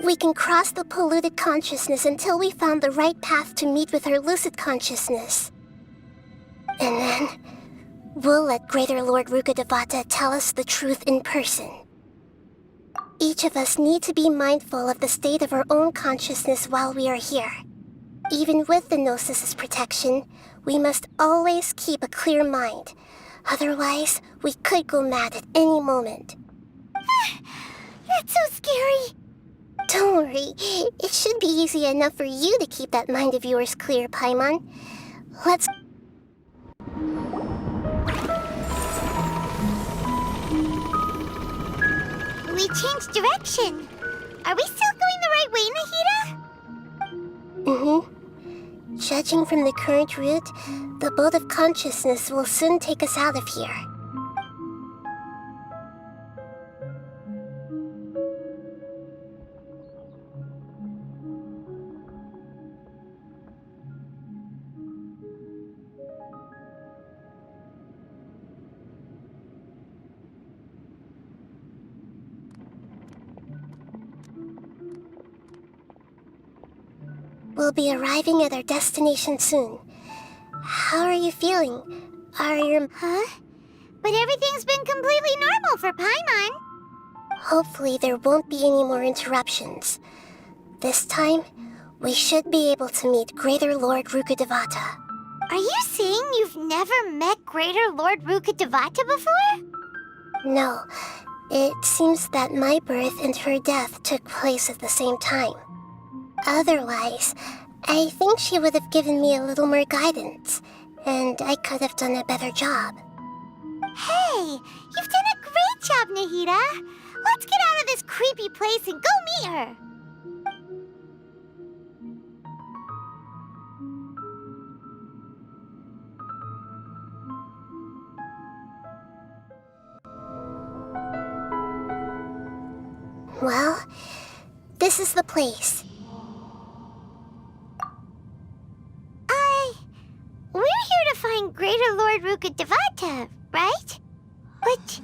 S21: We can cross the polluted consciousness until we found the right path to meet with her lucid consciousness. And then, we'll let Greater Lord Rukkhadevata tell us the truth in person. Each of us need to be mindful of the state of our own consciousness while we are here. Even with the Gnosis' protection, we must always keep a clear mind. Otherwise, we could go mad at any moment.
S1: That's so scary.
S21: Don't worry, it should be easy enough for you to keep that mind of yours clear, Paimon. Let's...
S1: We changed direction. Are we still going the right way, Nahida?
S21: Mm-hmm. Judging from the current route, the boat of consciousness will soon take us out of here. We'll be arriving at our destination soon. How are you feeling? Are your...
S1: Huh? But everything's been completely normal for Paimon.
S21: Hopefully there won't be any more interruptions. This time, we should be able to meet Greater Lord Rukkhadevata.
S1: Are you saying you've never met Greater Lord Rukkhadevata before?
S21: No. It seems that my birth and her death took place at the same time. Otherwise, I think she would have given me a little more guidance, and I could have done a better job.
S1: Hey, you've done a great job, Nahida. Let's get out of this creepy place and go meet her.
S21: Well, this is the place.
S1: We're here to find Greater Lord Rukkhadevata, right? But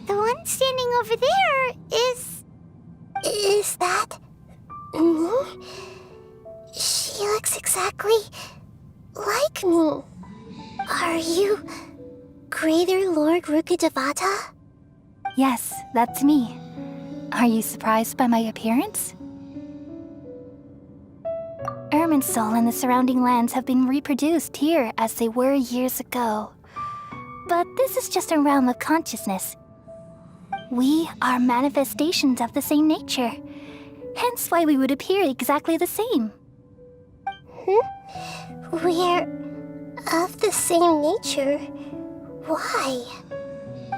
S1: the one standing over there is...
S21: Is that... me? She looks exactly like me. Are you Greater Lord Rukkhadevata?
S7: Yes, that's me. Are you surprised by my appearance? Irminsul and the surrounding lands have been reproduced here as they were years ago. But this is just a realm of consciousness. We are manifestations of the same nature, hence why we would appear exactly the same.
S21: We're of the same nature? Why?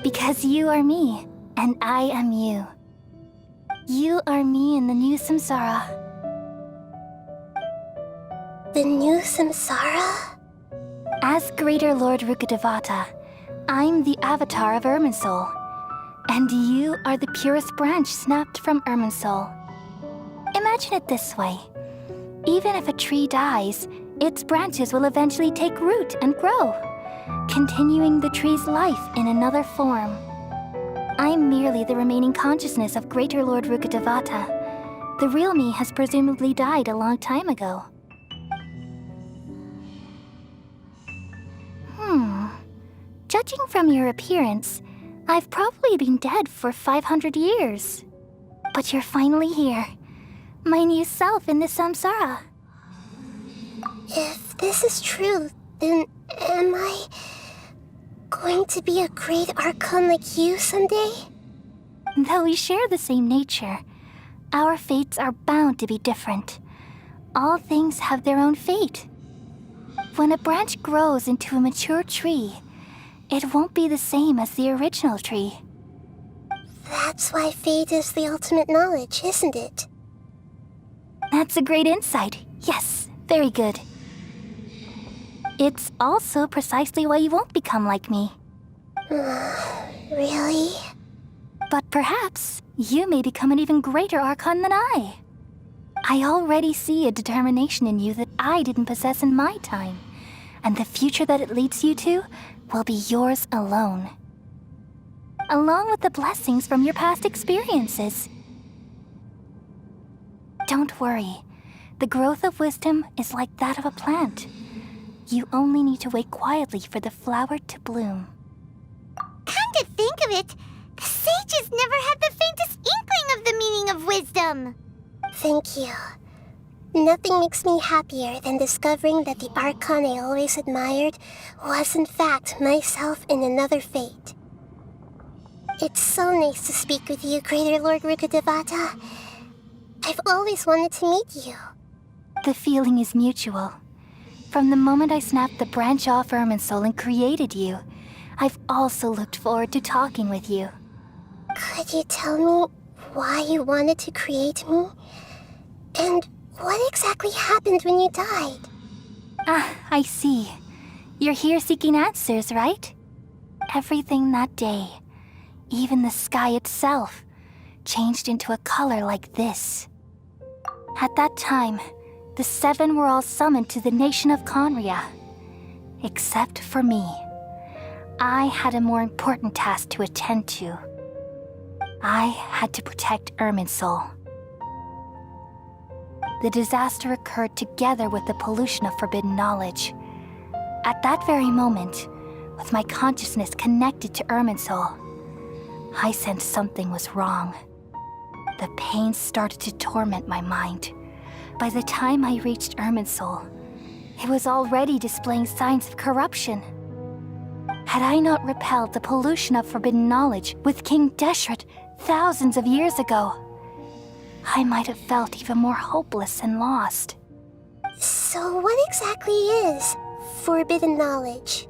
S7: Because you are me, and I am you. You are me in the new samsara.
S21: The new samsara?
S7: As Greater Lord Rukkhadevata, I'm the avatar of Irminsul, and you are the purest branch snapped from Irminsul. Imagine it this way. Even if a tree dies, its branches will eventually take root and grow, continuing the tree's life in another form. I'm merely the remaining consciousness of Greater Lord Rukkhadevata, The real me has presumably died a long time ago. Judging from your appearance, I've probably been dead for 500 years. But you're finally here. My new self in the samsara.
S21: If this is true, then am I going to be a great Archon like you someday?
S7: Though we share the same nature, our fates are bound to be different. All things have their own fate. When a branch grows into a mature tree, it won't be the same as the original tree.
S21: That's why fate is the ultimate knowledge, isn't it?
S7: That's a great insight. Yes, very good. It's also precisely why you won't become like me.
S21: Really?
S7: But perhaps you may become an even greater Archon than I. I already see a determination in you that I didn't possess in my time, and the future that it leads you to will be yours alone. Along with the blessings from your past experiences. Don't worry. The growth of wisdom is like that of a plant. You only need to wait quietly for the flower to bloom.
S1: Come to think of it, the sages never had the faintest inkling of the meaning of wisdom.
S21: Thank you. Nothing makes me happier than discovering that the Archon I always admired was in fact myself in another fate. It's so nice to speak with you, Greater Lord Rukkhadevata. I've always wanted to meet you.
S7: The feeling is mutual. From the moment I snapped the branch off Irminsul and created you, I've also looked forward to talking with you.
S21: Could you tell me why you wanted to create me? And what exactly happened when you died?
S7: Ah, I see. You're here seeking answers, right? Everything that day, even the sky itself, changed into a color like this. At that time, the seven were all summoned to the nation of Conria. Except for me. I had a more important task to attend to. I had to protect Irminsul. The disaster occurred together with the pollution of forbidden knowledge. At that very moment, with my consciousness connected to Irminsul, I sensed something was wrong. The pain started to torment my mind. By the time I reached Irminsul, it was already displaying signs of corruption. Had I not repelled the pollution of forbidden knowledge with King Deshret thousands of years ago, I might have felt even more hopeless and lost.
S21: So what exactly is forbidden knowledge?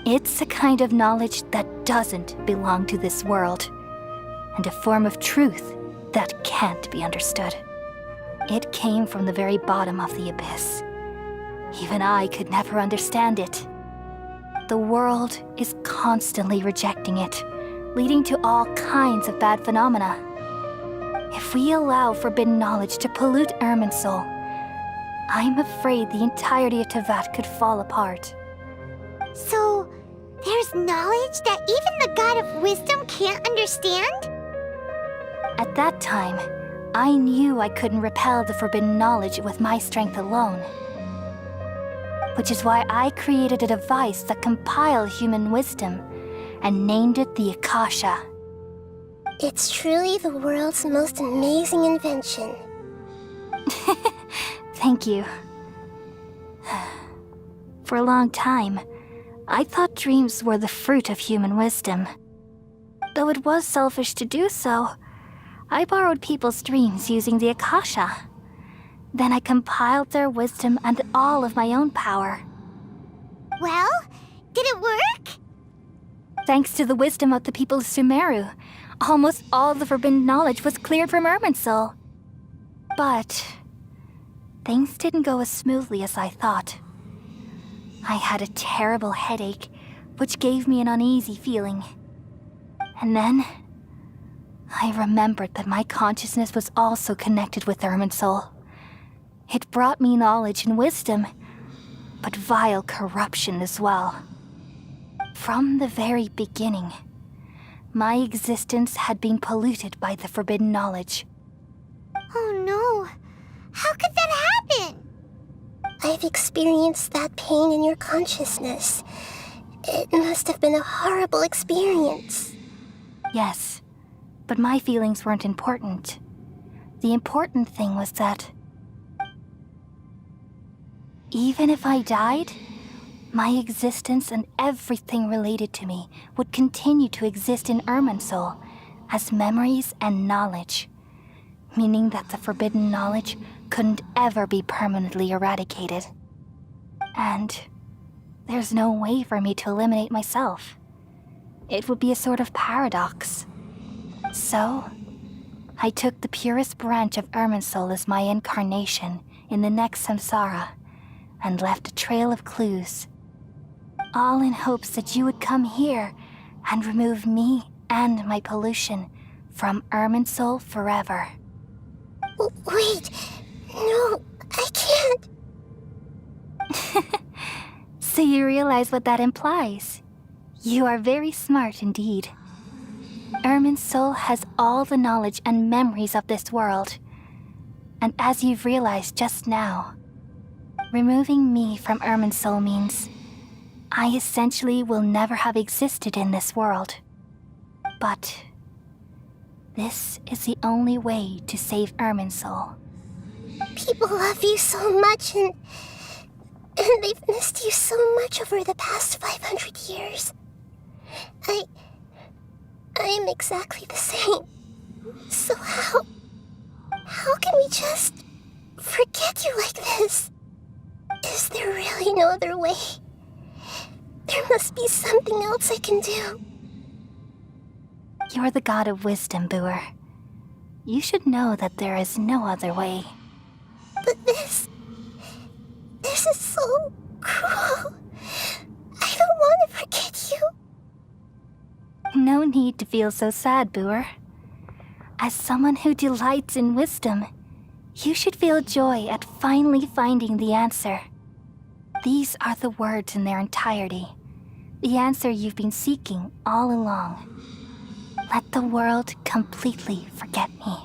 S7: It's a kind of knowledge that doesn't belong to this world, and a form of truth that can't be understood. It came from the very bottom of the abyss. Even I could never understand it. The world is constantly rejecting it, leading to all kinds of bad phenomena. If we allow forbidden knowledge to pollute Irminsul, I'm afraid the entirety of Teyvat could fall apart.
S1: So, there's knowledge that even the God of Wisdom can't understand?
S7: At that time, I knew I couldn't repel the forbidden knowledge with my strength alone. Which is why I created a device that compiled human wisdom and named it the Akasha.
S21: It's truly the world's most amazing invention.
S7: Thank you. For a long time, I thought dreams were the fruit of human wisdom. Though it was selfish to do so, I borrowed people's dreams using the Akasha. Then I compiled their wisdom and all of my own power.
S1: Well, did it work?
S7: Thanks to the wisdom of the people of Sumeru, almost all the forbidden knowledge was cleared from Irminsul. But things didn't go as smoothly as I thought. I had a terrible headache, which gave me an uneasy feeling. And then I remembered that my consciousness was also connected with Irminsul. It brought me knowledge and wisdom, but vile corruption as well. From the very beginning, my existence had been polluted by the forbidden knowledge.
S1: Oh How could that happen?
S21: I've experienced that pain in your consciousness. It must have been a horrible experience.
S7: Yes, but my feelings weren't important. The important thing was that even if I died, my existence and everything related to me would continue to exist in Irminsul as memories and knowledge, meaning that the forbidden knowledge couldn't ever be permanently eradicated. And there's no way for me to eliminate myself. It would be a sort of paradox. So, I took the purest branch of Irminsul as my incarnation in the next samsara and left a trail of clues, all in hopes that you would come here and remove me and my pollution from Irminsul forever.
S21: Wait, no, I can't.
S7: So you realize what that implies. You are very smart indeed. Irminsul has all the knowledge and memories of this world. And as you've realized just now, removing me from Irminsul means I essentially will never have existed in this world. But this is the only way to save Irminsul.
S21: People love you so much and they've missed you so much over the past 500 years. I am exactly the same. So how can we just forget you like this? Is there really no other way? There must be something else I can do.
S7: You're the god of wisdom, Buer. You should know that there is no other way.
S21: But this is so cruel. I don't want to forget you.
S7: No need to feel so sad, Buer. As someone who delights in wisdom, you should feel joy at finally finding the answer. These are the words in their entirety. The answer you've been seeking all along. Let the world completely forget me.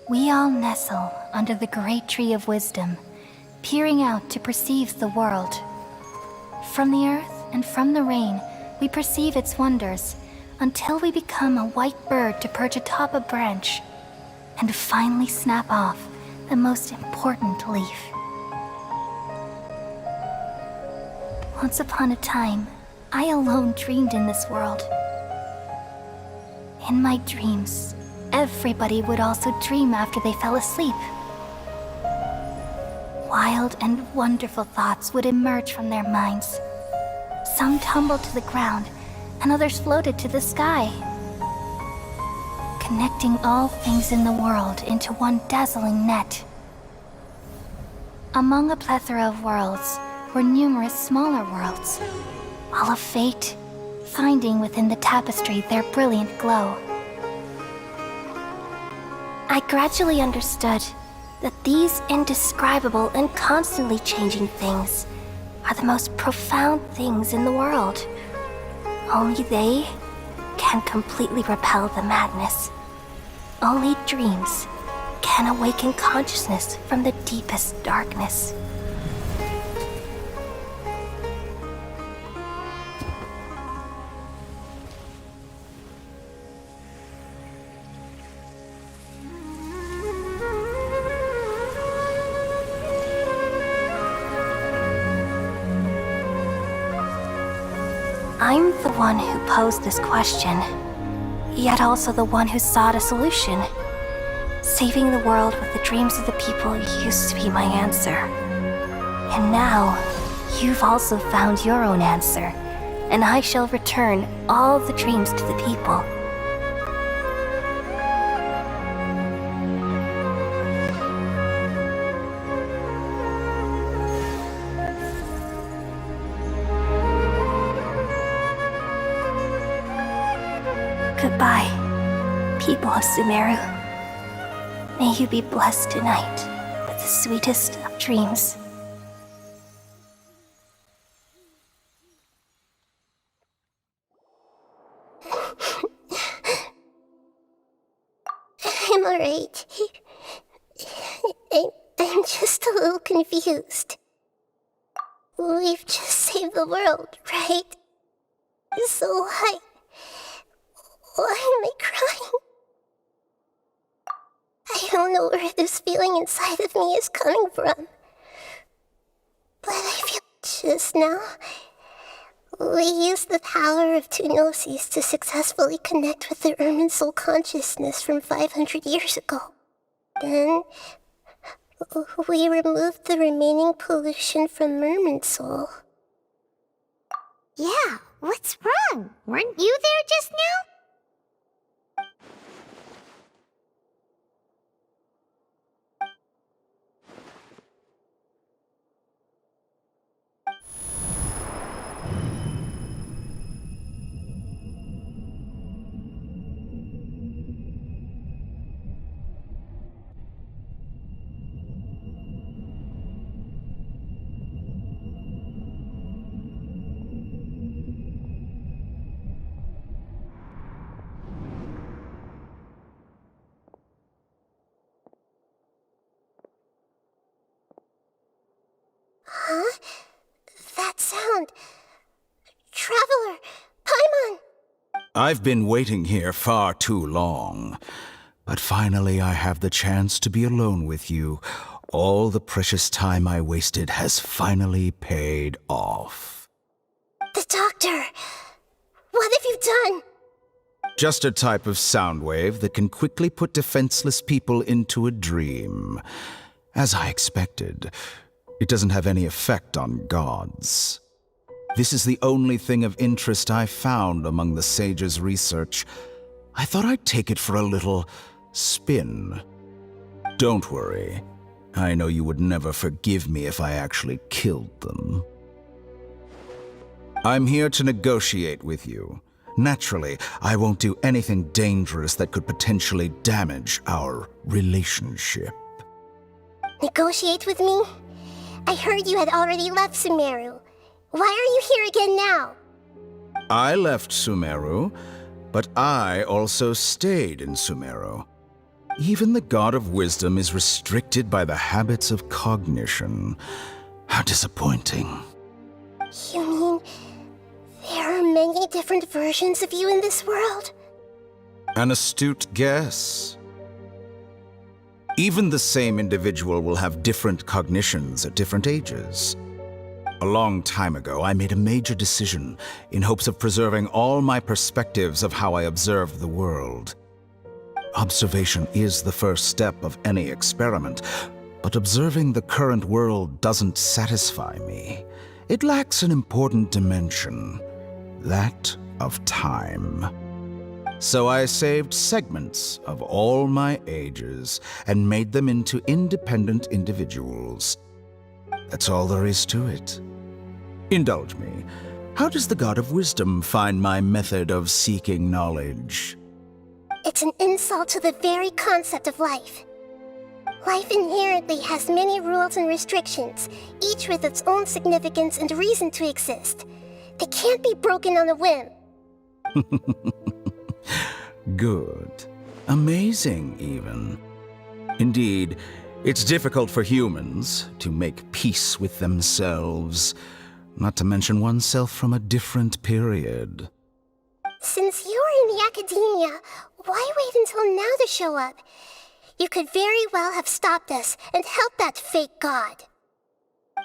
S7: We all nestle under the great tree of wisdom, peering out to perceive the world. From the earth and from the rain, we perceive its wonders, until we become a white bird to perch atop a branch, and finally snap off the most important leaf. Once upon a time, I alone dreamed in this world. In my dreams, everybody would also dream after they fell asleep. Wild and wonderful thoughts would emerge from their minds. Some tumbled to the ground, and others floated to the sky, connecting all things in the world into one dazzling net. Among a plethora of worlds were numerous smaller worlds, all of fate, finding within the tapestry their brilliant glow. I gradually understood that these indescribable and constantly changing things are the most profound things in the world. Only they can completely repel the madness. Only dreams can awaken consciousness from the deepest darkness. I'm the one who posed this question, yet also the one who sought a solution. Saving the world with the dreams of the people used to be my answer. And now, you've also found your own answer, and I shall return all the dreams to the people. Goodbye, people of Sumeru. May you be blessed tonight with the sweetest of dreams.
S21: I'm alright. I'm just a little confused. We've just saved the world, right? So why am I crying? I don't know where this feeling inside of me is coming from. But I feel just now. We used the power of two Gnosis to successfully connect with the Irminsul consciousness from 500 years ago. Then, we removed the remaining pollution from Irminsul.
S1: Yeah, what's wrong? Weren't you there just now?
S21: Huh? That sound. Traveler! Paimon!
S3: I've been waiting here far too long. But finally I have the chance to be alone with you. All the precious time I wasted has finally paid off.
S21: The doctor! What have you done?
S3: Just a type of sound wave that can quickly put defenseless people into a dream. As I expected, it doesn't have any effect on gods. This is the only thing of interest I found among the sage's research. I thought I'd take it for a little spin. Don't worry. I know you would never forgive me if I actually killed them. I'm here to negotiate with you. Naturally, I won't do anything dangerous that could potentially damage our relationship.
S21: Negotiate with me? I heard you had already left Sumeru. Why are you here again now?
S3: I left Sumeru, but I also stayed in Sumeru. Even the God of Wisdom is restricted by the habits of cognition. How disappointing.
S21: You mean there are many different versions of you in this world?
S3: An astute guess. Even the same individual will have different cognitions at different ages. A long time ago, I made a major decision in hopes of preserving all my perspectives of how I observed the world. Observation is the first step of any experiment, but observing the current world doesn't satisfy me. It lacks an important dimension, that of time. So I saved segments of all my ages and made them into independent individuals. That's all there is to it. Indulge me. How does the God of Wisdom find my method of seeking knowledge?
S21: It's an insult to the very concept of life. Life inherently has many rules and restrictions, each with its own significance and reason to exist. They can't be broken on a whim.
S3: Good. Amazing, even. Indeed, it's difficult for humans to make peace with themselves, not to mention oneself from a different period.
S21: Since you were in the academia, why wait until now to show up? You could very well have stopped us and helped that fake god.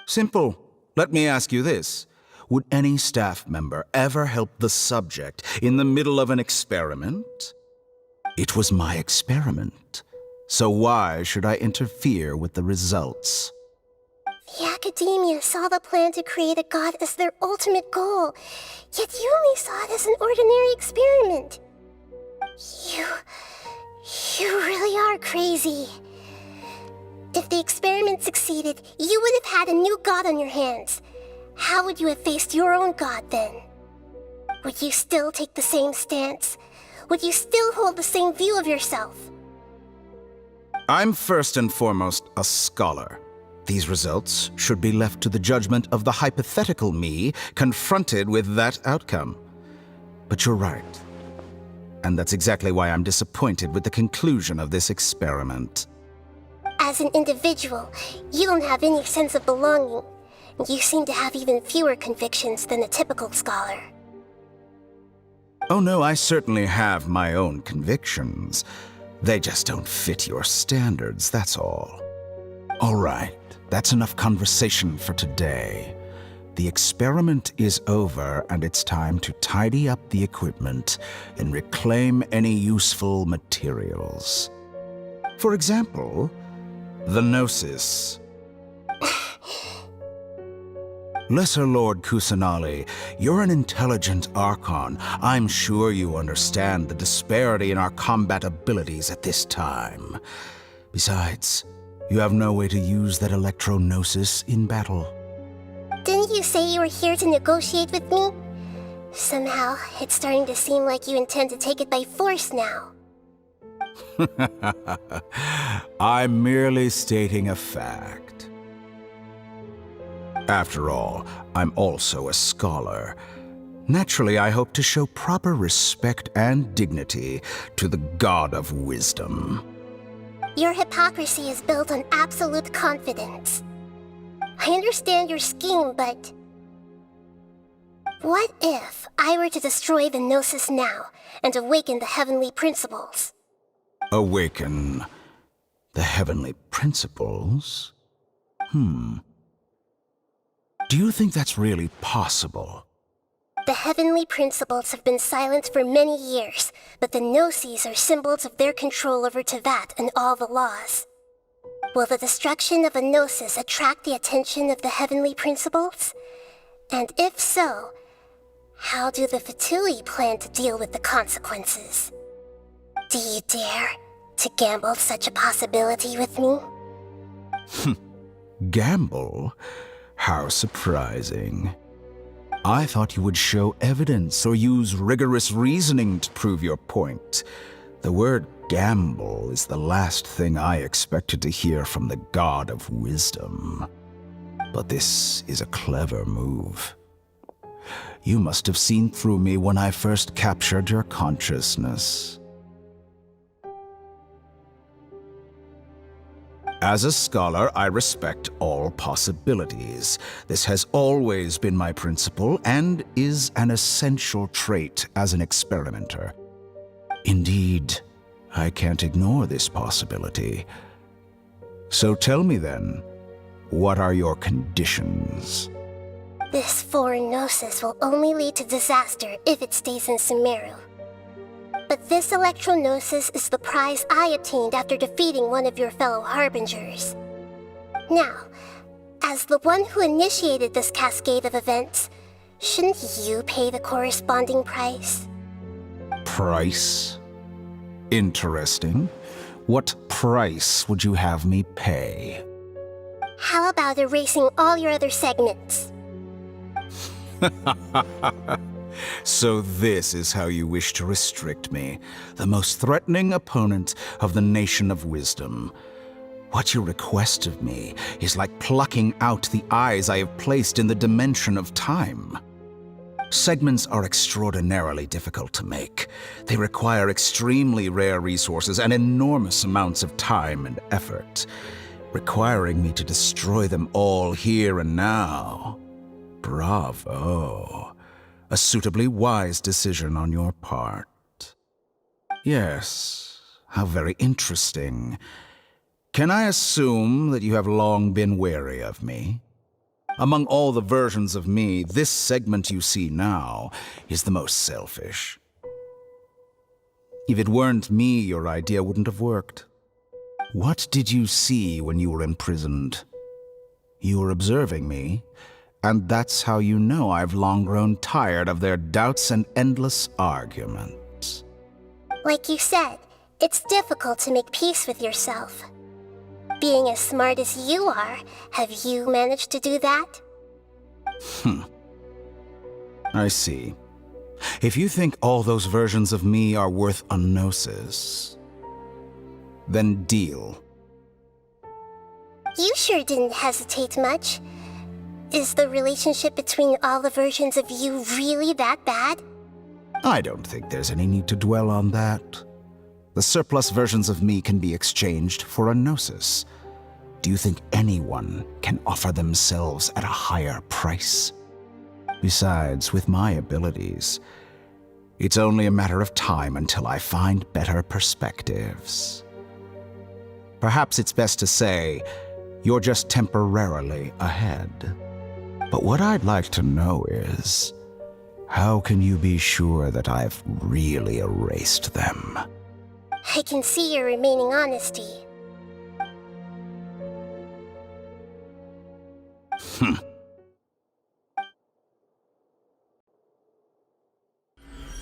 S3: Simple. Let me ask you this. Would any staff member ever help the subject in the middle of an experiment? It was my experiment, so why should I interfere with the results?
S21: The academia saw the plan to create a god as their ultimate goal, yet you only saw it as an ordinary experiment. You really are crazy. If the experiment succeeded, you would have had a new god on your hands. How would you have faced your own god then? Would you still take the same stance? Would you still hold the same view of yourself?
S3: I'm first and foremost a scholar. These results should be left to the judgment of the hypothetical me confronted with that outcome. But you're right. And that's exactly why I'm disappointed with the conclusion of this experiment.
S21: As an individual, you don't have any sense of belonging. You seem to have even fewer convictions than a typical scholar.
S3: Oh no, I certainly have my own convictions. They just don't fit your standards, that's all. All right, that's enough conversation for today. The experiment is over, and it's time to tidy up the equipment and reclaim any useful materials. For example, the Gnosis. Lesser Lord Kusanali, you're an intelligent Archon. I'm sure you understand the disparity in our combat abilities at this time. Besides, you have no way to use that Electro-Gnosis in battle.
S21: Didn't you say you were here to negotiate with me? Somehow, it's starting to seem like you intend to take it by force now.
S3: I'm merely stating a fact. After all, I'm also a scholar. Naturally, I hope to show proper respect and dignity to the God of Wisdom.
S21: Your hypocrisy is built on absolute confidence. I understand your scheme, but... what if I were to destroy the Gnosis now and awaken the heavenly principles?
S3: Awaken the heavenly principles? Do you think that's really possible?
S21: The heavenly principles have been silent for many years, but the Gnosis are symbols of their control over Teyvat and all the laws. Will the destruction of a Gnosis attract the attention of the heavenly principles? And if so, how do the Fatui plan to deal with the consequences? Do you dare to gamble such a possibility with me?
S3: Gamble? How surprising. I thought you would show evidence or use rigorous reasoning to prove your point. The word gamble is the last thing I expected to hear from the God of Wisdom. But this is a clever move. You must have seen through me when I first captured your consciousness. As a scholar, I respect all possibilities. This has always been my principle and is an essential trait as an experimenter. Indeed, I can't ignore this possibility. So tell me then, what are your conditions?
S21: This foreign Gnosis will only lead to disaster if it stays in Sumeru. But this Electro-Gnosis is the prize I obtained after defeating one of your fellow Harbingers. Now, as the one who initiated this cascade of events, shouldn't you pay the corresponding price?
S3: Price? Interesting. What price would you have me pay?
S21: How about erasing all your other segments?
S3: So this is how you wish to restrict me, the most threatening opponent of the Nation of Wisdom. What you request of me is like plucking out the eyes I have placed in the dimension of time. Segments are extraordinarily difficult to make. They require extremely rare resources and enormous amounts of time and effort, requiring me to destroy them all here and now. Bravo. A suitably wise decision on your part. Yes, how very interesting. Can I assume that you have long been wary of me? Among all the versions of me, this segment you see now is the most selfish. If it weren't me, your idea wouldn't have worked. What did you see when you were imprisoned? You were observing me, and that's how you know I've long grown tired of their doubts and endless arguments.
S21: Like you said, it's difficult to make peace with yourself. Being as smart as you are, have you managed to do that?
S3: I see. If you think all those versions of me are worth a Gnosis, then deal.
S21: You sure didn't hesitate much. Is the relationship between all the versions of you really that bad?
S3: I don't think there's any need to dwell on that. The surplus versions of me can be exchanged for a Gnosis. Do you think anyone can offer themselves at a higher price? Besides, with my abilities, it's only a matter of time until I find better perspectives. Perhaps it's best to say, you're just temporarily ahead. But what I'd like to know is, how can you be sure that I've really erased them?
S21: I can see your remaining honesty.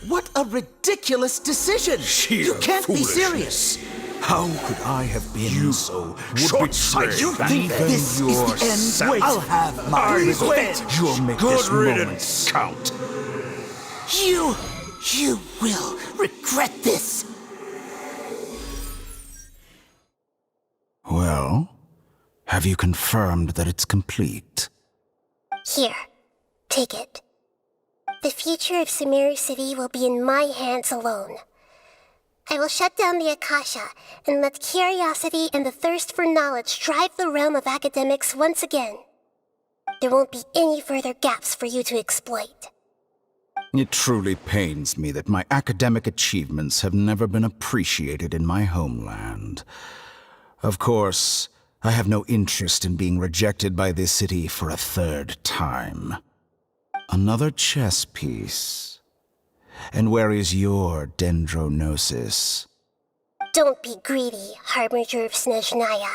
S8: What a ridiculous decision! You can't be serious!
S3: How could I have been so short-sighted?
S8: You think this is the end? Wait, I'll have my revenge!
S3: You'll make this moment count.
S8: You will regret this!
S3: Well, have you confirmed that it's complete?
S21: Here, take it. The future of Sumeru City will be in my hands alone. I will shut down the Akasha and let curiosity and the thirst for knowledge drive the realm of academics once again. There won't be any further gaps for you to exploit.
S3: It truly pains me that my academic achievements have never been appreciated in my homeland. Of course, I have no interest in being rejected by this city for a third time. Another chess piece. And where is your Dendronosis?
S21: Don't be greedy, Harbinger of Snezhnaya.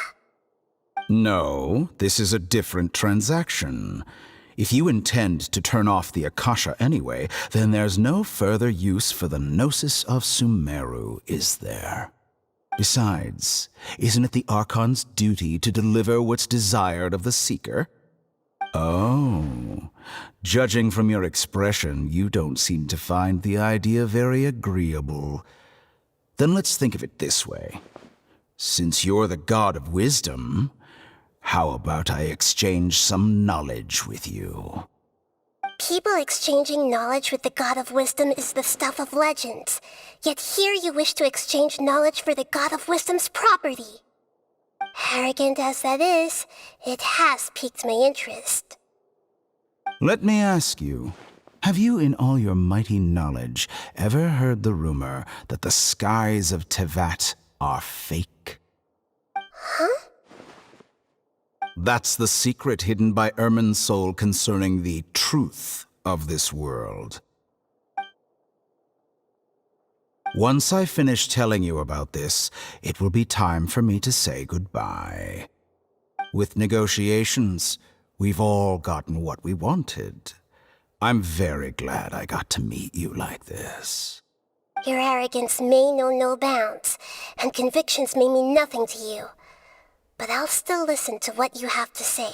S3: No, this is a different transaction. If you intend to turn off the Akasha anyway, then there's no further use for the Gnosis of Sumeru, is there? Besides, isn't it the Archon's duty to deliver what's desired of the Seeker? Oh, judging from your expression, you don't seem to find the idea very agreeable. Then let's think of it this way. Since you're the god of wisdom, how about I exchange some knowledge with you?
S21: People exchanging knowledge with the God of Wisdom is the stuff of legends. Yet here you wish to exchange knowledge for the God of Wisdom's property. Arrogant as that is, it has piqued my interest.
S3: Let me ask you, have you in all your mighty knowledge ever heard the rumor that the skies of Tevat are fake?
S21: Huh?
S3: That's the secret hidden by Irminsul concerning the truth of this world. Once I finish telling you about this, it will be time for me to say goodbye. With negotiations, we've all gotten what we wanted. I'm very glad I got to meet you like this.
S21: Your arrogance may know no bounds, and convictions may mean nothing to you. But I'll still listen to what you have to say.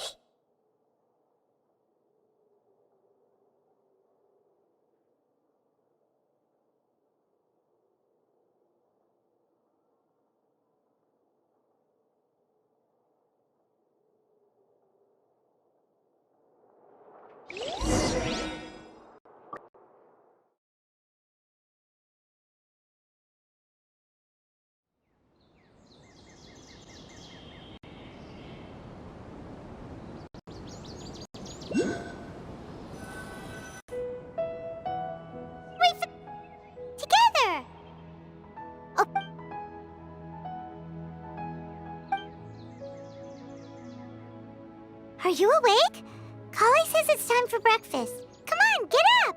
S1: Together! Oh. Are you awake? Kali says it's time for breakfast. Come on, get up!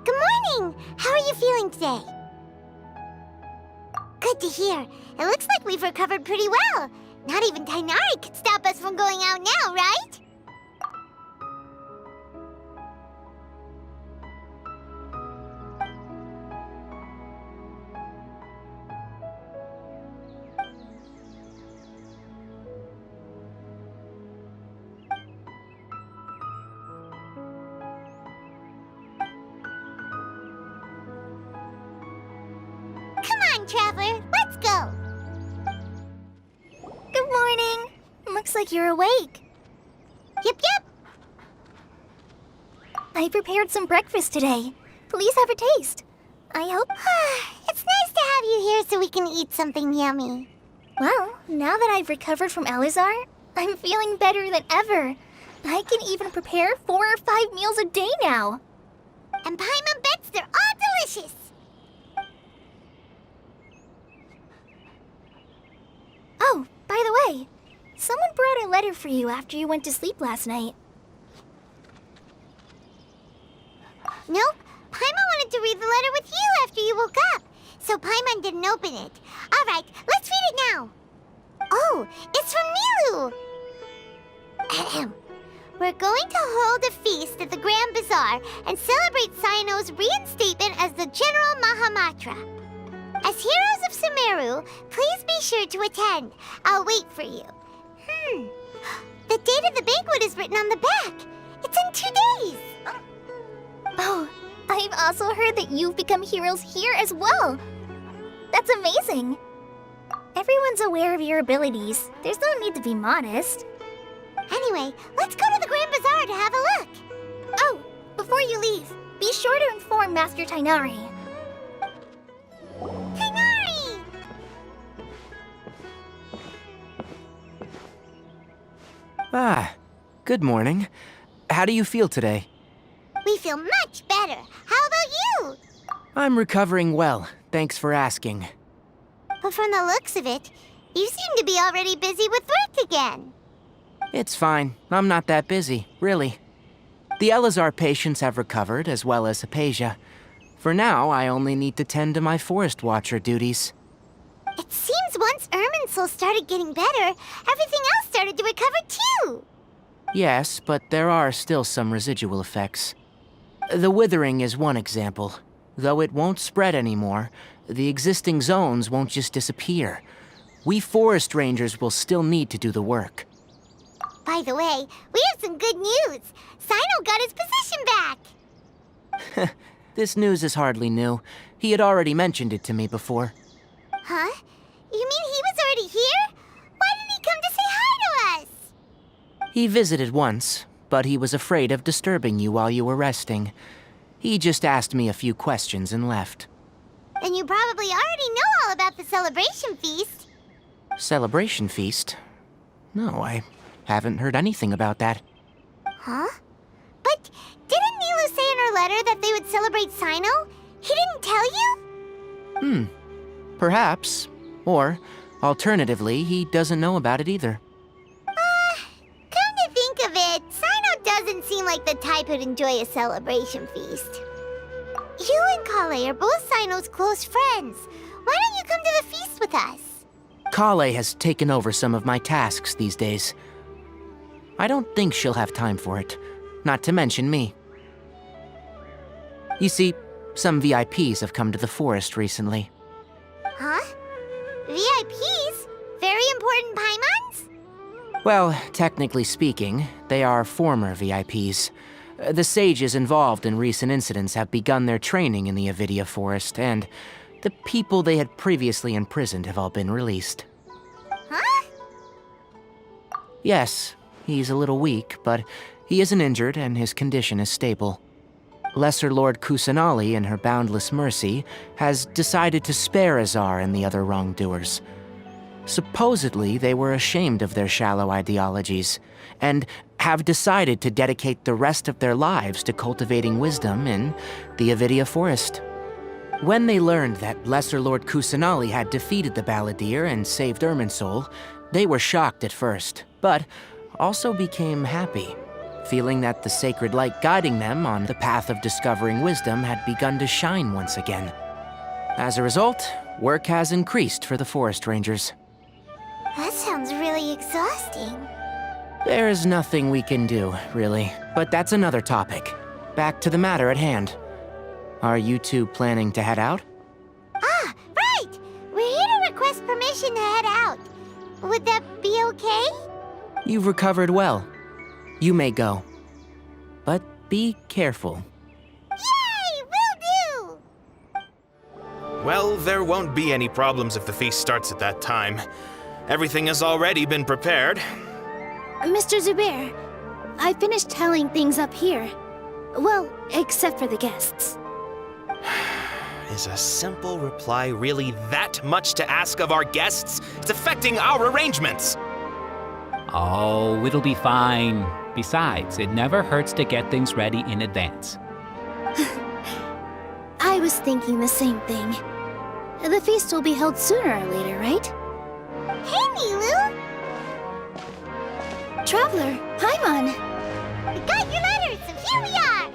S1: Good morning! How are you feeling today? Good to hear. It looks like we've recovered pretty well. Not even Tighnari could stop us from going out now, right? Come on, Traveler, let's go!
S18: Good morning. Looks like you're awake.
S1: Yep.
S18: I prepared some breakfast today. Please have a taste. I hope...
S1: It's nice to have you here so we can eat something yummy.
S18: Well, now that I've recovered from Elazar, I'm feeling better than ever. I can even prepare 4 or 5 meals a day now.
S1: And Paimon bets they're all delicious.
S18: Oh, by the way, someone brought a letter for you after you went to sleep last night.
S1: Nope. Paimon wanted to read the letter with you after you woke up, so Paimon didn't open it. All right, let's read it now. Oh, it's from Nilou. Ahem. We're going to hold a feast at the Grand Bazaar and celebrate Cyno's reinstatement as the General Mahamatra. As heroes of Sumeru, please be sure to attend. I'll wait for you. The date of the banquet is written on the back. It's in 2 days.
S18: Oh, I've also heard that you've become heroes here as well. That's amazing. Everyone's aware of your abilities. There's no need to be modest.
S1: Anyway, let's go to the Grand Bazaar to have a look.
S18: Oh, before you leave, be sure to inform Master Tighnari.
S1: Tighnari!
S15: Ah, good morning. How do you feel today?
S1: We feel much better. How about you?
S15: I'm recovering well, thanks for asking.
S1: But from the looks of it, you seem to be already busy with work again.
S15: It's fine. I'm not that busy, really. The Elazar patients have recovered, as well as Hypatia. For now, I only need to tend to my Forest Watcher duties.
S1: It seems once Irminsul started getting better, everything else started to recover too.
S15: Yes, but there are still some residual effects. The withering is one example. Though it won't spread anymore, the existing zones won't just disappear. We forest rangers will still need to do the work.
S1: By the way, we have some good news. Cyno got his position back.
S15: This news is hardly new. He had already mentioned it to me before.
S1: Huh? You mean he was already here? Why didn't he come to say hi to us?
S15: He visited once, but he was afraid of disturbing you while you were resting. He just asked me a few questions and left.
S1: Then you probably already know all about the celebration feast.
S15: Celebration feast? No, I haven't heard anything about that.
S1: Huh? But didn't Nilou say in her letter that they would celebrate Cyno? He didn't tell you?
S15: Perhaps. Or, alternatively, he doesn't know about it either.
S1: Come to think of it, Cyno doesn't seem like the type who'd enjoy a celebration feast. You and Kale are both Cyno's close friends. Why don't you come to the feast with us?
S15: Kale has taken over some of my tasks these days. I don't think she'll have time for it, not to mention me. You see, some VIPs have come to the forest recently.
S1: Huh? VIPs? Very important Paimons?
S15: Well, technically speaking, they are former VIPs. The sages involved in recent incidents have begun their training in the Avidia Forest, and the people they had previously imprisoned have all been released.
S1: Huh?
S15: Yes, he's a little weak, but he isn't injured and his condition is stable. Lesser Lord Kusanali, in her boundless mercy, has decided to spare Azar and the other wrongdoers. Supposedly, they were ashamed of their shallow ideologies, and have decided to dedicate the rest of their lives to cultivating wisdom in the Avidia Forest. When they learned that Lesser Lord Kusanali had defeated the Balladeer and saved Irminsul, they were shocked at first, but also became happy, feeling that the sacred light guiding them on the path of discovering wisdom had begun to shine once again. As a result, work has increased for the Forest Rangers.
S1: That sounds really exhausting.
S15: There is nothing we can do, really, but that's another topic. Back to the matter at hand. Are you two planning to head out?
S1: Ah, right! We're here to request permission to head out. Would that be okay?
S15: You've recovered well. You may go. But be careful.
S1: Yay! Will do!
S16: Well, there won't be any problems if the feast starts at that time. Everything has already been prepared.
S18: Mr. Zubair, I finished tallying things up here. Well, except for the guests.
S16: Is a simple reply really that much to ask of our guests? It's affecting our arrangements.
S9: Oh, it'll be fine. Besides, it never hurts to get things ready in advance.
S18: I was thinking the same thing. The feast will be held sooner or later, right?
S1: Hey, Nilou!
S18: Traveler, Paimon!
S1: We got your letters, so here we are!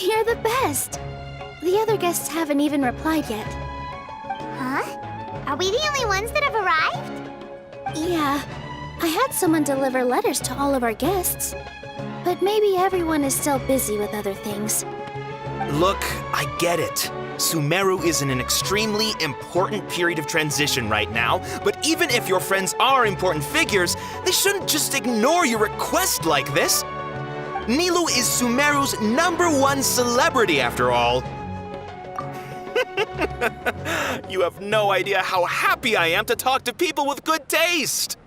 S18: You're the best! The other guests haven't even replied yet.
S1: Huh? Are we the only ones that have arrived?
S18: Yeah, I had someone deliver letters to all of our guests. But maybe everyone is still busy with other things.
S16: Look, I get it. Sumeru is in an extremely important period of transition right now, but even if your friends are important figures, they shouldn't just ignore your request like this. Nilou is Sumeru's #1 celebrity, after all. You have no idea how happy I am to talk to people with good taste.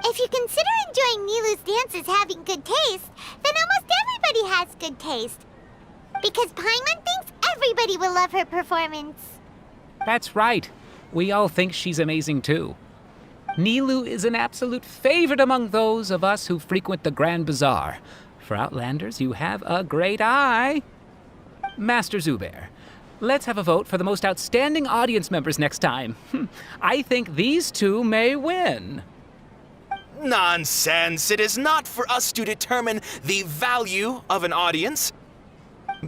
S1: If you consider enjoying Nilou's dances having good taste, then almost everybody has good taste. Because Paimon thinks everybody will love her performance.
S9: That's right. We all think she's amazing too. Nilou is an absolute favorite among those of us who frequent the Grand Bazaar. For Outlanders, you have a great eye. Master Zubair, let's have a vote for the most outstanding audience members next time. I think these two may win.
S16: Nonsense! It is not for us to determine the value of an audience.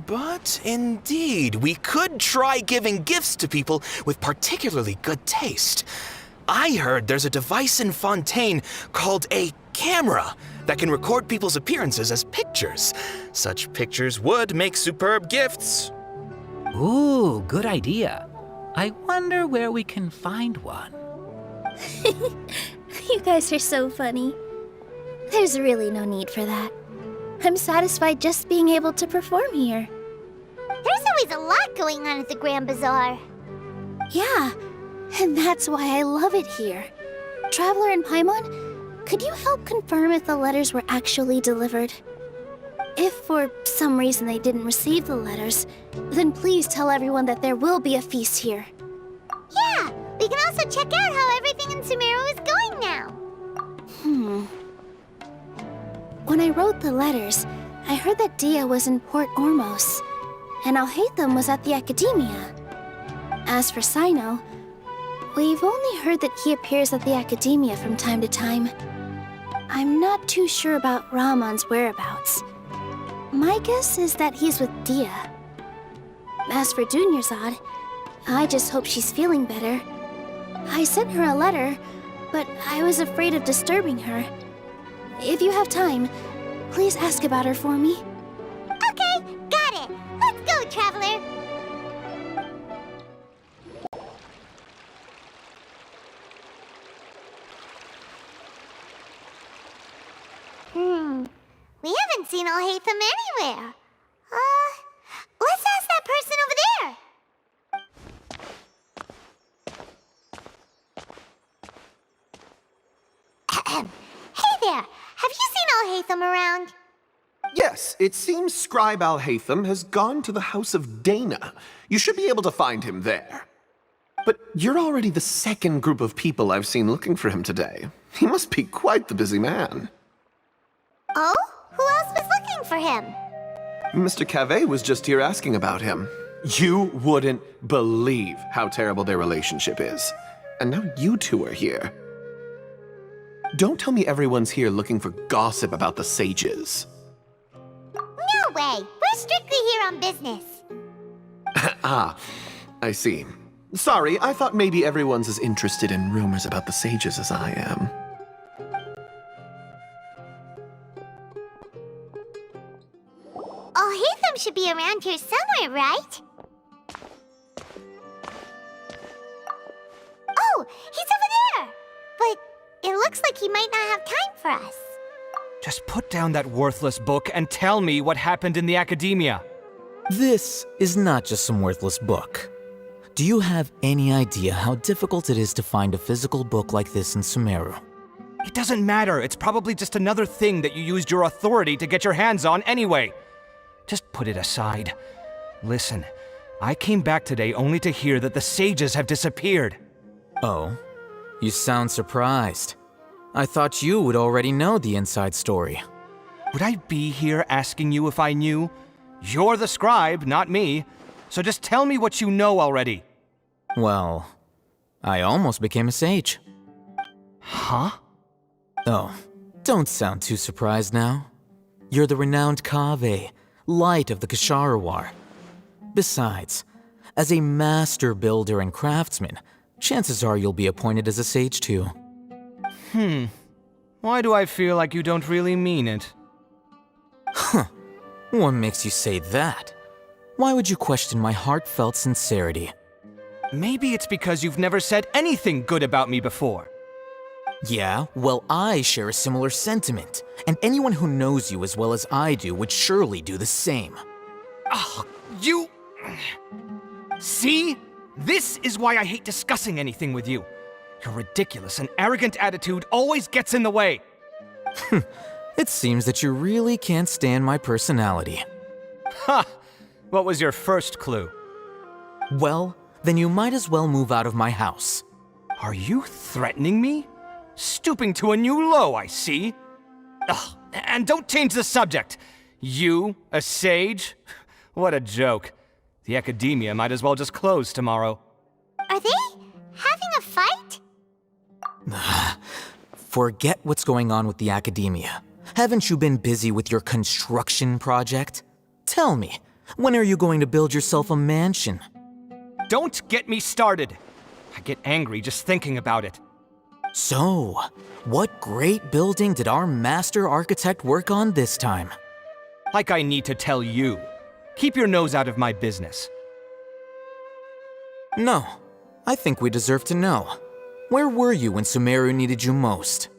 S16: But indeed, we could try giving gifts to people with particularly good taste. I heard there's a device in Fontaine called a camera that can record people's appearances as pictures. Such pictures would make superb gifts.
S9: Ooh, good idea. I wonder where we can find one.
S18: You guys are so funny. There's really no need for that. I'm satisfied just being able to perform here.
S1: There's always a lot going on at the Grand Bazaar.
S18: Yeah, and that's why I love it here. Traveler and Paimon, could you help confirm if the letters were actually delivered? If for some reason they didn't receive the letters, then please tell everyone that there will be a feast here.
S1: Yeah, we can also check out how everything in Sumeru is going now.
S18: When I wrote the letters, I heard that Dia was in Port Ormos, and Alhaitham was at the Academia. As for Cyno, we've only heard that he appears at the Academia from time to time. I'm not too sure about Rahman's whereabouts. My guess is that he's with Dia. As for Dunyarzad, I just hope she's feeling better. I sent her a letter, but I was afraid of disturbing her. If you have time, please ask about her for me.
S1: Okay, got it. Let's go, Traveler. We haven't seen Alhaitham anywhere. Let's ask that person over there. Hey there, have you seen Alhaitham around?
S8: Yes, it seems Scribe Alhaitham has gone to the House of Dana. You should be able to find him there. But you're already the second group of people I've seen looking for him today. He must be quite the busy man.
S1: Oh? Who else was looking for him?
S8: Mr. Cavey was just here asking about him. You wouldn't believe how terrible their relationship is. And now you two are here. Don't tell me everyone's here looking for gossip about the sages.
S1: No way! We're strictly here on business.
S8: Ah, I see. Sorry, I thought maybe everyone's as interested in rumors about the sages as I am.
S1: Alhaitham should be around here somewhere, right? Oh, he's over there! But it looks like he might not have time for us.
S17: Just put down that worthless book and tell me what happened in the Academia.
S22: This is not just some worthless book. Do you have any idea how difficult it is to find a physical book like this in Sumeru?
S17: It doesn't matter. It's probably just another thing that you used your authority to get your hands on anyway. Just put it aside. Listen, I came back today only to hear that the sages have disappeared.
S22: Oh, you sound surprised. I thought you would already know the inside story.
S17: Would I be here asking you if I knew? You're the scribe, not me. So just tell me what you know already.
S22: Well, I almost became a sage.
S17: Huh?
S22: Oh, don't sound too surprised now. You're the renowned Kaveh, light of the Kshahrewar. Besides, as a master builder and craftsman, chances are you'll be appointed as a sage too.
S17: Why do I feel like you don't really mean it?
S22: Huh. What makes you say that? Why would you question my heartfelt sincerity?
S17: Maybe it's because you've never said anything good about me before.
S22: Yeah, well, I share a similar sentiment, and anyone who knows you as well as I do would surely do the same.
S17: Oh, you... See? This is why I hate discussing anything with you. Your ridiculous and arrogant attitude always gets in the way.
S22: It seems that you really can't stand my personality.
S17: Ha! What was your first clue?
S22: Well, then you might as well move out of my house.
S17: Are you threatening me? Stooping to a new low, I see. Ugh, and don't change the subject. You, a sage? What a joke. The academia might as well just close tomorrow.
S1: Are they having a fight?
S22: Forget what's going on with the academia. Haven't you been busy with your construction project? Tell me, when are you going to build yourself a mansion?
S17: Don't get me started. I get angry just thinking about it.
S22: So, what great building did our master architect work on this time?
S17: Like I need to tell you. Keep your nose out of my business.
S22: No, I think we deserve to know. Where were you when Sumeru needed you most?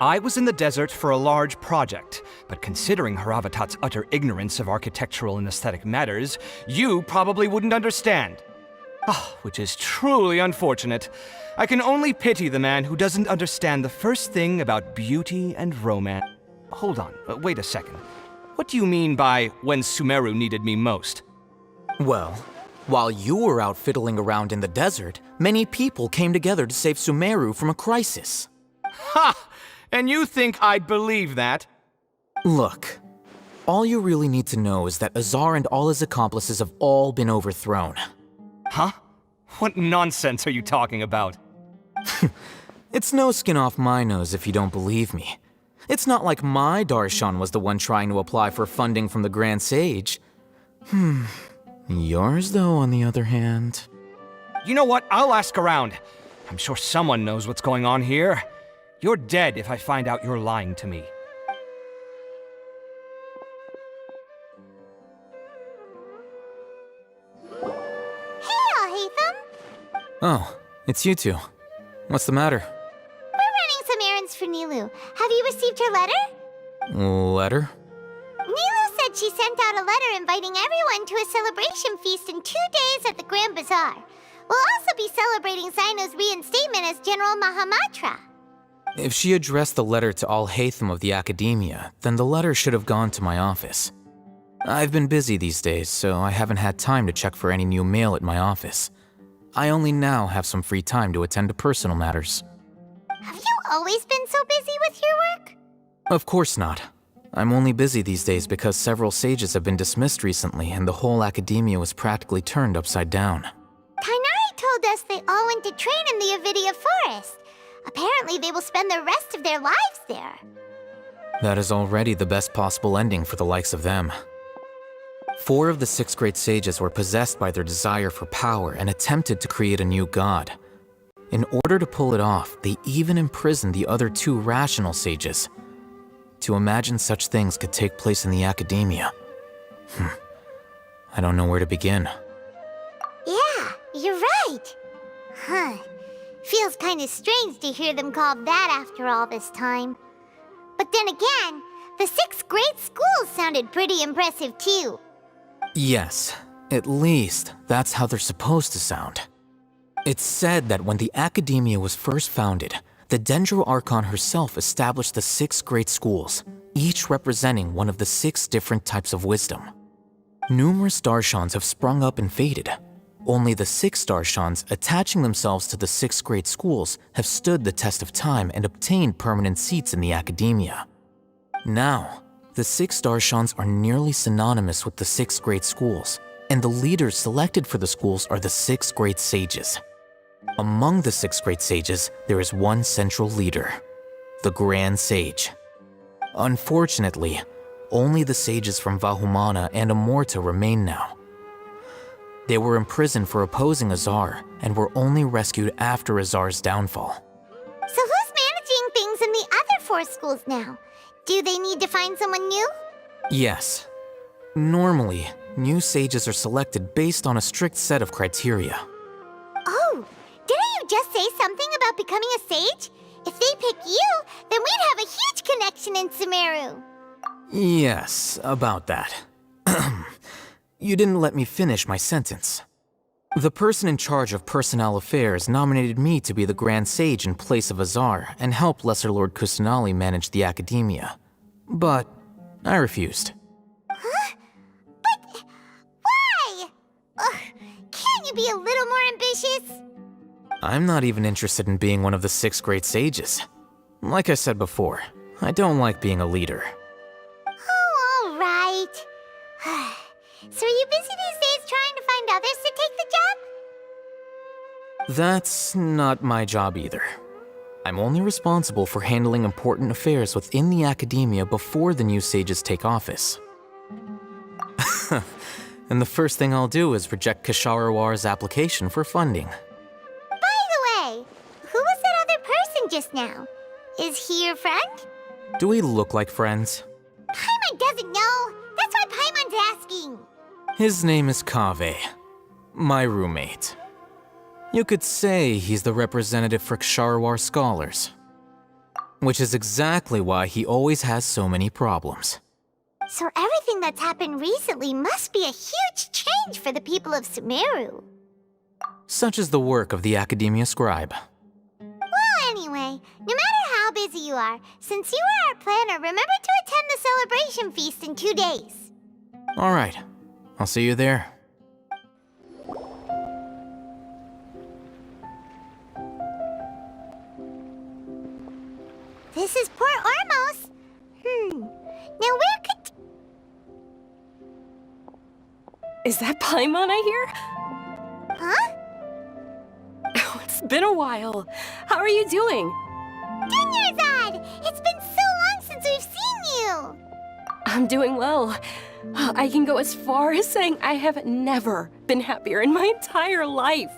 S17: I was in the desert for a large project, but considering Haravatat's utter ignorance of architectural and aesthetic matters, you probably wouldn't understand. Which is truly unfortunate. I can only pity the man who doesn't understand the first thing about beauty and romance. Hold on, wait a second. What do you mean by when Sumeru needed me most?
S22: Well, while you were out fiddling around in the desert, many people came together to save Sumeru from a crisis.
S17: Ha! And you think I'd believe that?
S22: Look, all you really need to know is that Azar and all his accomplices have all been overthrown.
S17: Huh? What nonsense are you talking about?
S22: It's no skin off my nose if you don't believe me. It's not like my Darshan was the one trying to apply for funding from the Grand Sage. Yours, though, on the other hand...
S17: You know what? I'll ask around. I'm sure someone knows what's going on here. You're dead if I find out you're lying to me.
S1: Hey, Alhaitham!
S22: Oh, it's you two. What's the matter?
S1: We're running some errands for Nilou. Have you received her letter?
S22: Letter?
S1: Nilou said she sent out a letter inviting everyone to a celebration feast in 2 days at the Grand Bazaar. We'll also be celebrating Zaino's reinstatement as General Mahamatra.
S22: If she addressed the letter to Alhaitham of the Academia, then the letter should have gone to my office. I've been busy these days, so I haven't had time to check for any new mail at my office. I only now have some free time to attend to personal matters.
S1: Have you always been so busy with your work?
S22: Of course not. I'm only busy these days because several sages have been dismissed recently and the whole Academia was practically turned upside down.
S1: Tighnari told us they all went to train in the Avidia Forest. Apparently they will spend the rest of their lives there.
S22: That is already the best possible ending for the likes of them. 4 of the 6 great sages were possessed by their desire for power and attempted to create a new god. In order to pull it off, they even imprisoned the other 2 rational sages. To imagine such things could take place in the Academia. I don't know where to begin.
S1: Yeah, you're right. Feels kind of strange to hear them called that after all this time. But then again, the 6 great schools sounded pretty impressive too.
S22: Yes, at least that's how they're supposed to sound. It's said that when the Academia was first founded, the Dendro Archon herself established the 6 great schools, each representing one of the 6 different types of wisdom. Numerous Darshans have sprung up and faded. Only the 6 Darshans attaching themselves to the 6 great schools have stood the test of time and obtained permanent seats in the academia. Now, the 6 Darshans are nearly synonymous with the 6 great schools, and the leaders selected for the schools are the 6 great sages. Among the 6 great sages, there is one central leader, the Grand Sage. Unfortunately, only the sages from Vahumana and Amorta remain now. They were imprisoned for opposing Azar and were only rescued after Azar's downfall.
S1: So who's managing things in the other 4 schools now? Do they need to find someone new?
S22: Yes. Normally, new sages are selected based on a strict set of criteria.
S1: Oh, didn't you just say something about becoming a sage? If they pick you, then we'd have a huge connection in Sumeru.
S22: Yes, about that. You didn't let me finish my sentence. The person in charge of personnel affairs nominated me to be the Grand Sage in place of Azar and help Lesser Lord Kusanali manage the academia. But I refused.
S1: Huh? But why? Ugh, can't you be a little more ambitious?
S22: I'm not even interested in being one of the 6 great sages. Like I said before, I don't like being a leader.
S1: Oh, all right. So are you busy these days trying to find others to take the job?
S22: That's not my job either. I'm only responsible for handling important affairs within the academia before the new sages take office. And the first thing I'll do is reject Kasharawar's application for funding.
S1: By the way, who was that other person just now? Is he your friend?
S22: Do we look like friends?
S1: Paimon doesn't know. That's why Paimon's asking.
S22: His name is Kaveh, my roommate. You could say he's the representative for Ksharawar scholars. Which is exactly why he always has so many problems.
S1: So everything that's happened recently must be a huge change for the people of Sumeru.
S22: Such is the work of the Academia Scribe.
S1: Well, anyway, no matter how busy you are, since you are our planner, remember to attend the celebration feast in 2 days.
S22: All right, I'll see you there.
S1: This is Port Ormos. Now where could...
S2: Is that Paimon I hear?
S1: Huh?
S2: Oh, it's been a while. How are you doing?
S1: Dunyarzad! It's been so long since we've seen you!
S2: I'm doing well. I can go as far as saying I have never been happier in my entire life.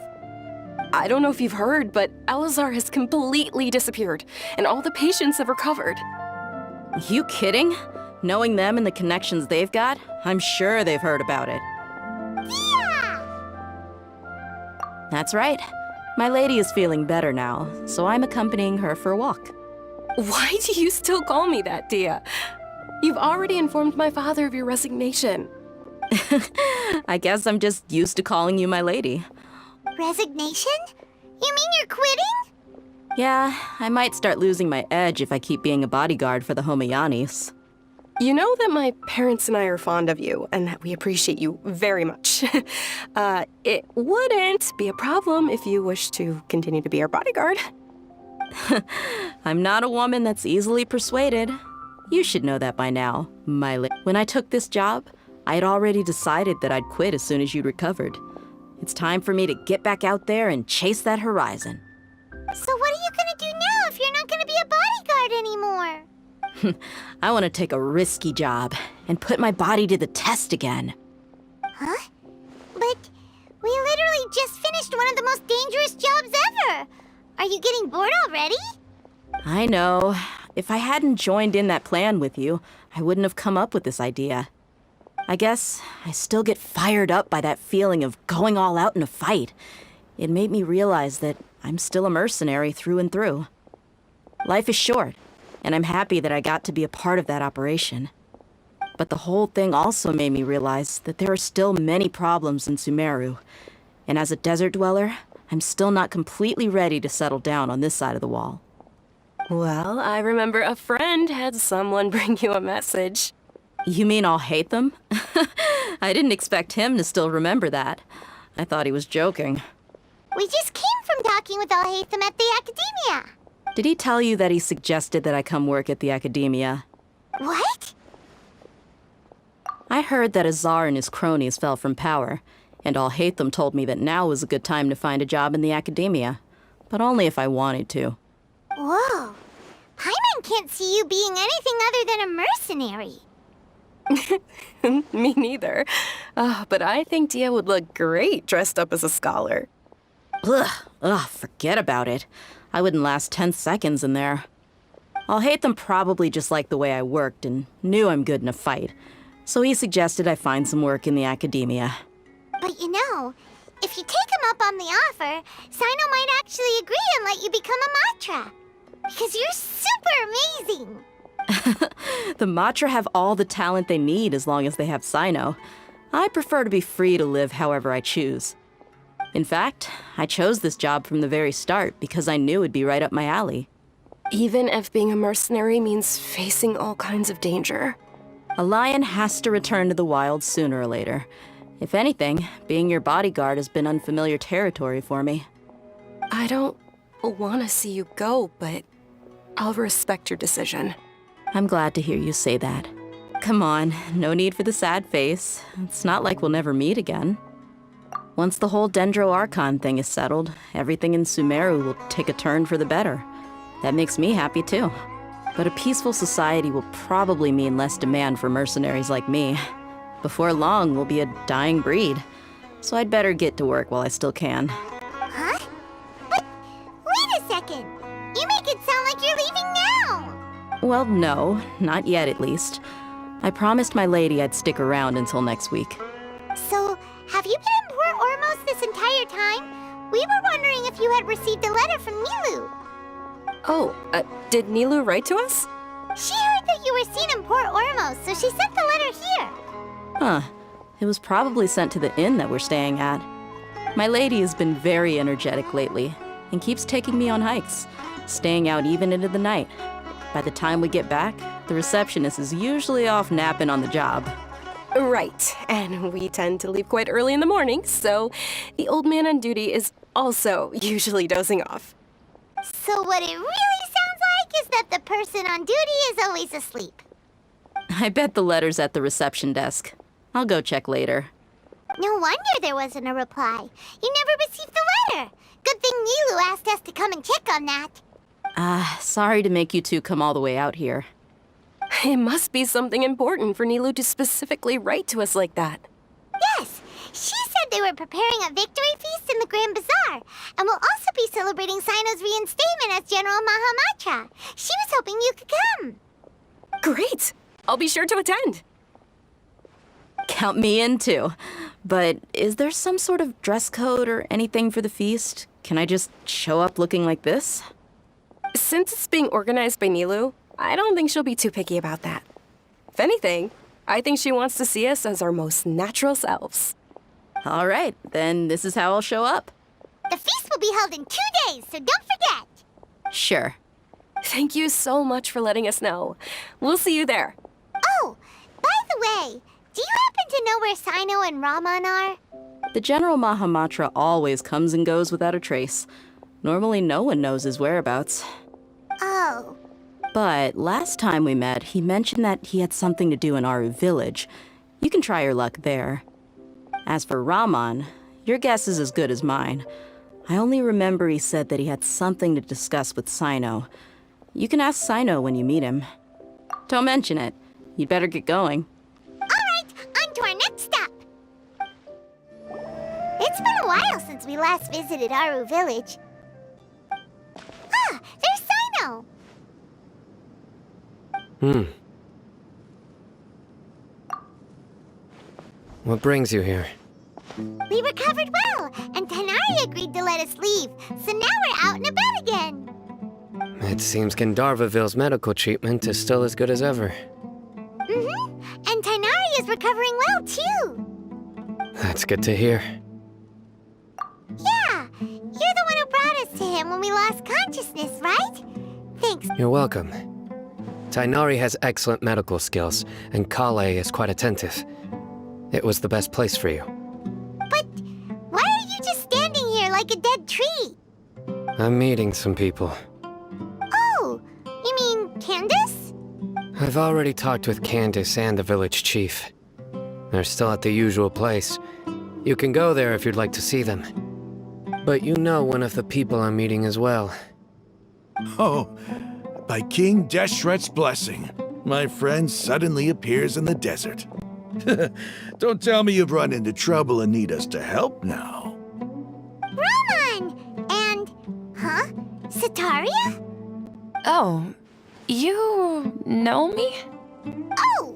S2: I don't know if you've heard, but Elazar has completely disappeared, and all the patients have recovered.
S4: You kidding? Knowing them and the connections they've got, I'm sure they've heard about it.
S1: Yeah!
S4: That's right. My lady is feeling better now, so I'm accompanying her for a walk.
S2: Why do you still call me that, Dia? You've already informed my father of your resignation.
S4: I guess I'm just used to calling you my lady.
S1: Resignation? You mean you're quitting?
S4: Yeah, I might start losing my edge if I keep being a bodyguard for the Homayanis.
S2: You know that my parents and I are fond of you, and that we appreciate you very much. It wouldn't be a problem if you wish to continue to be our bodyguard.
S4: I'm not a woman that's easily persuaded. You should know that by now, my lady. When I took this job, I had already decided that I'd quit as soon as you'd recovered. It's time for me to get back out there and chase that horizon.
S1: So what are you gonna do now if you're not gonna be a bodyguard anymore?
S4: I want to take a risky job and put my body to the test again.
S1: Huh? But we literally just finished one of the most dangerous jobs ever! Are you getting bored already?
S4: I know. If I hadn't joined in that plan with you, I wouldn't have come up with this idea. I guess I still get fired up by that feeling of going all out in a fight. It made me realize that I'm still a mercenary through and through. Life is short, and I'm happy that I got to be a part of that operation. But the whole thing also made me realize that there are still many problems in Sumeru, and as a desert dweller, I'm still not completely ready to settle down on this side of the wall.
S2: Well, I remember a friend had someone bring you a message.
S4: You mean I'll hate them? I didn't expect him to still remember that. I thought he was joking.
S1: We just came from talking with Alhaitham at the Academia.
S4: Did he tell you that he suggested that I come work at the Academia?
S1: What?
S4: I heard that Azar and his cronies fell from power, and Alhaitham told me that now was a good time to find a job in the Academia, but only if I wanted to.
S1: Whoa. Paimon can't see you being anything other than a mercenary.
S2: Me neither. But I think Dia would look great dressed up as a scholar.
S4: Ugh, forget about it. I wouldn't last 10 seconds in there. Alhaitham probably just liked the way I worked and knew I'm good in a fight, so he suggested I find some work in the Academia.
S1: But you know, if you take him up on the offer, Sino might actually agree and let you become a Matra. Because you're super amazing.
S4: The Matra have all the talent they need as long as they have Sino. I prefer to be free to live however I choose. In fact, I chose this job from the very start because I knew it'd be right up my alley.
S2: Even if being a mercenary means facing all kinds of danger.
S4: A lion has to return to the wild sooner or later. If anything, being your bodyguard has been unfamiliar territory for me.
S2: I don't want to see you go, but I'll respect your decision.
S4: I'm glad to hear you say that. Come on, no need for the sad face. It's not like we'll never meet again. Once the whole Dendro Archon thing is settled, everything in Sumeru will take a turn for the better. That makes me happy too. But a peaceful society will probably mean less demand for mercenaries like me. Before long, we'll be a dying breed. So I'd better get to work while I still can.
S1: Huh? But wait a second. You make it sound like you're leaving now.
S4: Well, no, not yet at least. I promised my lady I'd stick around until next week.
S1: So, have you been in Port Ormos this entire time? We were wondering if you had received a letter from Nilou.
S2: Oh, did Nilou write to us?
S1: She heard that you were seen in Port Ormos, so she sent the letter here.
S4: Huh. It was probably sent to the inn that we're staying at. My lady has been very energetic lately and keeps taking me on hikes, staying out even into the night. By the time we get back, the receptionist is usually off napping on the job.
S2: Right, and we tend to leave quite early in the morning, so the old man on duty is also usually dozing off.
S1: So what it really sounds like is that the person on duty is always asleep.
S4: I bet the letter's at the reception desk. I'll go check later.
S1: No wonder there wasn't a reply. You never received the letter. Good thing Nilou asked us to come and check on that.
S4: Sorry to make you two come all the way out here.
S2: It must be something important for Nilou to specifically write to us like that.
S1: Yes, she said they were preparing a victory feast in the Grand Bazaar, and will also be celebrating Sino's reinstatement as General Mahamatra. She was hoping you could come.
S2: Great! I'll be sure to attend.
S4: Count me in too. But is there some sort of dress code or anything for the feast? Can I just show up looking like this?
S2: Since it's being organized by Nilou, I don't think she'll be too picky about that. If anything, I think she wants to see us as our most natural selves.
S4: All right, then this is how I'll show up.
S1: The feast will be held in 2 days, so don't forget.
S4: Sure.
S2: Thank you so much for letting us know. We'll see you there.
S1: Oh, by the way, do you happen to know where Sino and Raman are?
S4: The General Mahamatra always comes and goes without a trace. Normally no one knows his whereabouts.
S1: Oh.
S4: But last time we met, he mentioned that he had something to do in Aru Village. You can try your luck there. As for Raman, your guess is as good as mine. I only remember he said that he had something to discuss with Sino. You can ask Sino when you meet him. Don't mention it. You'd better get going.
S1: All right, on to our next stop. It's been a while since we last visited Aru Village. Ah, there's Sino.
S5: What brings you here?
S1: We recovered well, and Tighnari agreed to let us leave, so now we're out and about again.
S5: It seems Gandharvaville's medical treatment is still as good as ever.
S1: And Tighnari is recovering well, too.
S5: That's good to hear.
S1: Yeah, you're the one who brought us to him when we lost consciousness, right? Thanks.
S5: You're welcome. Tainari has excellent medical skills, and Kale is quite attentive. It was the best place for you.
S1: But why are you just standing here like a dead tree?
S5: I'm meeting some people.
S1: Oh, you mean Candace?
S5: I've already talked with Candace and the village chief. They're still at the usual place. You can go there if you'd like to see them. But you know one of the people I'm meeting as well.
S6: Oh, by King Deshret's blessing, my friend suddenly appears in the desert. Don't tell me you've run into trouble and need us to help now.
S1: Ramon! And, huh? Sataria?
S2: Oh, you know me?
S1: Oh,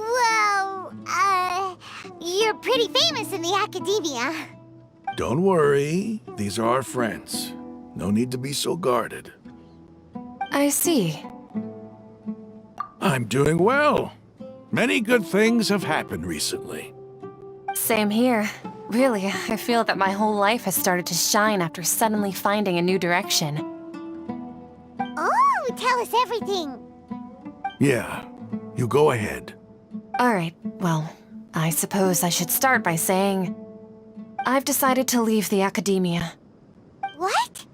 S1: well, you're pretty famous in the academia.
S6: Don't worry, these are our friends. No need to be so guarded.
S2: I see.
S6: I'm doing well. Many good things have happened recently.
S2: Same here. Really, I feel that my whole life has started to shine after suddenly finding a new direction.
S1: Oh, tell us everything.
S6: Yeah, you go ahead.
S2: Alright, well, I suppose I should start by saying I've decided to leave the academia.
S1: What?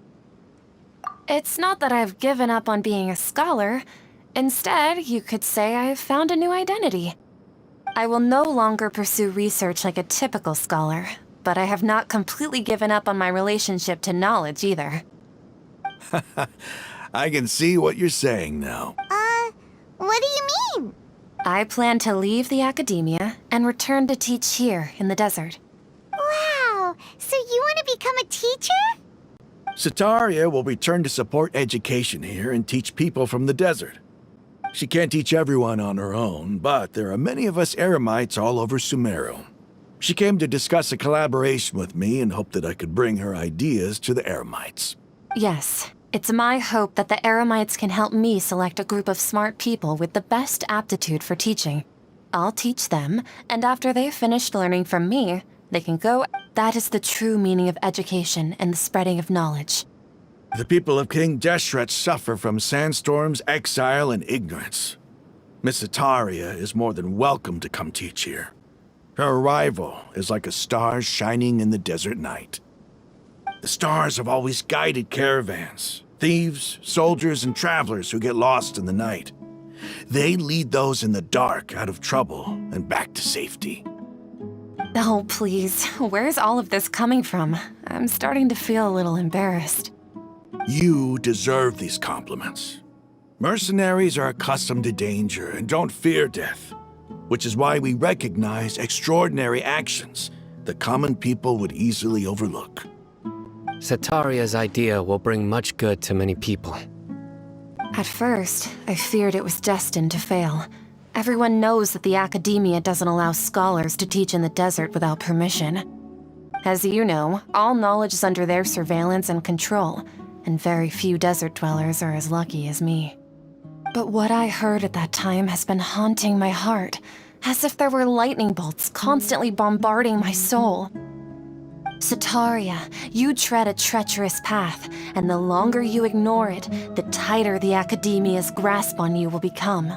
S2: It's not that I've given up on being a scholar. Instead, you could say I've found a new identity. I will no longer pursue research like a typical scholar, but I have not completely given up on my relationship to knowledge either.
S6: I can see what you're saying now.
S1: What do you mean?
S2: I plan to leave the academia and return to teach here in the desert.
S1: Wow, so you want to become a teacher?
S6: Sataria will return to support education here and teach people from the desert. She can't teach everyone on her own, but there are many of us Eremites all over Sumeru. She came to discuss a collaboration with me and hoped that I could bring her ideas to the Eremites.
S2: Yes, it's my hope that the Eremites can help me select a group of smart people with the best aptitude for teaching. I'll teach them, and after they've finished learning from me, they can go. That is the true meaning of education and the spreading of knowledge.
S6: The people of King Deshret suffer from sandstorms, exile, and ignorance. Miss Sataria is more than welcome to come teach here. Her arrival is like a star shining in the desert night. The stars have always guided caravans, thieves, soldiers, and travelers who get lost in the night. They lead those in the dark out of trouble and back to safety.
S2: Oh, please, where's all of this coming from? I'm starting to feel a little embarrassed.
S6: You deserve these compliments. Mercenaries are accustomed to danger and don't fear death, which is why we recognize extraordinary actions that common people would easily overlook.
S5: Sataria's idea will bring much good to many people.
S2: At first, I feared it was destined to fail. Everyone knows that the academia doesn't allow scholars to teach in the desert without permission. As you know, all knowledge is under their surveillance and control, and very few desert dwellers are as lucky as me. But what I heard at that time has been haunting my heart, as if there were lightning bolts constantly bombarding my soul. Sataria, you tread a treacherous path, and the longer you ignore it, the tighter the academia's grasp on you will become.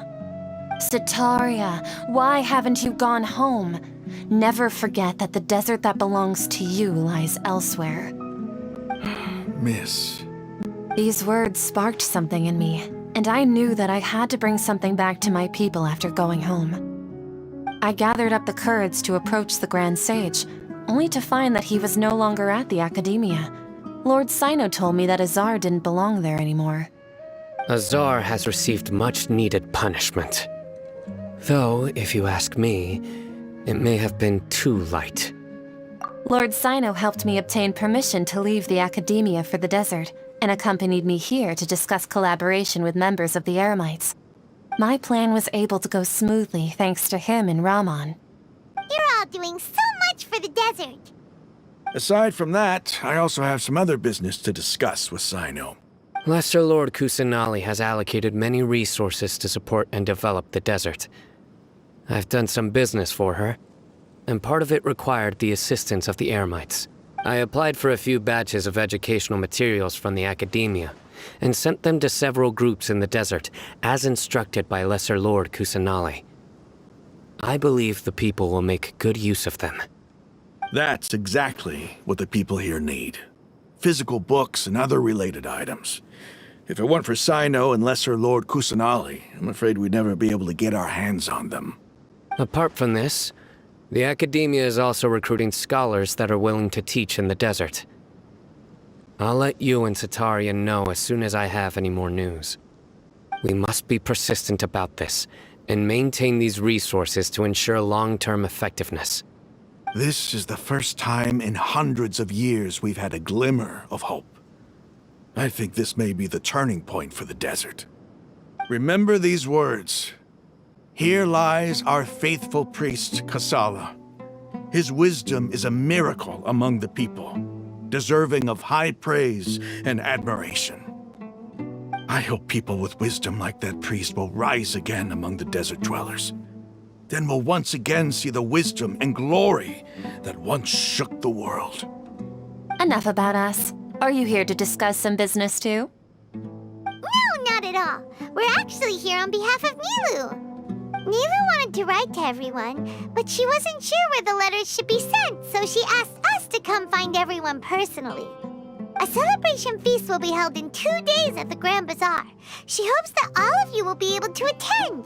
S2: Sataria, why haven't you gone home? Never forget that the desert that belongs to you lies elsewhere.
S6: Miss.
S2: These words sparked something in me, and I knew that I had to bring something back to my people after going home. I gathered up the courage to approach the Grand Sage, only to find that he was no longer at the academia. Lord Sino told me that Azar didn't belong there anymore.
S5: Azar has received much-needed punishment. Though, if you ask me, it may have been too light.
S2: Lord Sino helped me obtain permission to leave the academia for the desert, and accompanied me here to discuss collaboration with members of the Eremites. My plan was able to go smoothly thanks to him and Ramon.
S1: You're all doing so much for the desert.
S6: Aside from that, I also have some other business to discuss with Sino.
S5: Lesser Lord Kusanali has allocated many resources to support and develop the desert. I've done some business for her, and part of it required the assistance of the Eremites. I applied for a few batches of educational materials from the academia, and sent them to several groups in the desert, as instructed by Lesser Lord Kusanali. I believe the people will make good use of them.
S6: That's exactly what the people here need. Physical books and other related items. If it weren't for Sino and Lesser Lord Kusanali, I'm afraid we'd never be able to get our hands on them.
S5: Apart from this, the Academia is also recruiting scholars that are willing to teach in the desert. I'll let you and Satarian know as soon as I have any more news. We must be persistent about this, and maintain these resources to ensure long-term effectiveness.
S6: This is the first time in hundreds of years we've had a glimmer of hope. I think this may be the turning point for the desert. Remember these words. Here lies our faithful priest, Kasala. His wisdom is a miracle among the people, deserving of high praise and admiration. I hope people with wisdom like that priest will rise again among the desert dwellers. Then we'll once again see the wisdom and glory that once shook the world.
S14: Enough about us. Are you here to discuss some business too?
S1: No, not at all. We're actually here on behalf of Nilu. Nilu wanted to write to everyone, but she wasn't sure where the letters should be sent, so she asked us to come find everyone personally. A celebration feast will be held in 2 days at the Grand Bazaar. She hopes that all of you will be able to attend.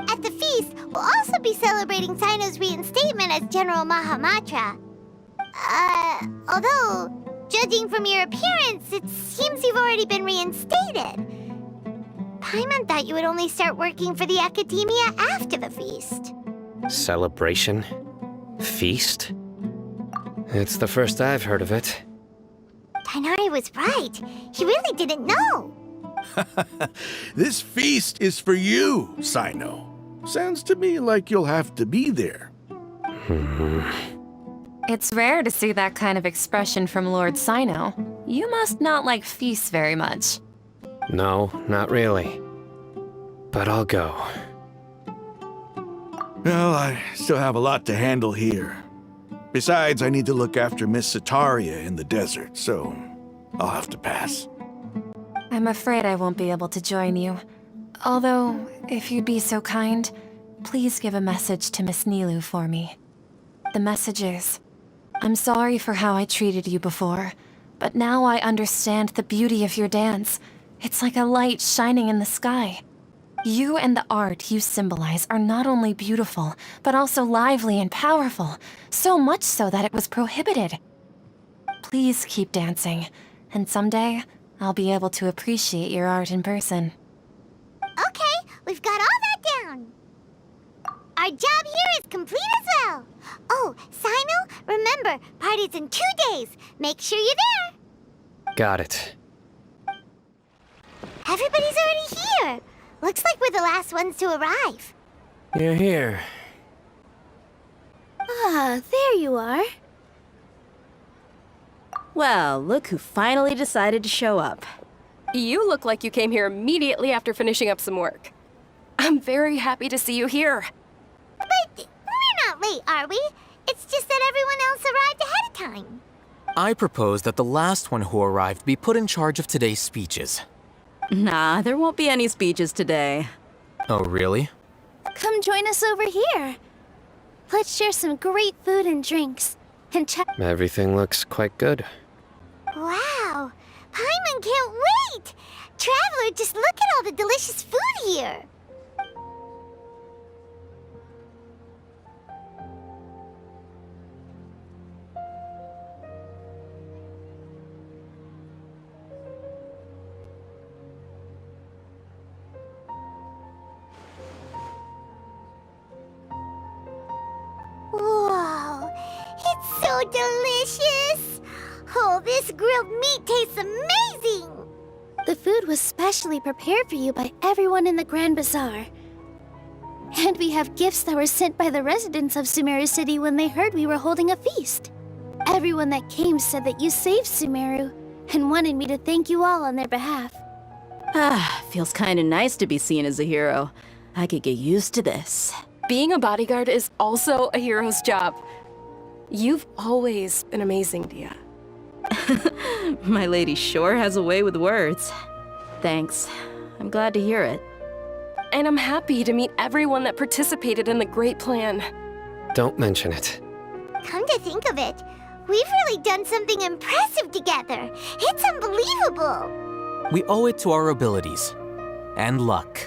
S1: At the feast, we'll also be celebrating Sino's reinstatement as General Mahamatra. Although, judging from your appearance, it seems you've already been reinstated. Paimon thought you would only start working for the Academia after the feast.
S5: Celebration? Feast? It's the first I've heard of it.
S1: Tighnari was right. He really didn't know.
S6: This feast is for you, Sino. Sounds to me like you'll have to be there.
S14: It's rare to see that kind of expression from Lord Sino. You must not like feasts very much.
S5: No, not really. But I'll go.
S6: Well, I still have a lot to handle here. Besides, I need to look after Miss Sataria in the desert, so I'll have to pass.
S14: I'm afraid I won't be able to join you. Although, if you'd be so kind, please give a message to Miss Nilu for me. The message is, I'm sorry for how I treated you before, but now I understand the beauty of your dance. It's like a light shining in the sky. You and the art you symbolize are not only beautiful, but also lively and powerful, so much so that it was prohibited. Please keep dancing, and someday, I'll be able to appreciate your art in person.
S1: Okay, we've got all that down. Our job here is complete as well. Oh, Sino, remember, party's in 2 days. Make sure you're there.
S5: Got it.
S1: Everybody's already here. Looks like we're the last ones to arrive.
S5: You're here.
S18: Ah, there you are.
S4: Well, look who finally decided to show up.
S2: You look like you came here immediately after finishing up some work. I'm very happy to see you here.
S1: But we're not late, are we? It's just that everyone else arrived ahead of time.
S22: I propose that the last one who arrived be put in charge of today's speeches.
S4: Nah, there won't be any speeches today.
S22: Oh, really?
S18: Come join us over here. Let's share some great food and drinks. And check.
S5: Everything looks quite good.
S1: Wow, Paimon can't wait! Traveler, just look at all the delicious food here. Whoa, it's so delicious! Oh, this grilled meat tastes amazing!
S18: The food was specially prepared for you by everyone in the Grand Bazaar. And we have gifts that were sent by the residents of Sumeru City when they heard we were holding a feast. Everyone that came said that you saved Sumeru and wanted me to thank you all on their behalf.
S4: Ah, feels kinda nice to be seen as a hero. I could get used to this.
S2: Being a bodyguard is also a hero's job. You've always been amazing, Dia.
S4: My lady sure has a way with words. Thanks. I'm glad to hear it.
S2: And I'm happy to meet everyone that participated in the great plan.
S5: Don't mention it.
S1: Come to think of it, we've really done something impressive together. It's unbelievable.
S22: We owe it to our abilities. And luck.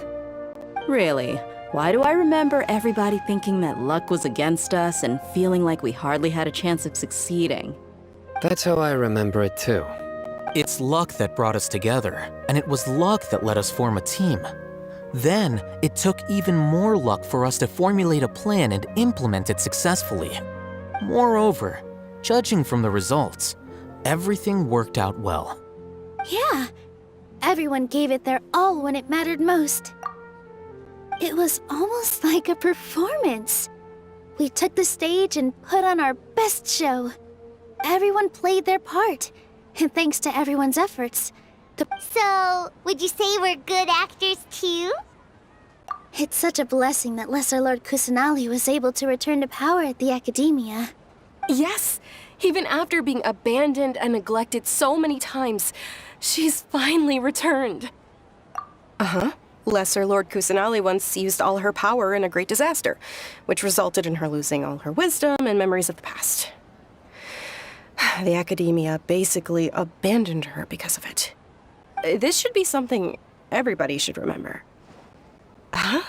S4: Really? Why do I remember everybody thinking that luck was against us and feeling like we hardly had a chance of succeeding?
S5: That's how I remember it too.
S22: It's luck that brought us together, and it was luck that let us form a team. Then, it took even more luck for us to formulate a plan and implement it successfully. Moreover, judging from the results, everything worked out well.
S18: Yeah, everyone gave it their all when it mattered most. It was almost like a performance. We took the stage and put on our best show. Everyone played their part, and thanks to everyone's efforts,
S1: So, would you say we're good actors too?
S18: It's such a blessing that Lesser Lord Kusanali was able to return to power at the Academia.
S2: Yes, even after being abandoned and neglected so many times, she's finally returned. Uh-huh. Lesser Lord Kusanali once used all her power in a great disaster, which resulted in her losing all her wisdom and memories of the past. The Academia basically abandoned her because of it. This should be something everybody should remember. Huh?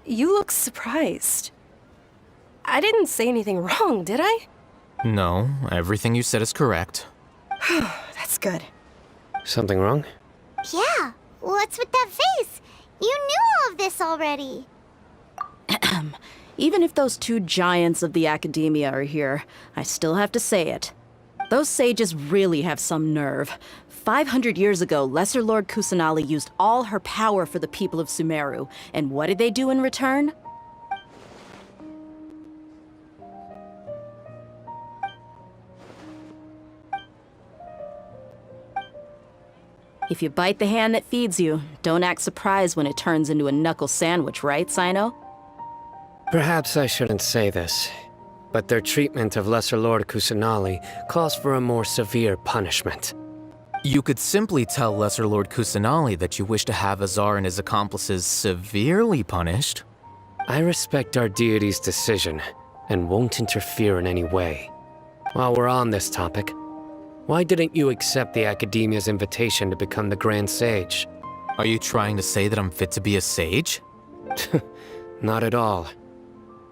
S2: You look surprised. I didn't say anything wrong, did I?
S22: No, everything you said is correct.
S2: That's good.
S5: Something wrong?
S1: Yeah, what's with that face? You knew all of this already.
S4: Even if those two giants of the Academia are here, I still have to say it. Those sages really have some nerve. 500 years ago, Lesser Lord Kusanali used all her power for the people of Sumeru, and what did they do in return? If you bite the hand that feeds you, don't act surprised when it turns into a knuckle sandwich, right, Sino?
S5: Perhaps I shouldn't say this, but their treatment of Lesser Lord Kusanali calls for a more severe punishment.
S22: You could simply tell Lesser Lord Kusanali that you wish to have Azar and his accomplices severely punished.
S5: I respect our deity's decision and won't interfere in any way. While we're on this topic, why didn't you accept the Academia's invitation to become the Grand Sage?
S22: Are you trying to say that I'm fit to be a sage?
S5: Not at all.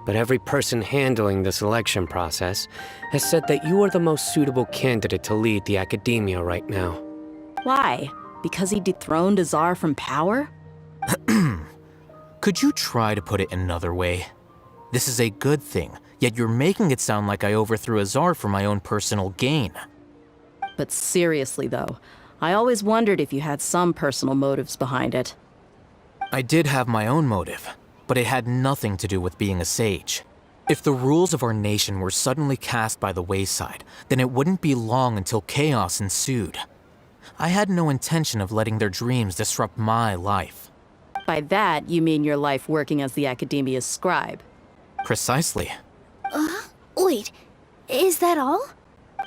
S5: But every person handling the selection process has said that you are the most suitable candidate to lead the Academia right now.
S4: Why? Because he dethroned Azar from power?
S22: Could you try to put it another way? This is a good thing, yet you're making it sound like I overthrew Azar for my own personal gain.
S4: But seriously though, I always wondered if you had some personal motives behind it.
S22: I did have my own motive, but it had nothing to do with being a sage. If the rules of our nation were suddenly cast by the wayside, then it wouldn't be long until chaos ensued. I had no intention of letting their dreams disrupt my life.
S4: By that, you mean your life working as the Academia's scribe?
S22: Precisely.
S18: Wait, is that all?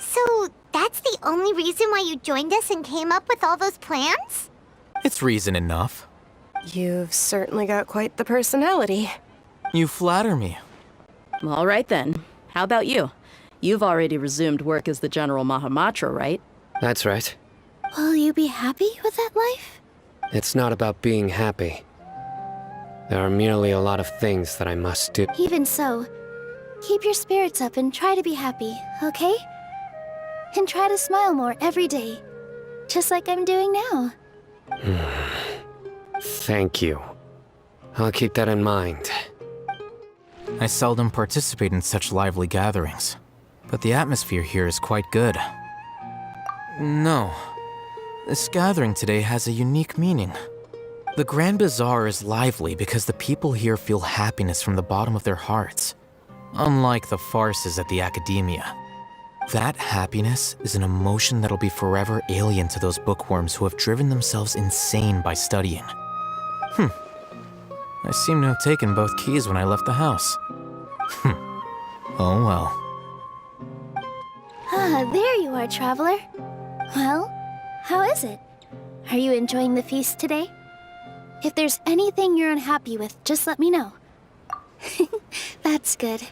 S1: So, that's the only reason why you joined us and came up with all those plans?
S22: It's reason enough.
S2: You've certainly got quite the personality.
S22: You flatter me.
S4: All right then. How about you? You've already resumed work as the General Mahamatra, right?
S5: That's right.
S18: Will you be happy with that life?
S5: It's not about being happy. There are merely a lot of things that I must do.
S18: Even so, keep your spirits up and try to be happy, okay? And try to smile more every day, just like I'm doing now.
S5: Thank you. I'll keep that in mind.
S22: I seldom participate in such lively gatherings, but the atmosphere here is quite good. No, this gathering today has a unique meaning. The Grand Bazaar is lively because the people here feel happiness from the bottom of their hearts, unlike the farces at the Academia. That happiness is an emotion that'll be forever alien to those bookworms who have driven themselves insane by studying. I seem to have taken both keys when I left the house. Oh well.
S18: Ah, there you are, traveler. Well, how is it? Are you enjoying the feast today? If there's anything you're unhappy with, just let me know. That's good.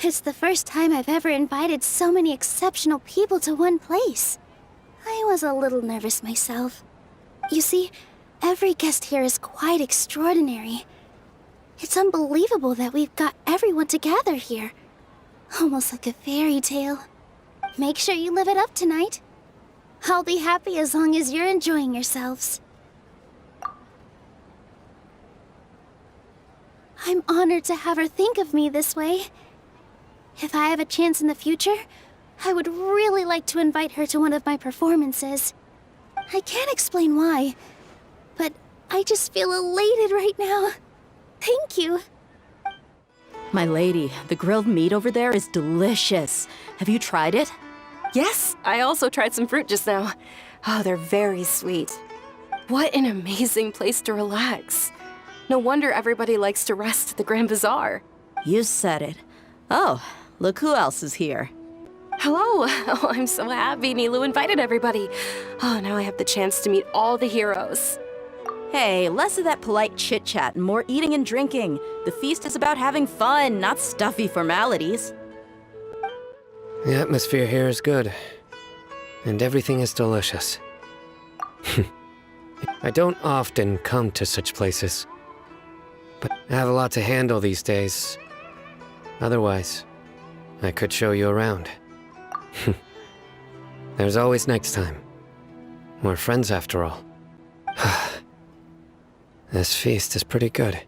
S18: It's the first time I've ever invited so many exceptional people to one place. I was a little nervous myself. You see, every guest here is quite extraordinary. It's unbelievable that we've got everyone together here. Almost like a fairy tale. Make sure you live it up tonight. I'll be happy as long as you're enjoying yourselves. I'm honored to have her think of me this way. If I have a chance in the future, I would really like to invite her to one of my performances. I can't explain why, but I just feel elated right now. Thank you.
S4: My lady, the grilled meat over there is delicious. Have you tried it?
S2: Yes, I also tried some fruit just now. Oh, they're very sweet. What an amazing place to relax. No wonder everybody likes to rest at the Grand Bazaar.
S4: You said it. Oh, look who else is here.
S2: Hello! Oh, I'm so happy Nilou invited everybody. Oh, now I have the chance to meet all the heroes.
S4: Hey, less of that polite chit-chat and more eating and drinking. The feast is about having fun, not stuffy formalities.
S5: The atmosphere here is good, and everything is delicious. I don't often come to such places, but I have a lot to handle these days. Otherwise, I could show you around. There's always next time. We're friends after all. This feast is pretty good.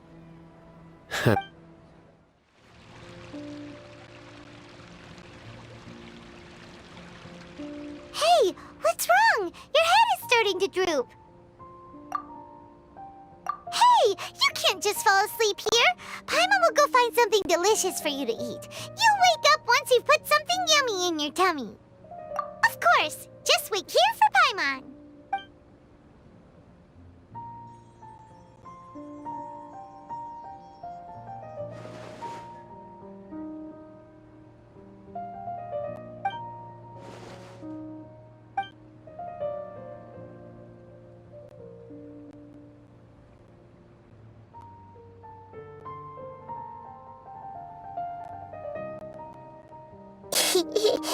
S1: Hey, what's wrong? Your head is starting to droop. Hey, you can't just fall asleep here. Paimon will go find something delicious for you to eat. You'll wake up once you've put something yummy in your tummy. Of course, just wait here for Paimon.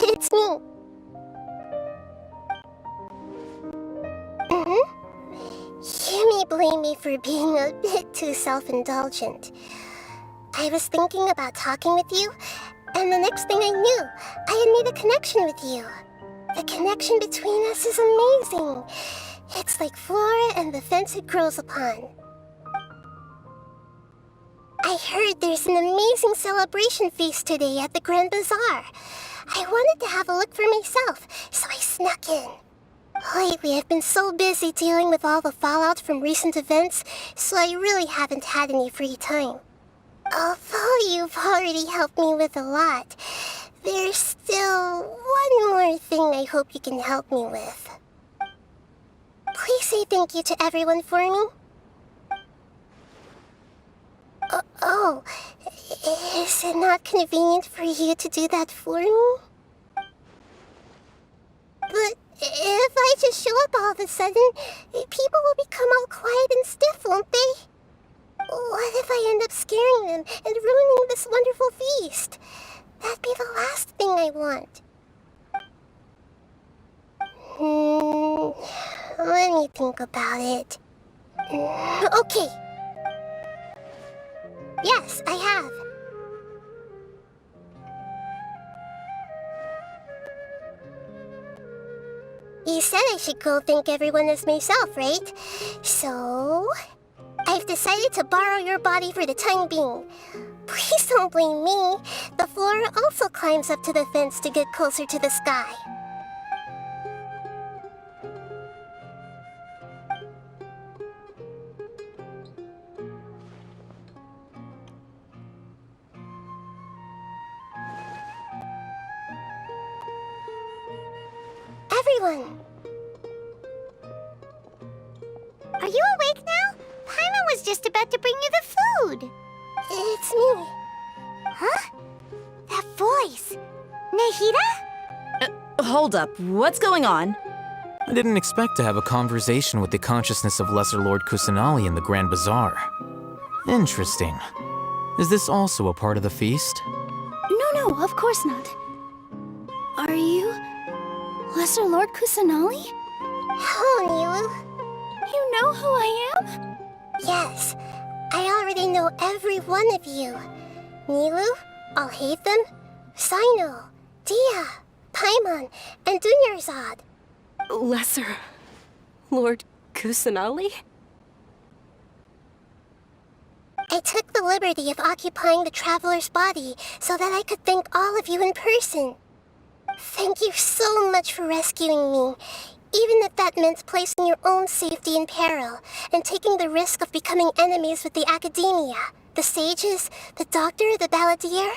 S1: It's me. You may blame me for being a bit too self-indulgent. I was thinking about talking with you, and the next thing I knew, I had made a connection with you. The connection between us is amazing. It's like flora and the fence it grows upon. I heard there's an amazing celebration feast today at the Grand Bazaar. I wanted to have a look for myself, so I snuck in. Lately, I've been so busy dealing with all the fallout from recent events, so I really haven't had any free time. Although you've already helped me with a lot, there's still one more thing I hope you can help me with. Please say thank you to everyone for me. Oh, is it not convenient for you to do that for me? But if I just show up all of a sudden, people will become all quiet and stiff, won't they? What if I end up scaring them and ruining this wonderful feast? That'd be the last thing I want. Let me think about it. Okay. Yes, I have. You said I should go thank everyone as myself, right? So, I've decided to borrow your body for the time being. Please don't blame me. The flora also climbs up to the fence to get closer to the sky. Everyone! Are you awake now? Paimon was just about to bring you the food. It's me. Huh? That voice. Nahida?
S4: Hold up, what's going on?
S22: I didn't expect to have a conversation with the consciousness of Lesser Lord Kusanali in the Grand Bazaar. Interesting. Is this also a part of the feast?
S18: No, of course not. Are you Lesser Lord Kusanali?
S21: Hello, Nilou.
S18: You know who I am?
S21: Yes, I already know every one of you. Nilou, Alhaitham, Cyno, Dia, Paimon, and Dunyarzad.
S2: Lesser Lord Kusanali?
S21: I took the liberty of occupying the Traveler's body so that I could thank all of you in person. Thank you so much for rescuing me, even if that meant placing your own safety in peril and taking the risk of becoming enemies with the Academia, the Sages, the Doctor, the Balladeer,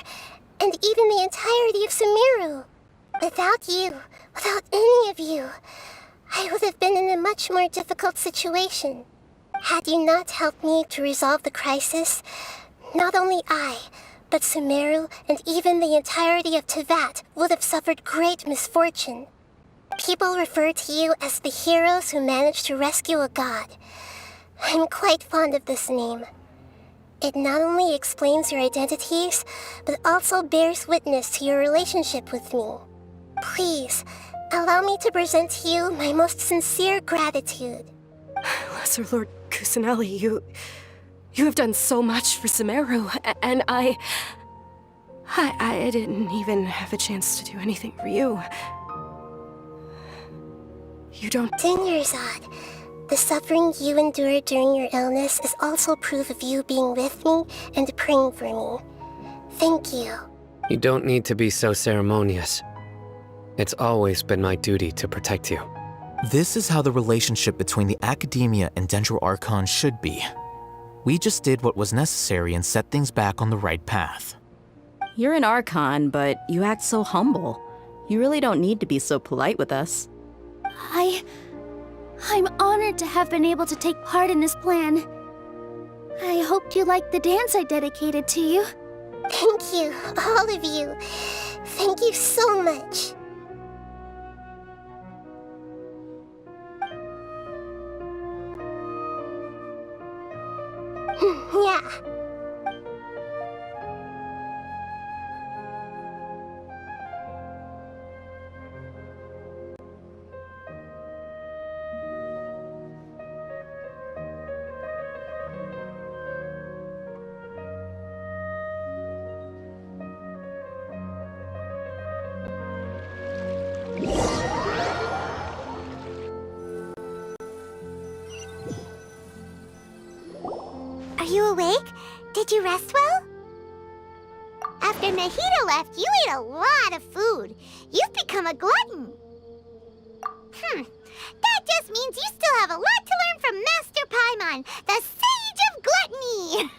S21: and even the entirety of Sumeru. Without you, without any of you, I would have been in a much more difficult situation. Had you not helped me to resolve the crisis, not only I, but Sumeru and even the entirety of Teyvat would have suffered great misfortune. People refer to you as the heroes who managed to rescue a god. I'm quite fond of this name. It not only explains your identities, but also bears witness to your relationship with me. Please, allow me to present to you my most sincere gratitude.
S2: Lesser Lord Kusanali, you have done so much for Sumeru, and I didn't even have a chance to do anything for you. You don't...
S21: Dunyarzad, the suffering you endured during your illness is also proof of you being with me and praying for me. Thank you.
S5: You don't need to be so ceremonious. It's always been my duty to protect you.
S22: This is how the relationship between the Academia and Dendro Archon should be. We just did what was necessary and set things back on the right path.
S4: You're an Archon, but you act so humble. You really don't need to be so polite with us.
S18: I'm honored to have been able to take part in this plan. I hoped you liked the dance I dedicated to you.
S21: Thank you, all of you. Thank you so much. Yeah.
S1: Are you awake? Did you rest well? After Nahida left, you ate a lot of food. You've become a glutton. That just means you still have a lot to learn from Master Paimon, the Sage of Gluttony.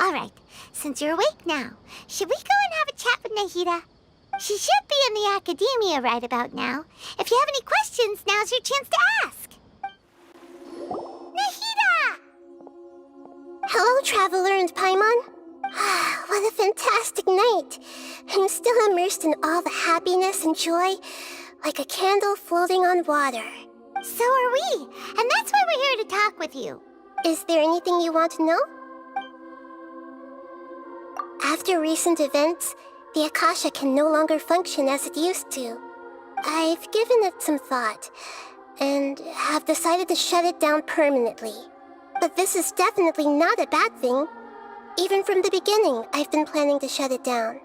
S1: All right, since you're awake now, should we go and have a chat with Nahida? She should be in the Academia right about now. If you have any questions, now's your chance to ask. Nahida!
S21: Hello, Traveler and Paimon. What a fantastic night. I'm still immersed in all the happiness and joy, like a candle floating on water.
S1: So are we, and that's why we're here to talk with you.
S21: Is there anything you want to know? After recent events, the Akasha can no longer function as it used to. I've given it some thought, and have decided to shut it down permanently. But this is definitely not a bad thing. Even from the beginning, I've been planning to shut it down.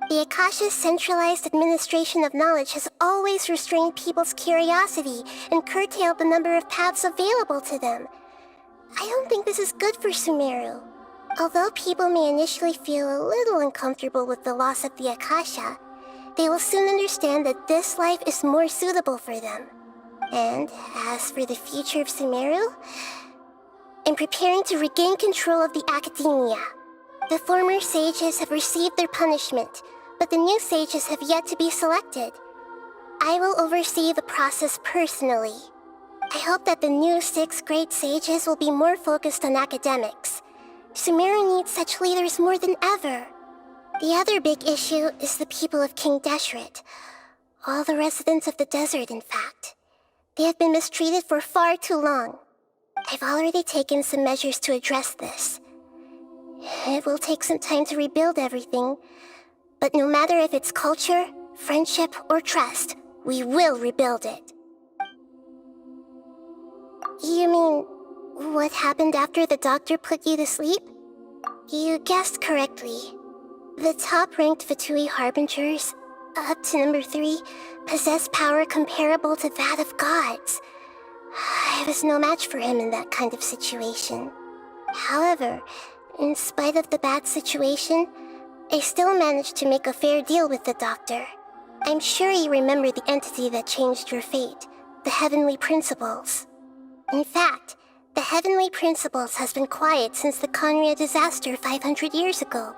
S21: The Akasha's centralized administration of knowledge has always restrained people's curiosity and curtailed the number of paths available to them. I don't think this is good for Sumeru. Although people may initially feel a little uncomfortable with the loss of the Akasha, they will soon understand that this life is more suitable for them. And as for the future of Sumeru, I'm preparing to regain control of the Academia. The former sages have received their punishment, but the new sages have yet to be selected. I will oversee the process personally. I hope that the new 6 great sages will be more focused on academics. Sumeru needs such leaders more than ever. The other big issue is the people of King Deshret. All the residents of the desert, in fact. They have been mistreated for far too long. I've already taken some measures to address this. It will take some time to rebuild everything, but no matter if it's culture, friendship, or trust, we will rebuild it. You mean, what happened after the doctor put you to sleep? You guessed correctly. The top-ranked Fatui Harbingers, up to number 3, possess power comparable to that of gods. I was no match for him in that kind of situation. However, in spite of the bad situation, I still managed to make a fair deal with the doctor. I'm sure you remember the entity that changed your fate, the Heavenly Principles. In fact, the Heavenly Principles has been quiet since the Conria disaster 500 years ago.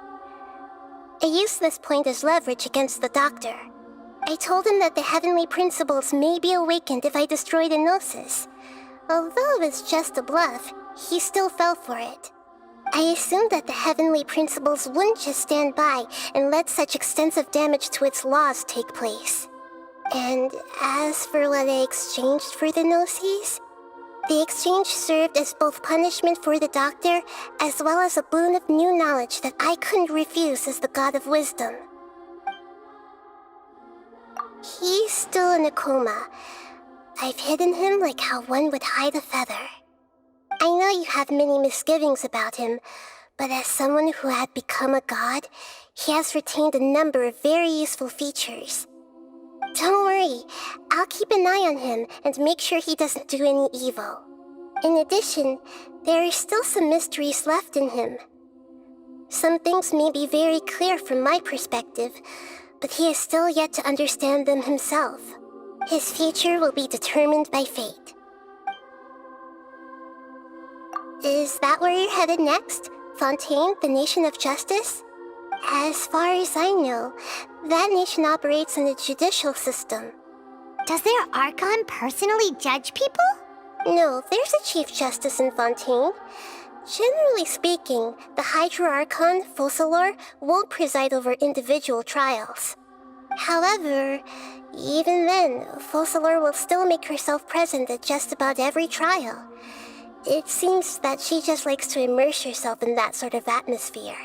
S21: I used this point as leverage against the doctor. I told him that the Heavenly Principles may be awakened if I destroy the Gnosis. Although it was just a bluff, he still fell for it. I assumed that the Heavenly Principles wouldn't just stand by and let such extensive damage to its laws take place. And as for what I exchanged for the Gnosis, the exchange served as both punishment for the doctor as well as a boon of new knowledge that I couldn't refuse as the God of Wisdom. He's still in a coma. I've hidden him like how one would hide a feather. I know you have many misgivings about him, but as someone who had become a god, he has retained a number of very useful features. Don't worry, I'll keep an eye on him and make sure he doesn't do any evil. In addition, there are still some mysteries left in him. Some things may be very clear from my perspective, but he is still yet to understand them himself. His future will be determined by fate. Is that where you're headed next? Fontaine, the Nation of Justice? As far as I know, that nation operates in a judicial system.
S1: Does their Archon personally judge people?
S21: No, there's a Chief Justice in Fontaine. Generally speaking, the Hydra Archon, Focalor, won't preside over individual trials. However, even then, Focalor will still make herself present at just about every trial. It seems that she just likes to immerse herself in that sort of atmosphere.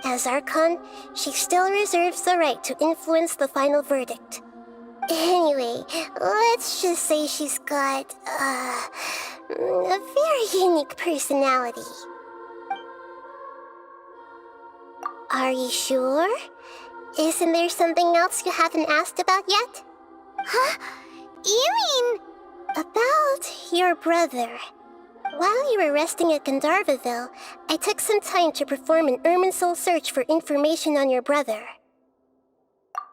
S21: As Archon, she still reserves the right to influence the final verdict. Anyway, let's just say she's got, a very unique personality. Are you sure? Isn't there something else you haven't asked about yet?
S1: Huh? You mean...
S21: About your brother. While you were resting at Gandharvaville, I took some time to perform an Irminsul search for information on your brother.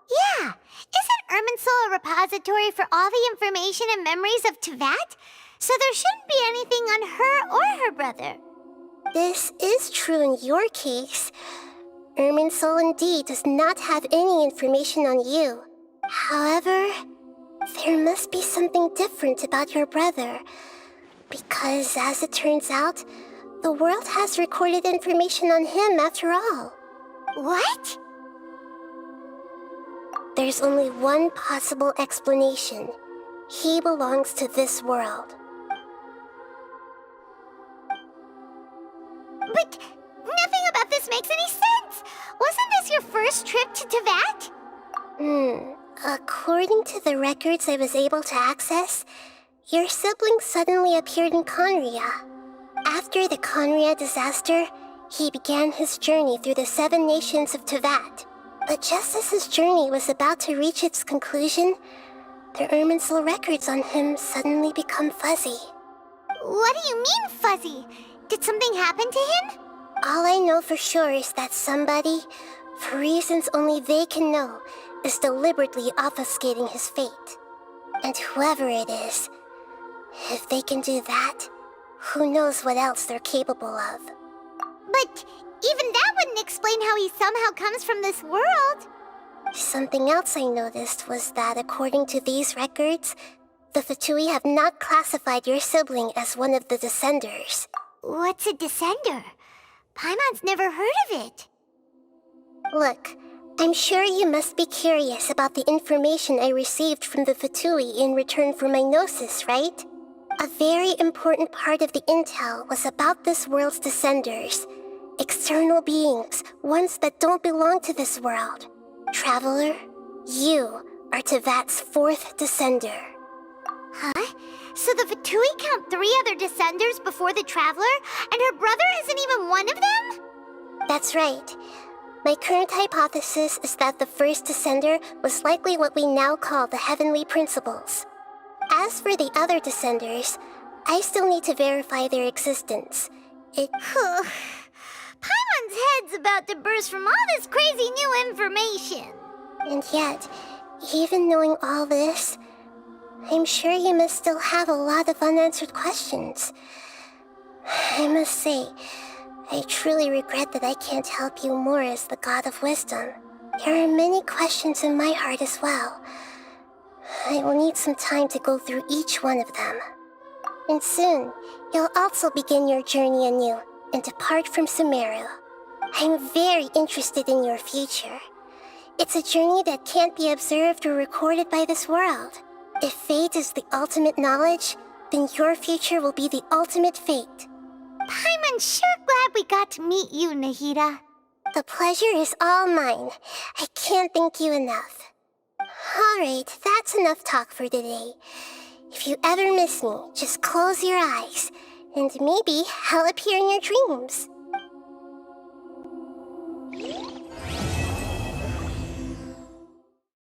S1: Yeah! Isn't Irminsul a repository for all the information and memories of Teyvat? So there shouldn't be anything on her or her brother.
S21: This is true in your case. Irminsul indeed does not have any information on you. However, there must be something different about your brother. Because, as it turns out, the world has recorded information on him after all.
S1: What?
S21: There's only one possible explanation. He belongs to this world.
S1: But nothing about this makes any sense! Wasn't this your first trip to Teyvat?
S21: According to the records I was able to access, your sibling suddenly appeared in Conria. After the Conria disaster, he began his journey through the 7 nations of Teyvat. But just as his journey was about to reach its conclusion, the Irminsul records on him suddenly become fuzzy.
S1: What do you mean, fuzzy? Did something happen to him?
S21: All I know for sure is that somebody, for reasons only they can know, is deliberately obfuscating his fate. And whoever it is, if they can do that, who knows what else they're capable of.
S1: But even that wouldn't explain how he somehow comes from this world.
S21: Something else I noticed was that according to these records, the Fatui have not classified your sibling as one of the Descenders.
S1: What's a Descender? Paimon's never heard of it.
S21: Look, I'm sure you must be curious about the information I received from the Fatui in return for my gnosis, right? A very important part of the intel was about this world's descenders. External beings, ones that don't belong to this world. Traveler, you are Tevat's fourth descender.
S1: Huh? So the Fatui count 3 other descenders before the Traveler, and her brother isn't even one of them?
S21: That's right. My current hypothesis is that the first descender was likely what we now call the Heavenly Principles. As for the other descenders, I still need to verify their existence.
S1: Paimon's head's about to burst from all this crazy new information.
S21: And yet, even knowing all this, I'm sure you must still have a lot of unanswered questions. I must say, I truly regret that I can't help you more as the God of Wisdom. There are many questions in my heart as well. I will need some time to go through each one of them. And soon, you'll also begin your journey anew and depart from Sumeru. I'm very interested in your future. It's a journey that can't be observed or recorded by this world. If fate is the ultimate knowledge, then your future will be the ultimate fate.
S1: Paimon's sure glad we got to meet you, Nahida.
S21: The pleasure is all mine. I can't thank you enough. Alright, that's enough talk for today. If you ever miss me, just close your eyes, and maybe I'll appear in your dreams.